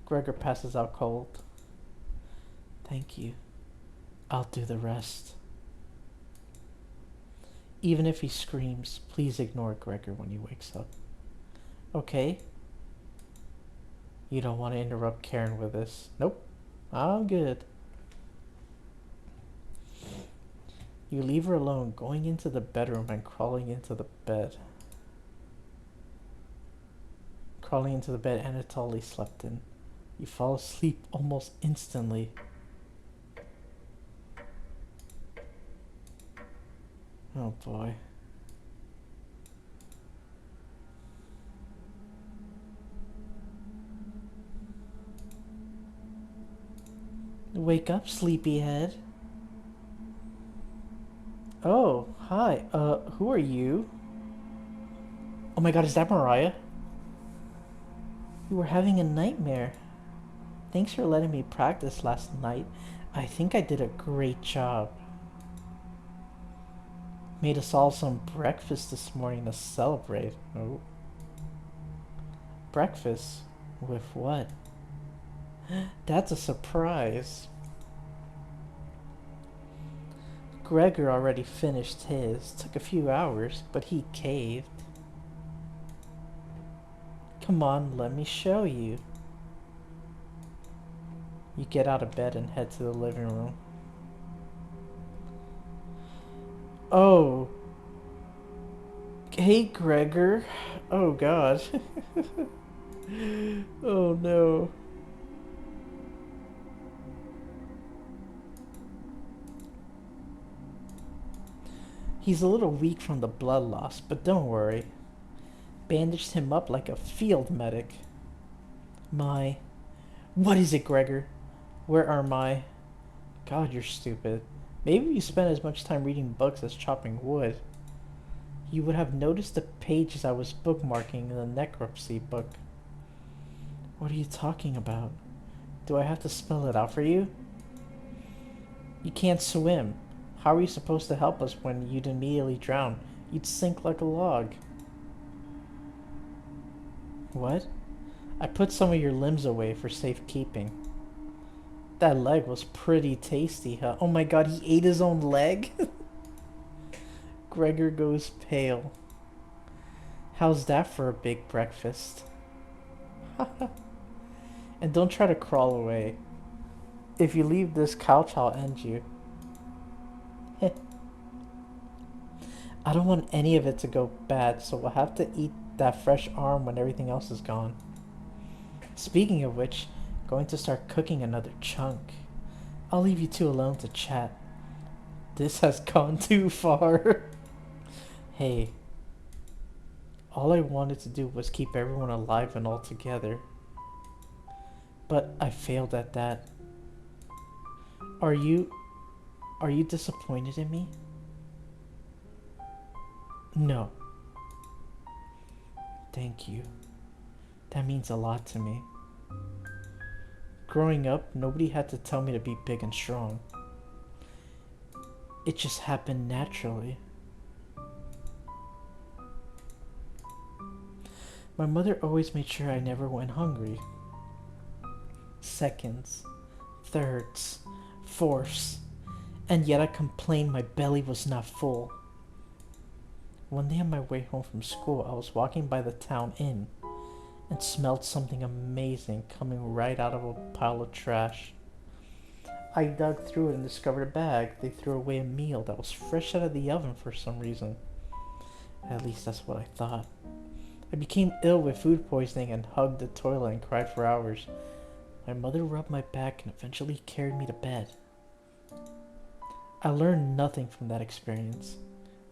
Gregor passes out cold. Thank you. I'll do the rest. Even if he screams, please ignore Gregor when he wakes up. Okay? You don't want to interrupt Karen with this. Nope. I'm good. You leave her alone, going into the bedroom and crawling into the bed. Crawling into the bed Anatoly slept in. You fall asleep almost instantly. Oh boy. Wake up, sleepyhead. Oh, hi. Who are you? Oh my god, is that Mariah? You were having a nightmare. Thanks for letting me practice last night. I think I did a great job. Made us all some breakfast this morning to celebrate. Oh. Breakfast? With what? That's a surprise. Gregor already finished his. Took a few hours, but he caved. Come on, let me show you. You get out of bed and head to the living room. Oh. Hey, Gregor. Oh, God. Oh, no. He's a little weak from the blood loss, but don't worry. Bandaged him up like a field medic. My... What is it, Gregor? Where are my... God, you're stupid. Maybe if you spent as much time reading books as chopping wood, you would have noticed the pages I was bookmarking in the necropsy book. What are you talking about? Do I have to spell it out for you? You can't swim. How are you supposed to help us when you'd immediately drown? You'd sink like a log. What? I put some of your limbs away for safekeeping. That leg was pretty tasty, huh? Oh my god, he ate his own leg? Gregor goes pale. How's that for a big breakfast? And don't try to crawl away. If you leave this couch, I'll end you. I don't want any of it to go bad, so we'll have to eat that fresh arm when everything else is gone. Speaking of which, going to start cooking another chunk. I'll leave you two alone to chat. This has gone too far. Hey, all I wanted to do was keep everyone alive and all together. But I failed at that. Are you... Are you disappointed in me? No. Thank you. That means a lot to me. Growing up, nobody had to tell me to be big and strong. It just happened naturally. My mother always made sure I never went hungry. Seconds, thirds, fourths, and yet I complained my belly was not full. One day on my way home from school, I was walking by the town inn and smelled something amazing coming right out of a pile of trash. I dug through it and discovered a bag. They threw away a meal that was fresh out of the oven for some reason. At least that's what I thought. I became ill with food poisoning and hugged the toilet and cried for hours. My mother rubbed my back and eventually carried me to bed. I learned nothing from that experience.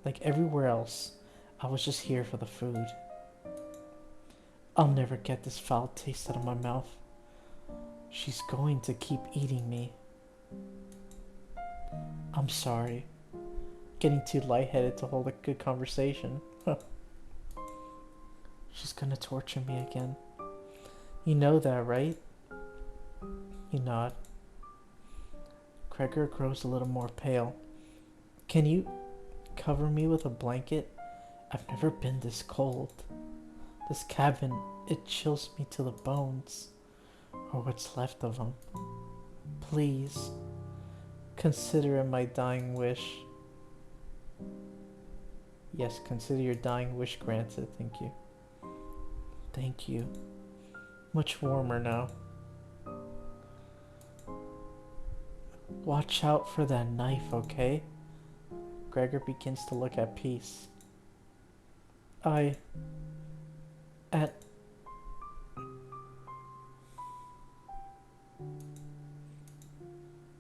Like everywhere else, I was just here for the food. I'll never get this foul taste out of my mouth. She's going to keep eating me. I'm sorry. Getting too lightheaded to hold a good conversation. She's gonna torture me again. You know that, right? You nod. Gregor grows a little more pale. Can you cover me with a blanket? I've never been this cold. This cabin, it chills me to the bones. Or what's left of them. Please, consider it my dying wish. Yes, consider your dying wish granted, thank you. Thank you. Much warmer now. Watch out for that knife, okay? Gregor begins to look at Peace. You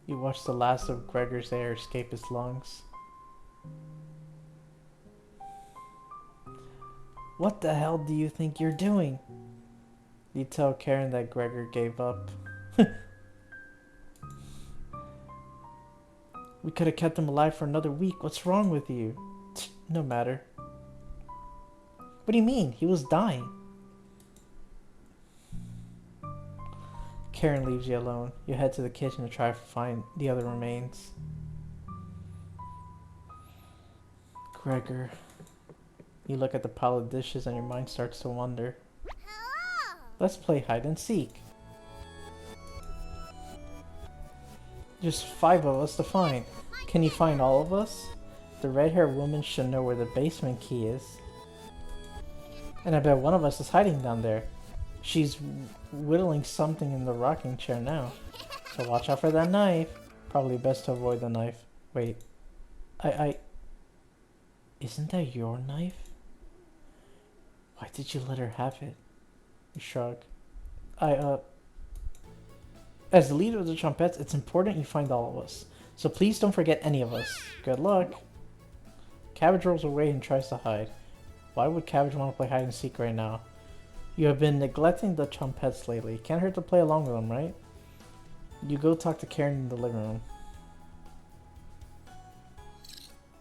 watch the last of Gregor's air escape his lungs. What the hell do you think you're doing? You tell Karen that Gregor gave up. We could have kept him alive for another week. What's wrong with you? No matter. What do you mean? He was dying. Karen leaves you alone. You head to the kitchen to try to find the other remains. Gregor. You look at the pile of dishes and your mind starts to wander. Hello. Let's play hide and seek. Just 5 of us to find. Can you find all of us? The red-haired woman should know where the basement key is. And I bet one of us is hiding down there. She's whittling something in the rocking chair now. So watch out for that knife. Probably best to avoid the knife. Wait. Isn't that your knife? Why did you let her have it? You shrug. As the leader of the Trumpettes, it's important you find all of us. So please don't forget any of us. Good luck. Cabbage rolls away and tries to hide. Why would Cabbage want to play hide and seek right now? You have been neglecting the Trumpettes lately. Can't hurt to play along with them, right? You go talk to Karen in the living room.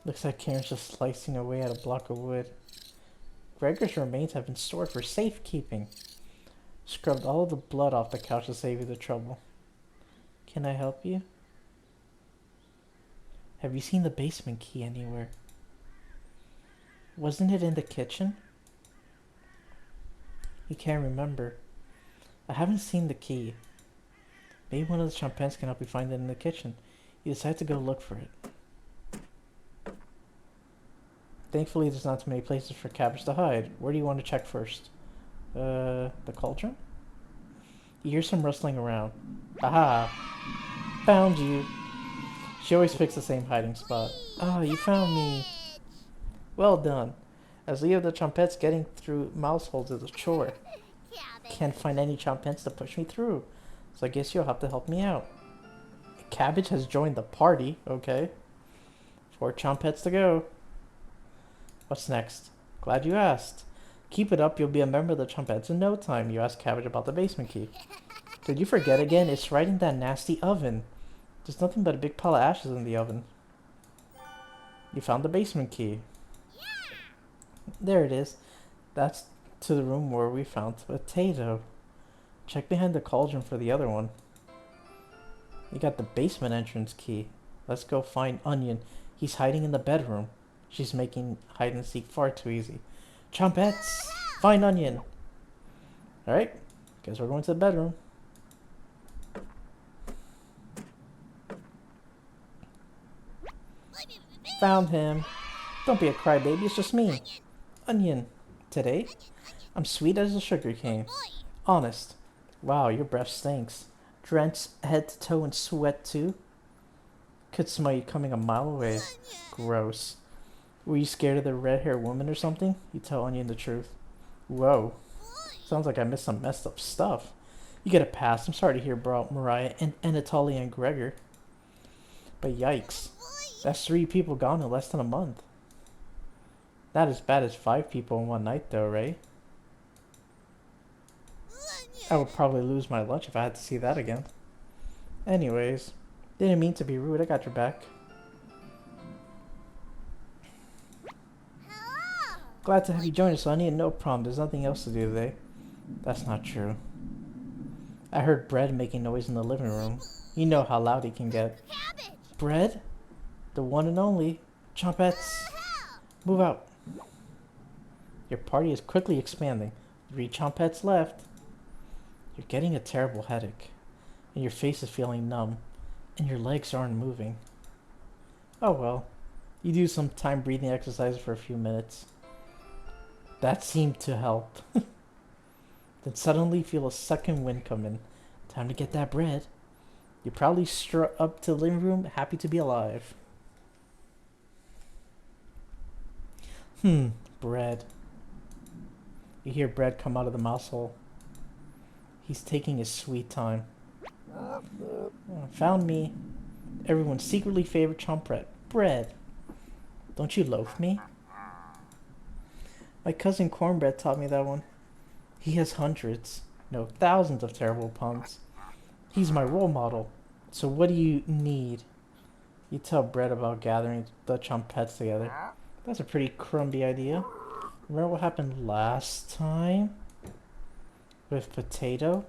Looks like Karen's just slicing away at a block of wood. Gregor's remains have been stored for safekeeping. Scrubbed all of the blood off the couch to save you the trouble. Can I help you? Have you seen the basement key anywhere? Wasn't it in the kitchen? You can't remember. I haven't seen the key. Maybe one of the Trumpettes can help you find it in the kitchen. You decide to go look for it. Thankfully, there's not too many places for Cabbage to hide. Where do you want to check first? The cauldron? You hear some rustling around. Aha! Found you! She always picks the same hiding spot. Ah, you found me! Well done. As leader of the Trumpettes, getting through mouse holes is a chore. Can't find any Trumpettes to push me through, so I guess you'll have to help me out. Cabbage has joined the party, okay. 4 Trumpettes to go. What's next? Glad you asked. Keep it up, you'll be a member of the Trumpettes in no time. You asked Cabbage about the basement key. Did you forget again? It's right in that nasty oven. There's nothing but a big pile of ashes in the oven. You found the basement key. There it is. That's to the room where we found Potato. Check behind the cauldron for the other one. You got the basement entrance key. Let's go find Onion. He's hiding in the bedroom. She's making hide and seek far too easy. Chompettes! Find Onion! Alright, guess we're going to the bedroom. Found him. Don't be a crybaby, it's just me. Onion. Today, I'm sweet as a sugar cane. Honest. Wow, your breath stinks. Drenched head to toe in sweat too? Could smell you coming a mile away. Gross. Were you scared of the red-haired woman or something? You tell Onion the truth. Whoa. Sounds like I missed some messed up stuff. You get a pass. I'm sorry to hear about Mariah and Anatoly and Gregor. But yikes. That's 3 people gone in less than a month. Not as bad as 5 people in one night though, right? I would probably lose my lunch if I had to see that again. Anyways, didn't mean to be rude. I got your back. Glad to have you join us, Onion. No problem. There's nothing else to do today. That's not true. I heard Bread making noise in the living room. You know how loud he can get. Bread? The one and only. Chompettes. Move out. Your party is quickly expanding. 3 Chompettes left. You're getting a terrible headache. And your face is feeling numb. And your legs aren't moving. Oh well. You do some time breathing exercises for a few minutes. That seemed to help. Then suddenly feel a second wind come in. Time to get that bread. You probably strut up to the living room, happy to be alive. Bread. You hear Bread come out of the mouse hole. He's taking his sweet time. Found me. Everyone's secretly favorite chompette. Bread. Don't you loaf me? My cousin Cornbread taught me that one. He has hundreds, no, thousands of terrible puns. He's my role model. So what do you need? You tell Bread about gathering the Chompettes together. That's a pretty crumby idea. Remember what happened last time? With Potato?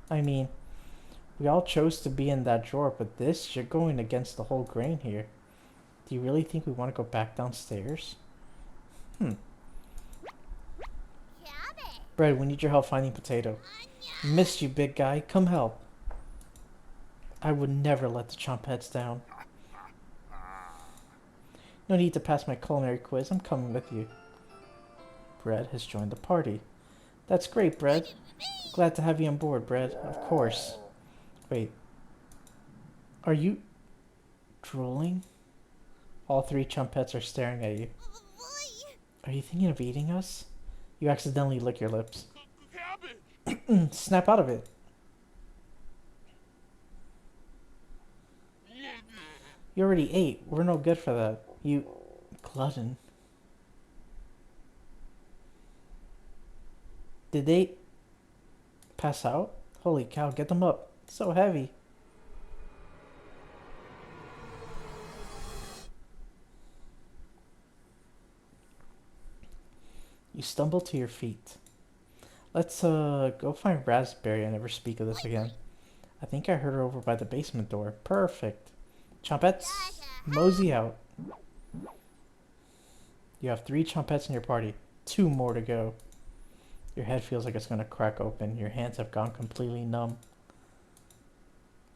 I mean, we all chose to be in that drawer, but this, you're going against the whole grain here. Do you really think we want to go back downstairs? Bread, we need your help finding Potato. Missed you, big guy. Come help. I would never let the Chompettes down. No need to pass my culinary quiz. I'm coming with you. Bread has joined the party. That's great, Bread. Glad to have you on board, Bread. Of course. Wait. Are you drooling? All 3 Chompettes are staring at you. Are you thinking of eating us? You accidentally lick your lips. Snap out of it. You already ate. We're no good for that. You glutton. Did they pass out? Holy cow, get them up. It's so heavy. You stumble to your feet. Let's go find Raspberry and never speak of this again. I think I heard her over by the basement door. Perfect. Chompettes, mosey out. You have 3 Chompettes in your party. 2 more to go. Your head feels like it's going to crack open. Your hands have gone completely numb.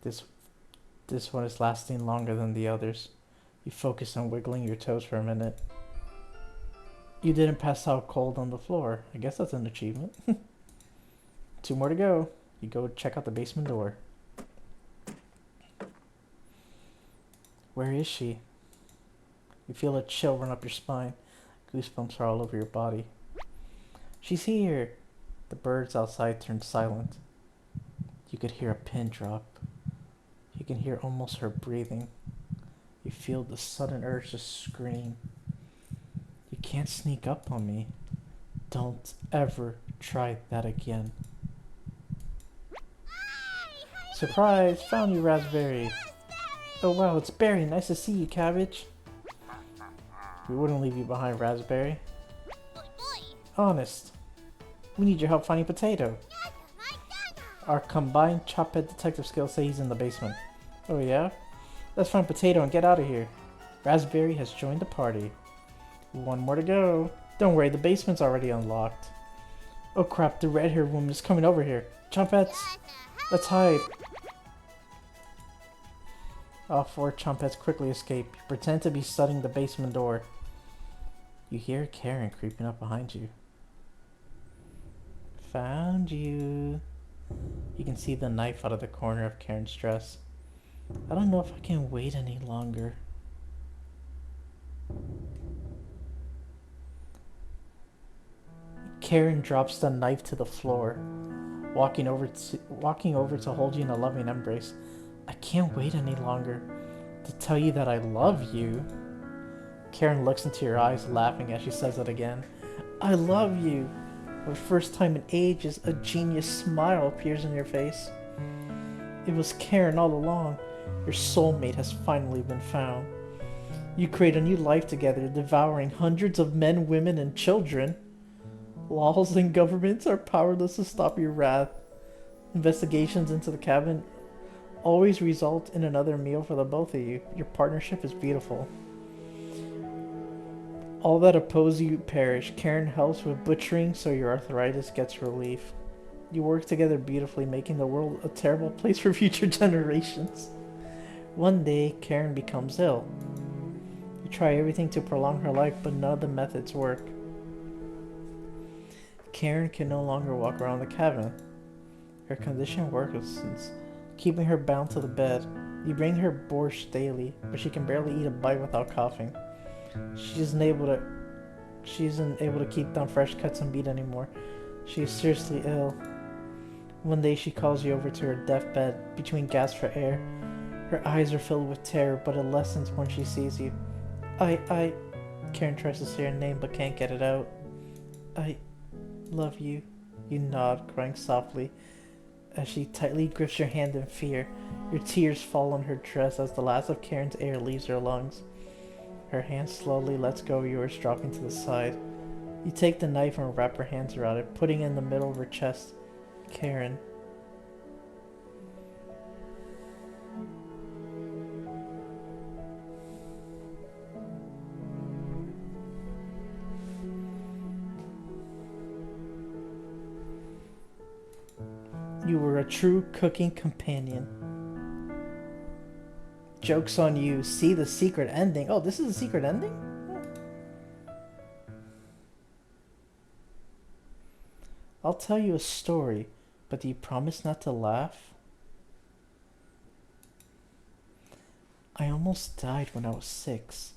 This one is lasting longer than the others. You focus on wiggling your toes for a minute. You didn't pass out cold on the floor. I guess that's an achievement. 2 more to go. You go check out the basement door. Where is she? You feel a chill run up your spine. Goosebumps are all over your body. She's here. The birds outside turned silent. You could hear a pin drop. You can hear almost her breathing. You feel the sudden urge to scream. You can't sneak up on me. Don't ever try that again. Surprise! Found you, Raspberry. Oh wow, it's Barry. Nice to see you, Cabbage. We wouldn't leave you behind, Raspberry. Boy, boy. Honest. We need your help finding Potato. Dada, my dada. Our combined Chophead detective skills say he's in the basement. Oh yeah? Let's find Potato and get out of here. Raspberry has joined the party. One more to go. Don't worry, the basement's already unlocked. Oh crap, the red-haired woman is coming over here. Chompettes, Dada, let's hide. All four Chompettes quickly escape. You pretend to be studying the basement door. You hear Karen creeping up behind you. Found you. You can see the knife out of the corner of Karen's dress. I don't know if I can wait any longer. Karen drops the knife to the floor, walking over to hold you in a loving embrace. I can't wait any longer to tell you that I love you. Karen looks into your eyes, laughing as she says it again. I love you. For the first time in ages, a genius smile appears in your face. It was Karen all along. Your soulmate has finally been found. You create a new life together, devouring hundreds of men, women, and children. Laws and governments are powerless to stop your wrath. Investigations into the cabin always result in another meal for the both of you. Your partnership is beautiful. All that oppose you perish. Karen helps with butchering so your arthritis gets relief. You work together beautifully, making the world a terrible place for future generations. One day, Karen becomes ill. You try everything to prolong her life, but none of the methods work. Karen can no longer walk around the cabin. Her condition worsens, keeping her bound to the bed. You bring her borscht daily, but she can barely eat a bite without coughing. She isn't able to keep down fresh cuts and meat anymore. She is seriously ill. One day she calls you over to her deathbed, between gasps for air. Her eyes are filled with terror, but it lessens when she sees you. Karen tries to say her name but can't get it out. I love you. You nod, crying softly, as she tightly grips your hand in fear. Your tears fall on her dress as the last of Karen's air leaves her lungs. Her hand slowly lets go of yours, dropping to the side. You take the knife and wrap her hands around it, putting it in the middle of her chest. Karen. You were a true cooking companion. Joke's on you. See the secret ending. Oh, this is the secret ending? Oh. I'll tell you a story, but do you promise not to laugh? I almost died when I was 6.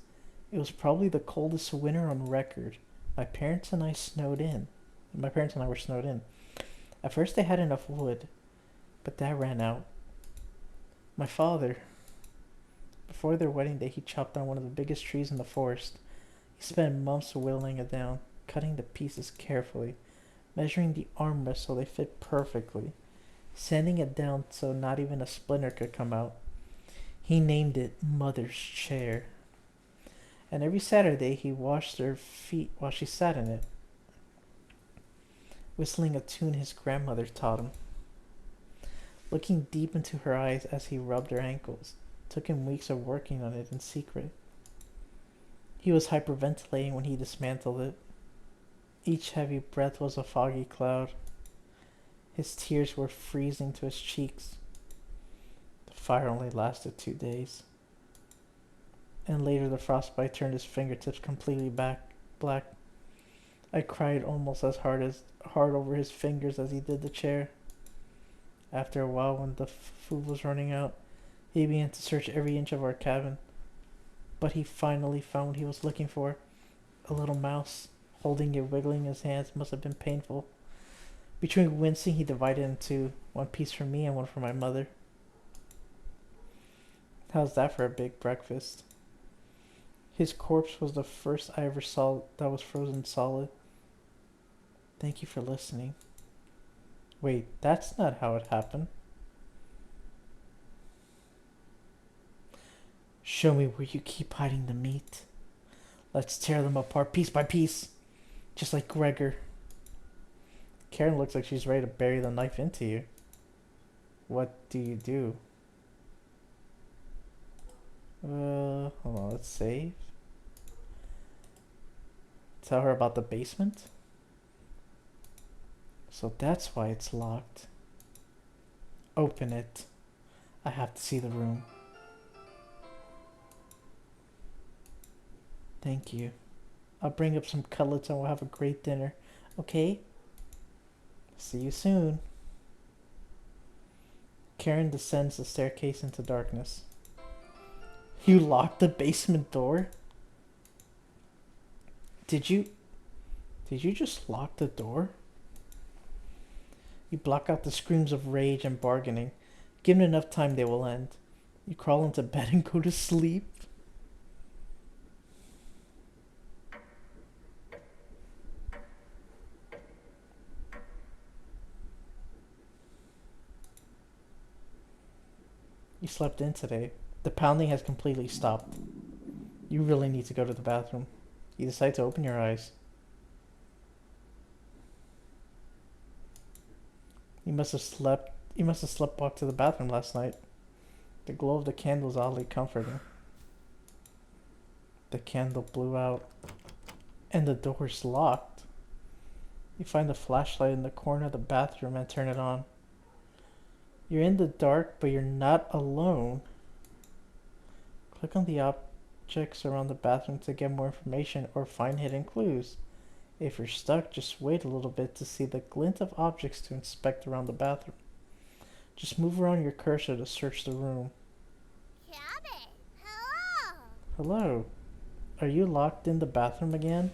It was probably the coldest winter on record. My parents and I were snowed in. At first they had enough wood, but that ran out. My father, before their wedding day, he chopped down one of the biggest trees in the forest. He spent months whittling it down, cutting the pieces carefully, measuring the armrests so they fit perfectly, sanding it down so not even a splinter could come out. He named it Mother's Chair. And every Saturday he washed her feet while she sat in it, whistling a tune his grandmother taught him. Looking deep into her eyes as he rubbed her ankles, took him weeks of working on it in secret. He was hyperventilating when he dismantled it. Each heavy breath was a foggy cloud. His tears were freezing to his cheeks. The fire only lasted 2 days. And later the frostbite turned his fingertips completely black. I cried almost as hard over his fingers as he did the chair. After a while, when the food was running out, he began to search every inch of our cabin. But he finally found what he was looking for. A little mouse. Holding it, wiggling his hands must have been painful. Between wincing, he divided it in two. One piece for me and one for my mother. How's that for a big breakfast? His corpse was the first I ever saw that was frozen solid. Thank you for listening. Wait, that's not how it happened. Show me where you keep hiding the meat. Let's tear them apart piece by piece. Just like Gregor. Karen looks like she's ready to bury the knife into you. What do you do? Hold on, let's save. Tell her about the basement. So that's why it's locked. Open it. I have to see the room. Thank you. I'll bring up some cutlets and we'll have a great dinner. Okay? See you soon. Karen descends the staircase into darkness. You locked the basement door? Did you just lock the door? You block out the screams of rage and bargaining. Given enough time, they will end. You crawl into bed and go to sleep. You slept in today. The pounding has completely stopped. You really need to go to the bathroom. You decide to open your eyes. You must have sleepwalked to the bathroom last night. The glow of the candle is oddly comforting. The candle blew out, and the door's locked. You find the flashlight in the corner of the bathroom and turn it on. You're in the dark, but you're not alone. Click on the objects around the bathroom to get more information or find hidden clues. If you're stuck, just wait a little bit to see the glint of objects to inspect around the bathroom. Just move around your cursor to search the room. Cabby, hello. Hello. Are you locked in the bathroom again?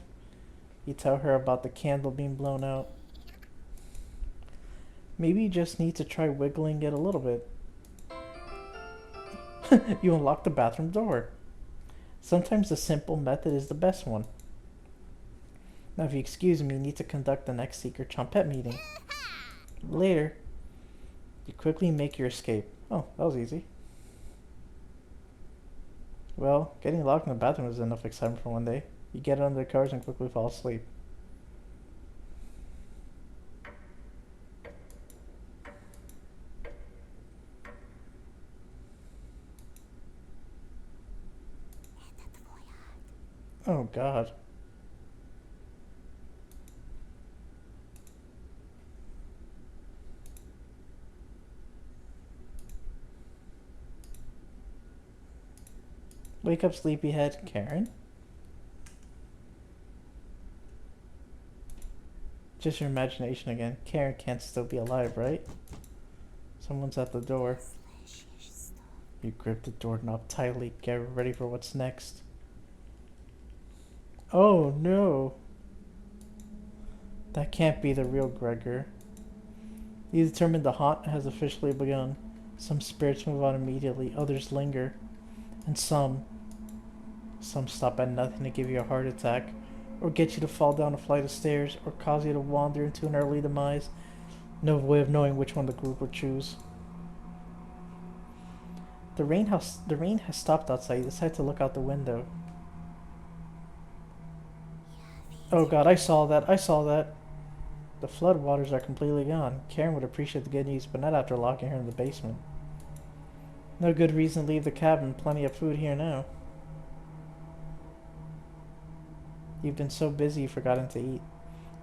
You tell her about the candle being blown out. Maybe you just need to try wiggling it a little bit. You unlock the bathroom door. Sometimes the simple method is the best one. Now, if you excuse me, you need to conduct the next secret trumpet meeting. Later, you quickly make your escape. Oh, that was easy. Well, getting locked in the bathroom is enough excitement for one day. You get under the covers and quickly fall asleep. Oh, God. Wake up, sleepyhead. Karen? Just your imagination again. Karen can't still be alive, right? Someone's at the door. You grip the doorknob tightly. Get ready for what's next. Oh no. That can't be the real Gregor. You determine the haunt has officially begun. Some spirits move on immediately, others linger. And some stop at nothing to give you a heart attack, or get you to fall down a flight of stairs, or cause you to wander into an early demise. No way of knowing which one the group would choose. The rain has stopped outside. You decide to look out the window. Oh God, I saw that. The floodwaters are completely gone. Karen would appreciate the good news, but not after locking her in the basement. No good reason to leave the cabin. Plenty of food here now. You've been so busy you've forgotten to eat.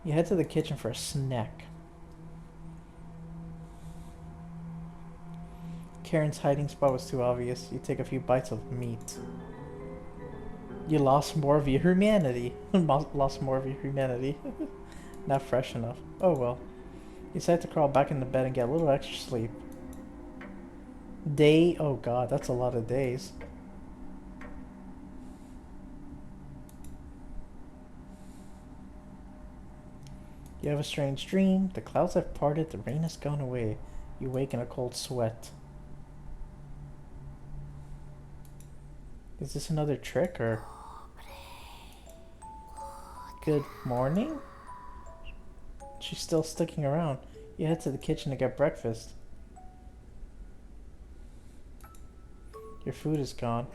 You head to the kitchen for a snack. Karen's hiding spot was too obvious. You take a few bites of meat. You lost more of your humanity. Lost more of your humanity. Not fresh enough. Oh well. You decide to crawl back into bed and get a little extra sleep. Day? Oh God, that's a lot of days. You have a strange dream. The clouds have parted. The rain has gone away. You wake in a cold sweat. Is this another trick or... Good morning? She's still sticking around. You head to the kitchen to get breakfast. Your food is gone.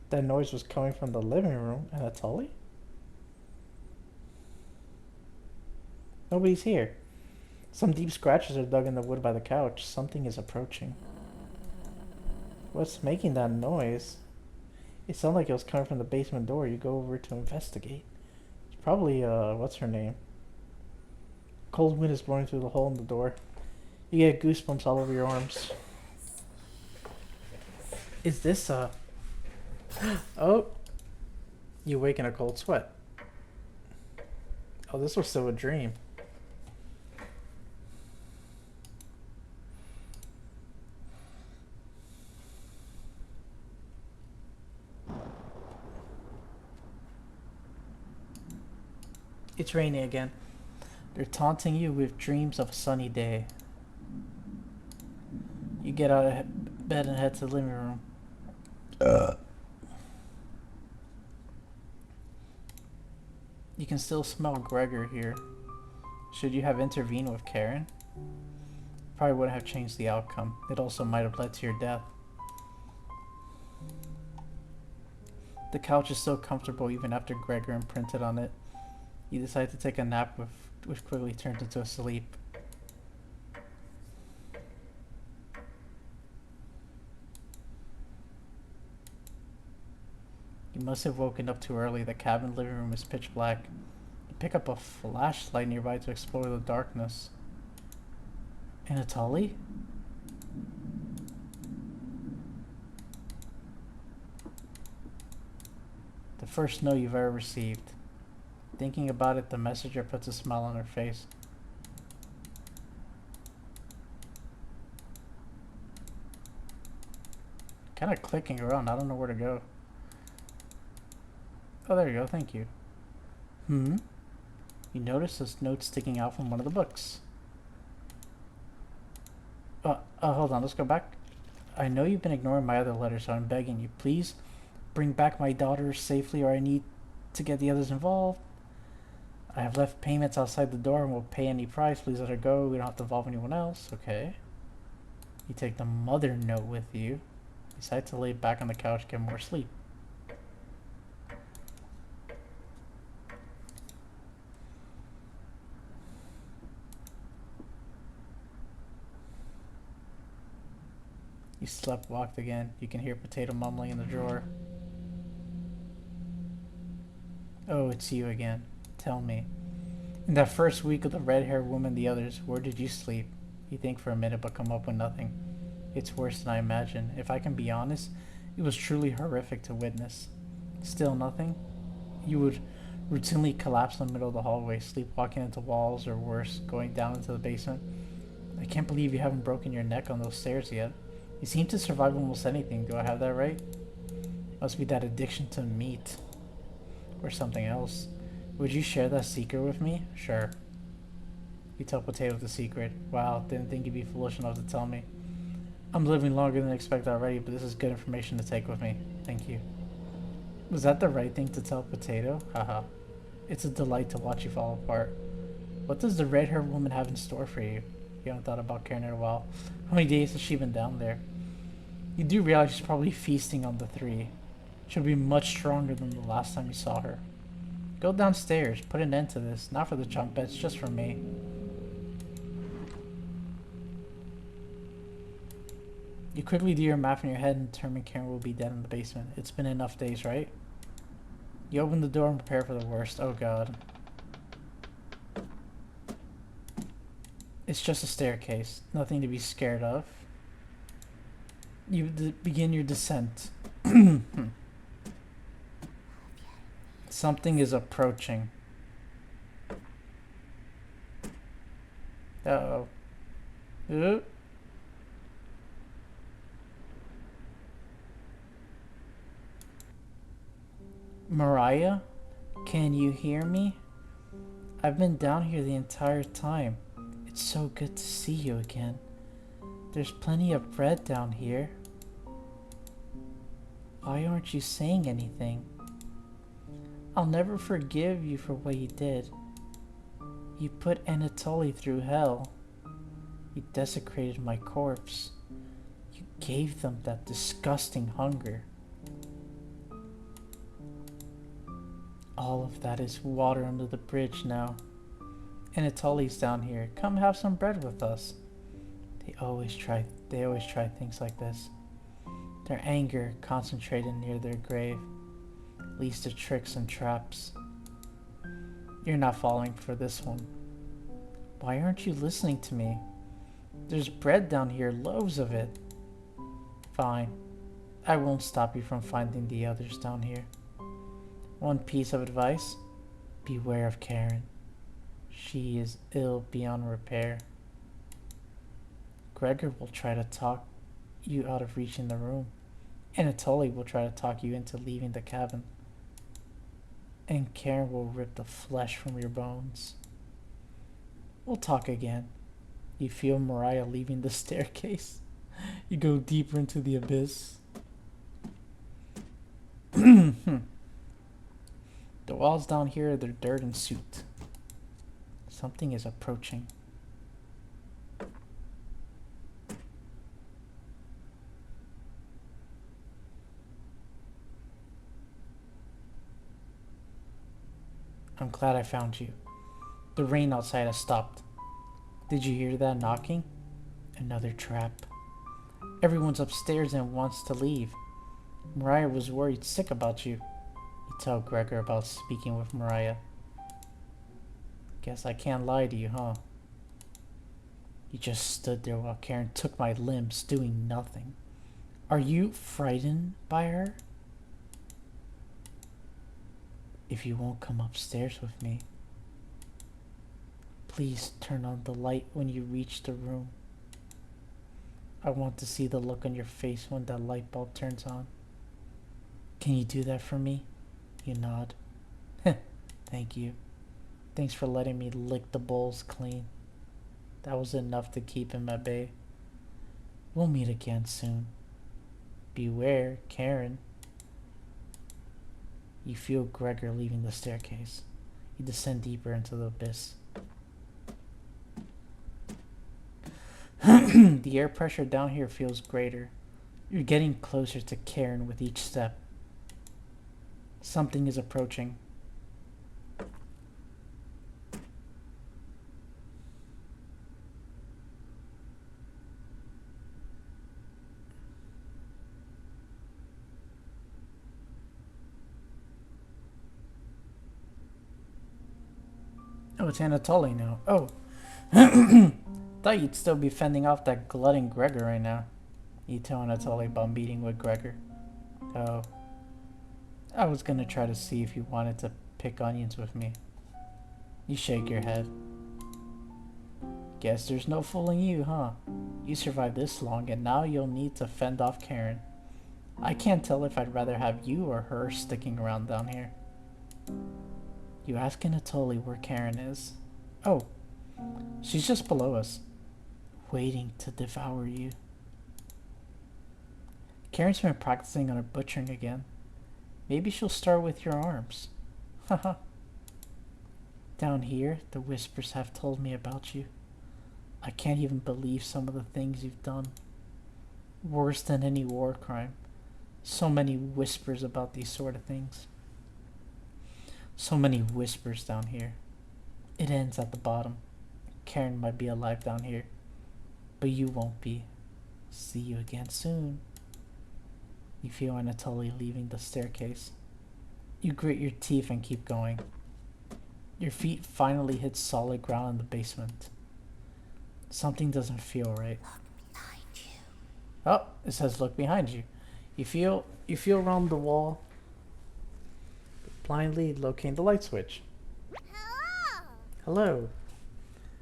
That noise was coming from the living room. Anatoly? Nobody's here. Some deep scratches are dug in the wood by the couch. Something is approaching. What's making that noise? It sounded like it was coming from the basement door. You go over to investigate. It's probably, what's her name? Cold wind is blowing through the hole in the door. You get goosebumps all over your arms. Is this, Oh! You wake in a cold sweat. Oh, this was still a dream. It's raining again. They're taunting you with dreams of a sunny day. You get out of bed and head to the living room. You can still smell Gregor here. Should you have intervened with Karen? Probably wouldn't have changed the outcome. It also might have led to your death. The couch is still comfortable even after Gregor imprinted on it. You decide to take a nap, which quickly turns into a sleep. You must have woken up too early. The cabin living room is pitch black. You pick up a flashlight nearby to explore the darkness. Anatoly? The first note you've ever received. Thinking about it, the messenger puts a smile on her face. Kind of clicking around. I don't know where to go. Oh, there you go. Thank you. You notice this note sticking out from one of the books. Hold on. Let's go back. I know you've been ignoring my other letters, so I'm begging you. Please bring back my daughter safely, or I need to get the others involved. I have left payments outside the door and will pay any price. Please let her go. We don't have to involve anyone else. Okay. You take the mother note with you. Decide to lay back on the couch, get more sleep. You sleptwalked again. You can hear Potato mumbling in the drawer. Oh, it's you again. Tell me. In that first week of the red-haired woman, the others, where did you sleep? You think for a minute but come up with nothing. It's worse than I imagined. If I can be honest, it was truly horrific to witness. Still nothing? You would routinely collapse in the middle of the hallway, sleepwalking into walls, or worse, going down into the basement. I can't believe you haven't broken your neck on those stairs yet. You seem to survive almost anything. Do I have that right? Must be that addiction to meat. Or something else. Would you share that secret with me? Sure. You tell Potato the secret. Wow, didn't think you'd be foolish enough to tell me. I'm living longer than expected already, but this is good information to take with me. Thank you. Was that the right thing to tell Potato? Haha. It's a delight to watch you fall apart. What does the red-haired woman have in store for you? You haven't thought about Karen in a while. How many days has she been down there? You do realize she's probably feasting on the three. She'll be much stronger than the last time you saw her. Go downstairs. Put an end to this. Not for the Chumpets, just for me. You quickly do your math in your head and determine Karen will be dead in the basement. It's been enough days, right? You open the door and prepare for the worst. Oh god. It's just a staircase. Nothing to be scared of. You begin your descent. Something is approaching. Uh-oh. Ooh. Mariah? Can you hear me? I've been down here the entire time. It's so good to see you again. There's plenty of bread down here. Why aren't you saying anything? I'll never forgive you for what you did. You put Anatoly through hell. You desecrated my corpse. You gave them that disgusting hunger. All of that is water under the bridge now. And Anatoly's down here. Come have some bread with us. They always try things like this. Their anger concentrated near their grave leads to tricks and traps. You're not falling for this one. Why aren't you listening to me? There's bread down here, loaves of it. Fine. I won't stop you from finding the others down here. One piece of advice: beware of Karen. She is ill beyond repair. Gregor will try to talk you out of reaching the room. Anatoly will try to talk you into leaving the cabin. And Karen will rip the flesh from your bones. We'll talk again. You feel Mariah leaving the staircase. You go deeper into the abyss. The walls down here, they're dirt and soot. Something is approaching. I'm glad I found you. The rain outside has stopped. Did you hear that knocking? Another trap. Everyone's upstairs and wants to leave. Mariah was worried sick about you. You tell Gregor about speaking with Mariah. Guess I can't lie to you, huh? You just stood there while Karen took my limbs, doing nothing. Are you frightened by her? If you won't come upstairs with me, please turn on the light when you reach the room. I want to see the look on your face when that light bulb turns on. Can you do that for me? You nod. Thank you. Thanks for letting me lick the bowls clean. That was enough to keep him at bay. We'll meet again soon. Beware, Karen. You feel Gregor leaving the staircase. You descend deeper into the abyss. The air pressure down here feels greater. You're getting closer to Karen with each step. Something is approaching. Oh, it's Anatoly now. Oh. Thought you'd still be fending off that glutton Gregor right now. You tell Anatoly about meeting with Gregor. Oh. I was gonna try to see if you wanted to pick onions with me. You shake your head. Guess there's no fooling you, huh? You survived this long and now you'll need to fend off Karen. I can't tell if I'd rather have you or her sticking around down here. You ask Anatoly where Karen is. Oh, she's just below us, waiting to devour you. Karen's been practicing on her butchering again. Maybe she'll start with your arms. Haha. Down here, the whispers have told me about you. I can't even believe some of the things you've done. Worse than any war crime. So many whispers about these sort of things. So many whispers down here. It ends at the bottom. Karen might be alive down here, but you won't be. See you again soon. You feel Anatoly leaving the staircase. You grit your teeth and keep going. Your feet finally hit solid ground in the basement. Something doesn't feel right. Look behind you. Oh, it says look behind you. You feel around the wall, blindly locating the light switch. Hello. Hello.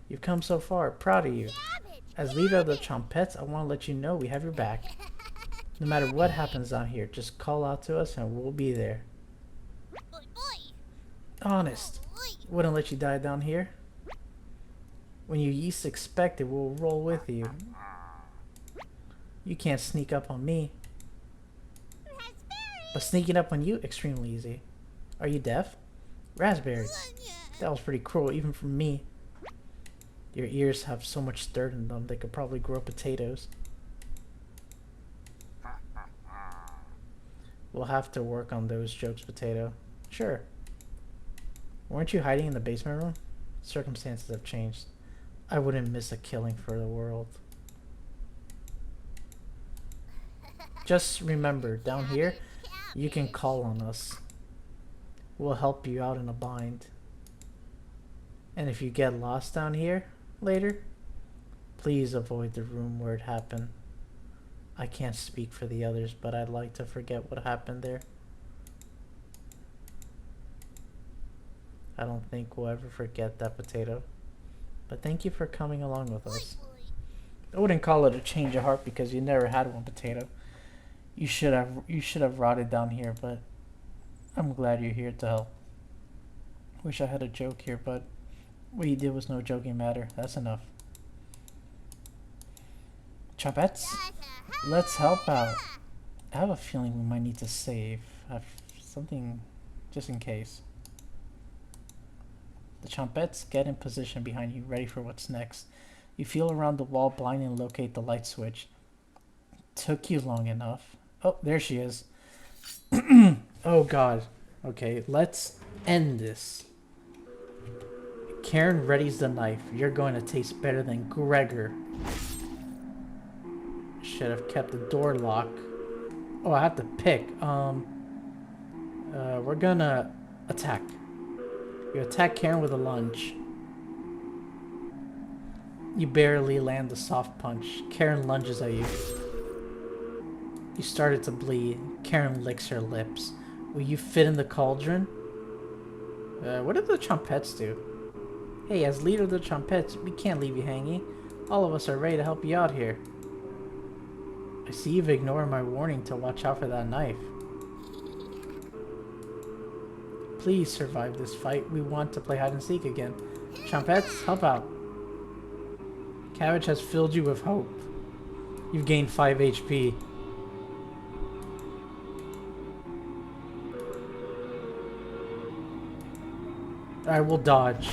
You've come so far. Proud of you. As leader of the Chompettes, I want to let you know we have your back. No matter what happens down here, just call out to us and we'll be there. Oi, oi. Honest. Oi. Wouldn't let you die down here. When you least expect it, we'll roll with you. You can't sneak up on me. But sneaking up on you, extremely easy. Are you deaf? Raspberry. That was pretty cruel, even for me. Your ears have so much dirt in them, they could probably grow potatoes. We'll have to work on those jokes, Potato. Sure. Weren't you hiding in the basement room? Circumstances have changed. I wouldn't miss a killing for the world. Just remember, down here, you can call on us. We'll help you out in a bind. And if you get lost down here later, please avoid the room where it happened. I can't speak for the others, but I'd like to forget what happened there. I don't think we'll ever forget that, Potato. But thank you for coming along with us. I wouldn't call it a change of heart because you never had one, Potato. You should have rotted down here, but I'm glad you're here to help. Wish I had a joke here, but what you did was no joking matter. That's enough. Chompettes, let's help out. I have a feeling we might need to save. Something just in case. The Chompettes get in position behind you, ready for what's next. You feel around the wall, blindly locate the light switch. Took you long enough. Oh, there she is. Oh god. Okay, let's end this. Karen readies the knife. You're going to taste better than Gregor. Should have kept the door locked. Oh, I have to pick. We're gonna attack. You attack Karen with a lunge. You barely land the soft punch. Karen lunges at you. You started to bleed. Karen licks her lips. Will you fit in the cauldron? What did the Chompettes do? Hey, as leader of the Chompettes, we can't leave you hanging. All of us are ready to help you out here. I see you've ignored my warning to watch out for that knife. Please survive this fight. We want to play hide and seek again. Chompettes, help out. Cabbage has filled you with hope. You've gained 5 HP. I will dodge.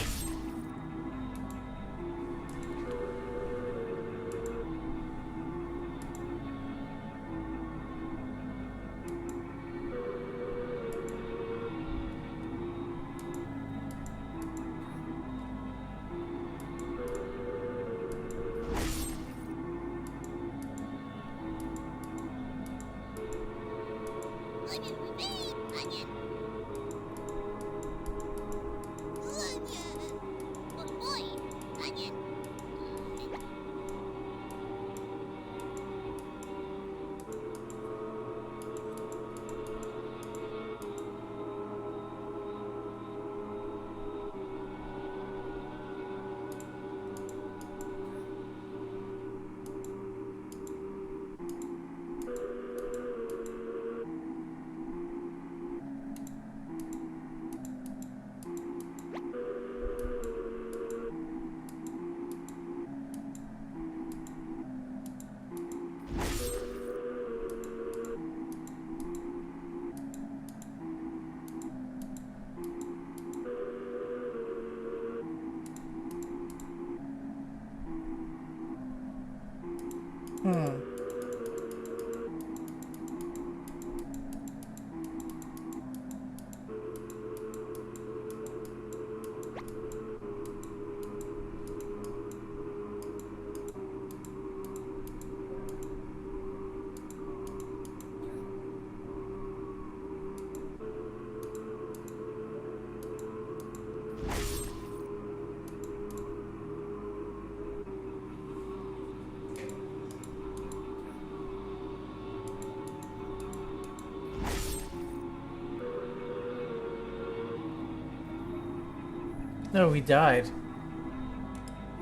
No, we died.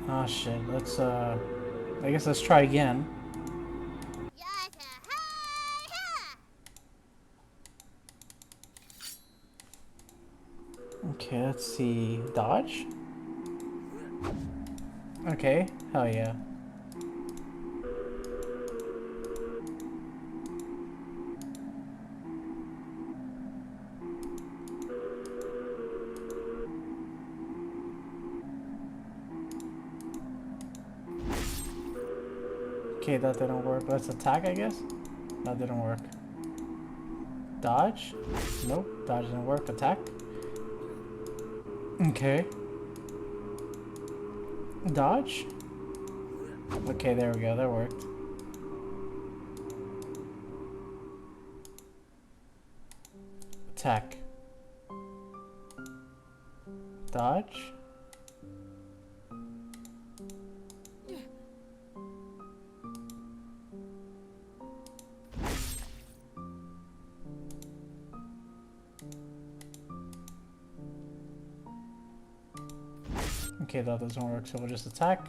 Oh shit, let's I guess let's try again. Okay, let's see. Dodge? Okay, hell yeah. Okay, that didn't work. Let's attack, I guess? That didn't work. Dodge? Nope, dodge didn't work. Attack? Okay. Dodge? Okay, there we go. That worked. Attack. Dodge? Okay, that doesn't work, so we'll just attack.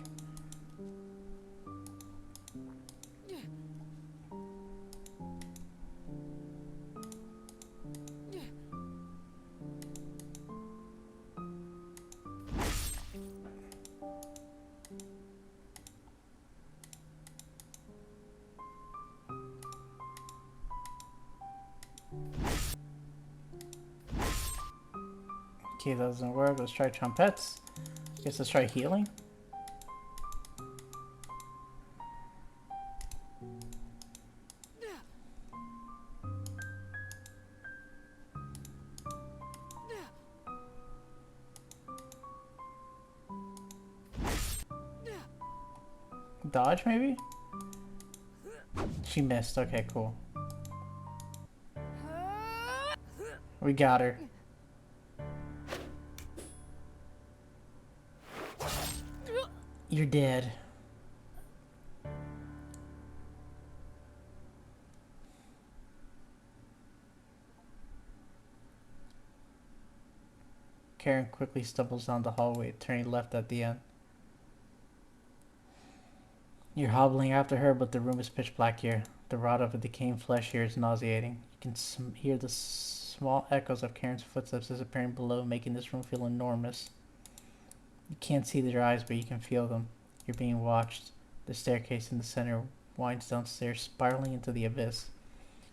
Okay, that doesn't work. Let's try trumpets. Guess let's try healing. Dodge, maybe? She missed. Okay, cool. We got her. You're dead. Karen quickly stumbles down the hallway, turning left at the end. You're hobbling after her, but the room is pitch black here. The rot of the decaying flesh here is nauseating. You can hear the small echoes of Karen's footsteps disappearing below, making this room feel enormous. You can't see their eyes, but you can feel them. You're being watched. The staircase in the center winds downstairs, spiraling into the abyss.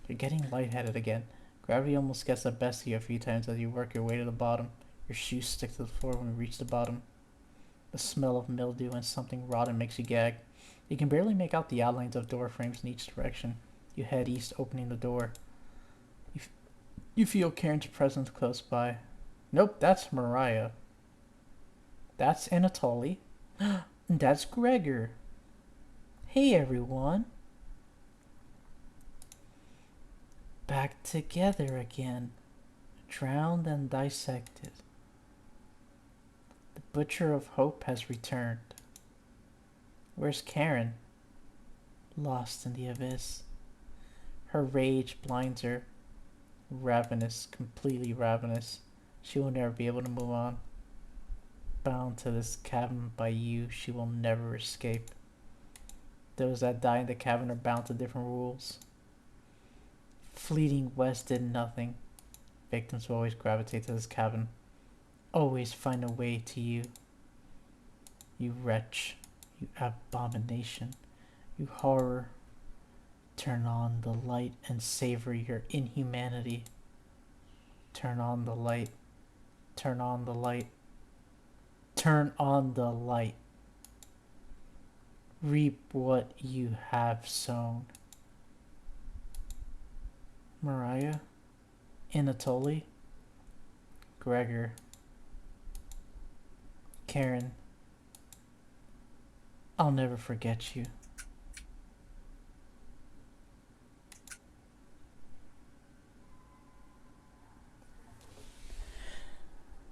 You're getting lightheaded again. Gravity almost gets the best of you a few times as you work your way to the bottom. Your shoes stick to the floor when you reach the bottom. The smell of mildew and something rotten makes you gag. You can barely make out the outlines of door frames in each direction. You head east, opening the door. You feel Karen's presence close by. Nope, that's Mariah. That's Anatoly. And that's Gregor. Hey everyone. Back together again. Drowned and dissected. The Butcher of Hope has returned. Where's Karen? Lost in the abyss. Her rage blinds her. Ravenous, completely ravenous. She will never be able to move on. Bound to this cabin by you, she will never escape. Those that die in the cabin are bound to different rules. Fleeting West did nothing. Victims will always gravitate to this cabin. Always find a way to you. You wretch. You abomination. You horror. Turn on the light and savor your inhumanity. Turn on the light. Turn on the light. Turn on the light. Reap what you have sown. Mariah, Anatoly, Gregor, Karen, I'll never forget you.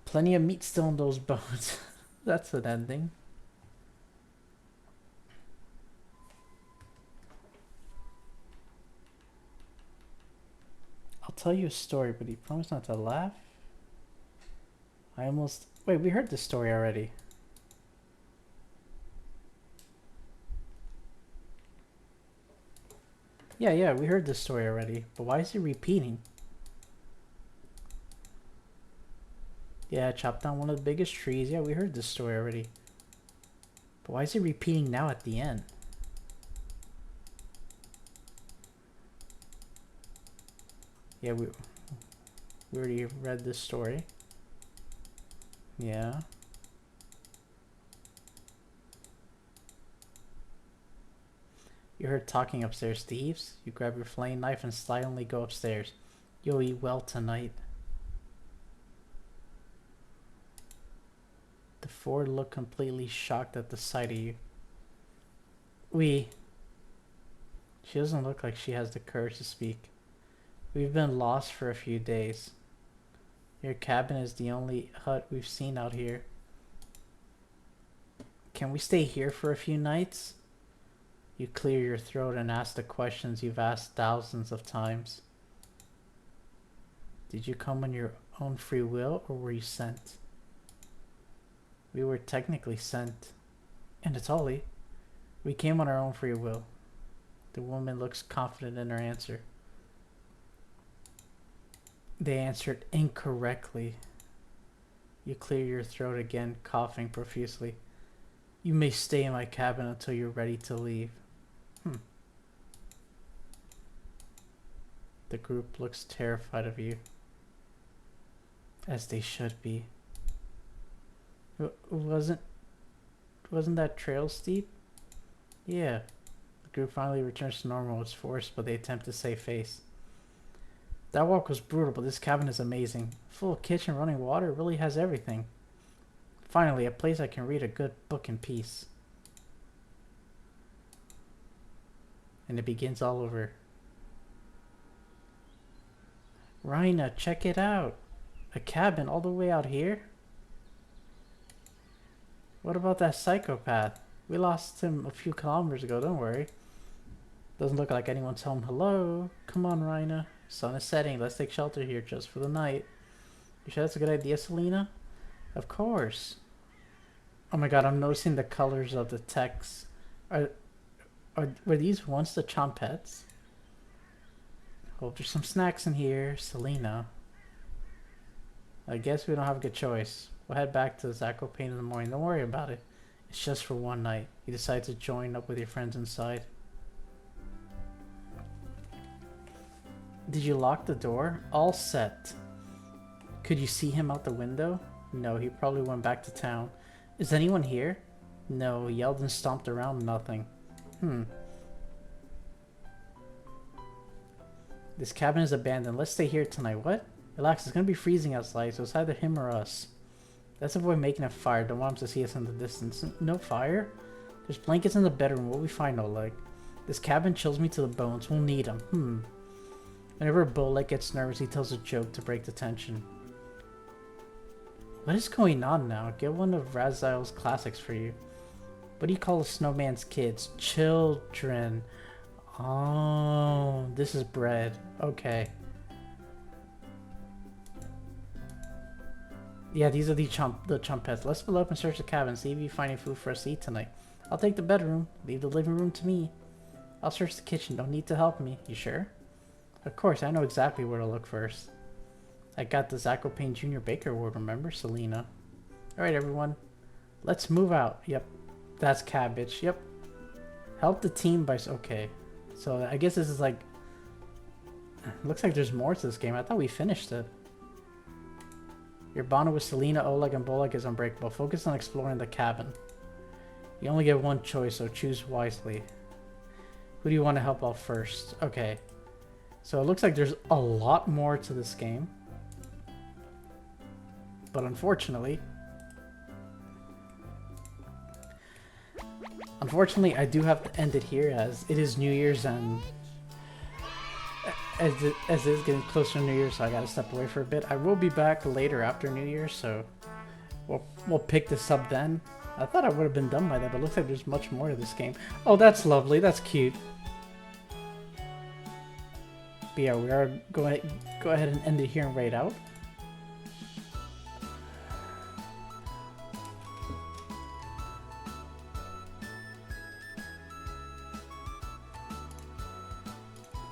Plenty of meat still in those bones. That's an ending. I'll tell you a story, but he promised not to laugh. I almost... Wait, we heard this story already. Yeah, we heard this story already. But why is he repeating? Yeah, chop down one of the biggest trees. Yeah, we heard this story already. But why is he repeating now at the end? Yeah, we already read this story. Yeah. You heard talking upstairs, thieves. You grab your flaying knife and silently go upstairs. You'll eat well tonight. four look completely shocked at the sight of you. We. She doesn't look like she has the courage to speak. We've been lost for a few days. Your cabin is the only hut we've seen out here. Can we stay here for a few nights? You clear your throat and ask the questions you've asked thousands of times. Did you come on your own free will, or were you sent? We were technically sent. And it's Ollie. We came on our own free will. The woman looks confident in her answer. They answered incorrectly. You clear your throat again, coughing profusely. You may stay in my cabin until you're ready to leave. The group looks terrified of you. As they should be. Wasn't that trail steep? Yeah. The group finally returns to normal. It's forced, but they attempt to save face. That walk was brutal, but this cabin is amazing. Full of kitchen, running water, it really has everything. Finally, a place I can read a good book in peace. And it begins all over. Rhina, check it out. A cabin all the way out here? What about that psychopath? We lost him a few kilometers ago, don't worry. Doesn't look like anyone's home. Hello? Come on, Rhina. Sun is setting. Let's take shelter here just for the night. You sure that's a good idea, Selena? Of course. Oh my god, I'm noticing the colors of the text. Were these once the Chompets? Hope there's some snacks in here, Selena. I guess we don't have a good choice. We'll head back to Zakopane in the morning. Don't worry about it. It's just for one night. You decide to join up with your friends inside. Did you lock the door? All set. Could you see him out the window? No, he probably went back to town. Is anyone here? No, yelled and stomped around, nothing. This cabin is abandoned. Let's stay here tonight. What? Relax, it's gonna be freezing outside, so it's either him or us. Let's avoid making a fire. Don't want him to see us in the distance. No fire? There's blankets in the bedroom. What we find, Oleg? This cabin chills me to the bones. We'll need them. Whenever Bolek gets nervous, he tells a joke to break the tension. What is going on now? Get one of Raziel's classics for you. What do you call a snowman's kids? Children. Oh, this is bread. Okay. Yeah, these are the Chompets. Let's fill up and search the cabin. See if you find any food for us to eat tonight. I'll take the bedroom. Leave the living room to me. I'll search the kitchen. Don't need to help me. You sure? Of course, I know exactly where to look first. I got the Zakopane Junior Baker Award, remember? Selena. Alright, everyone. Let's move out. Yep. That's cabbage. Yep. Help the team by... Okay. So, I guess this is like... Looks like there's more to this game. I thought we finished it. Your bond with Selena, Oleg, and Bolek is unbreakable. Focus on exploring the cabin. You only get one choice, so choose wisely. Who do you want to help out first? Okay. So it looks like there's a lot more to this game. But unfortunately, I do have to end it here as it is New Year's and as it is getting closer to New Year's, so I gotta step away for a bit. I will be back later after New Year's, so we'll pick this up then. I thought I would have been done by that, but it looks like there's much more to this game. Oh, that's lovely. That's cute. But yeah, we are going to go ahead and end it here and raid out.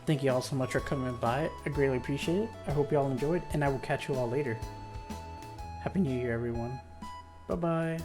Thank you all so much for coming by. I greatly appreciate it. I hope you all enjoyed, and I will catch you all later. Happy New Year, everyone. Bye-bye.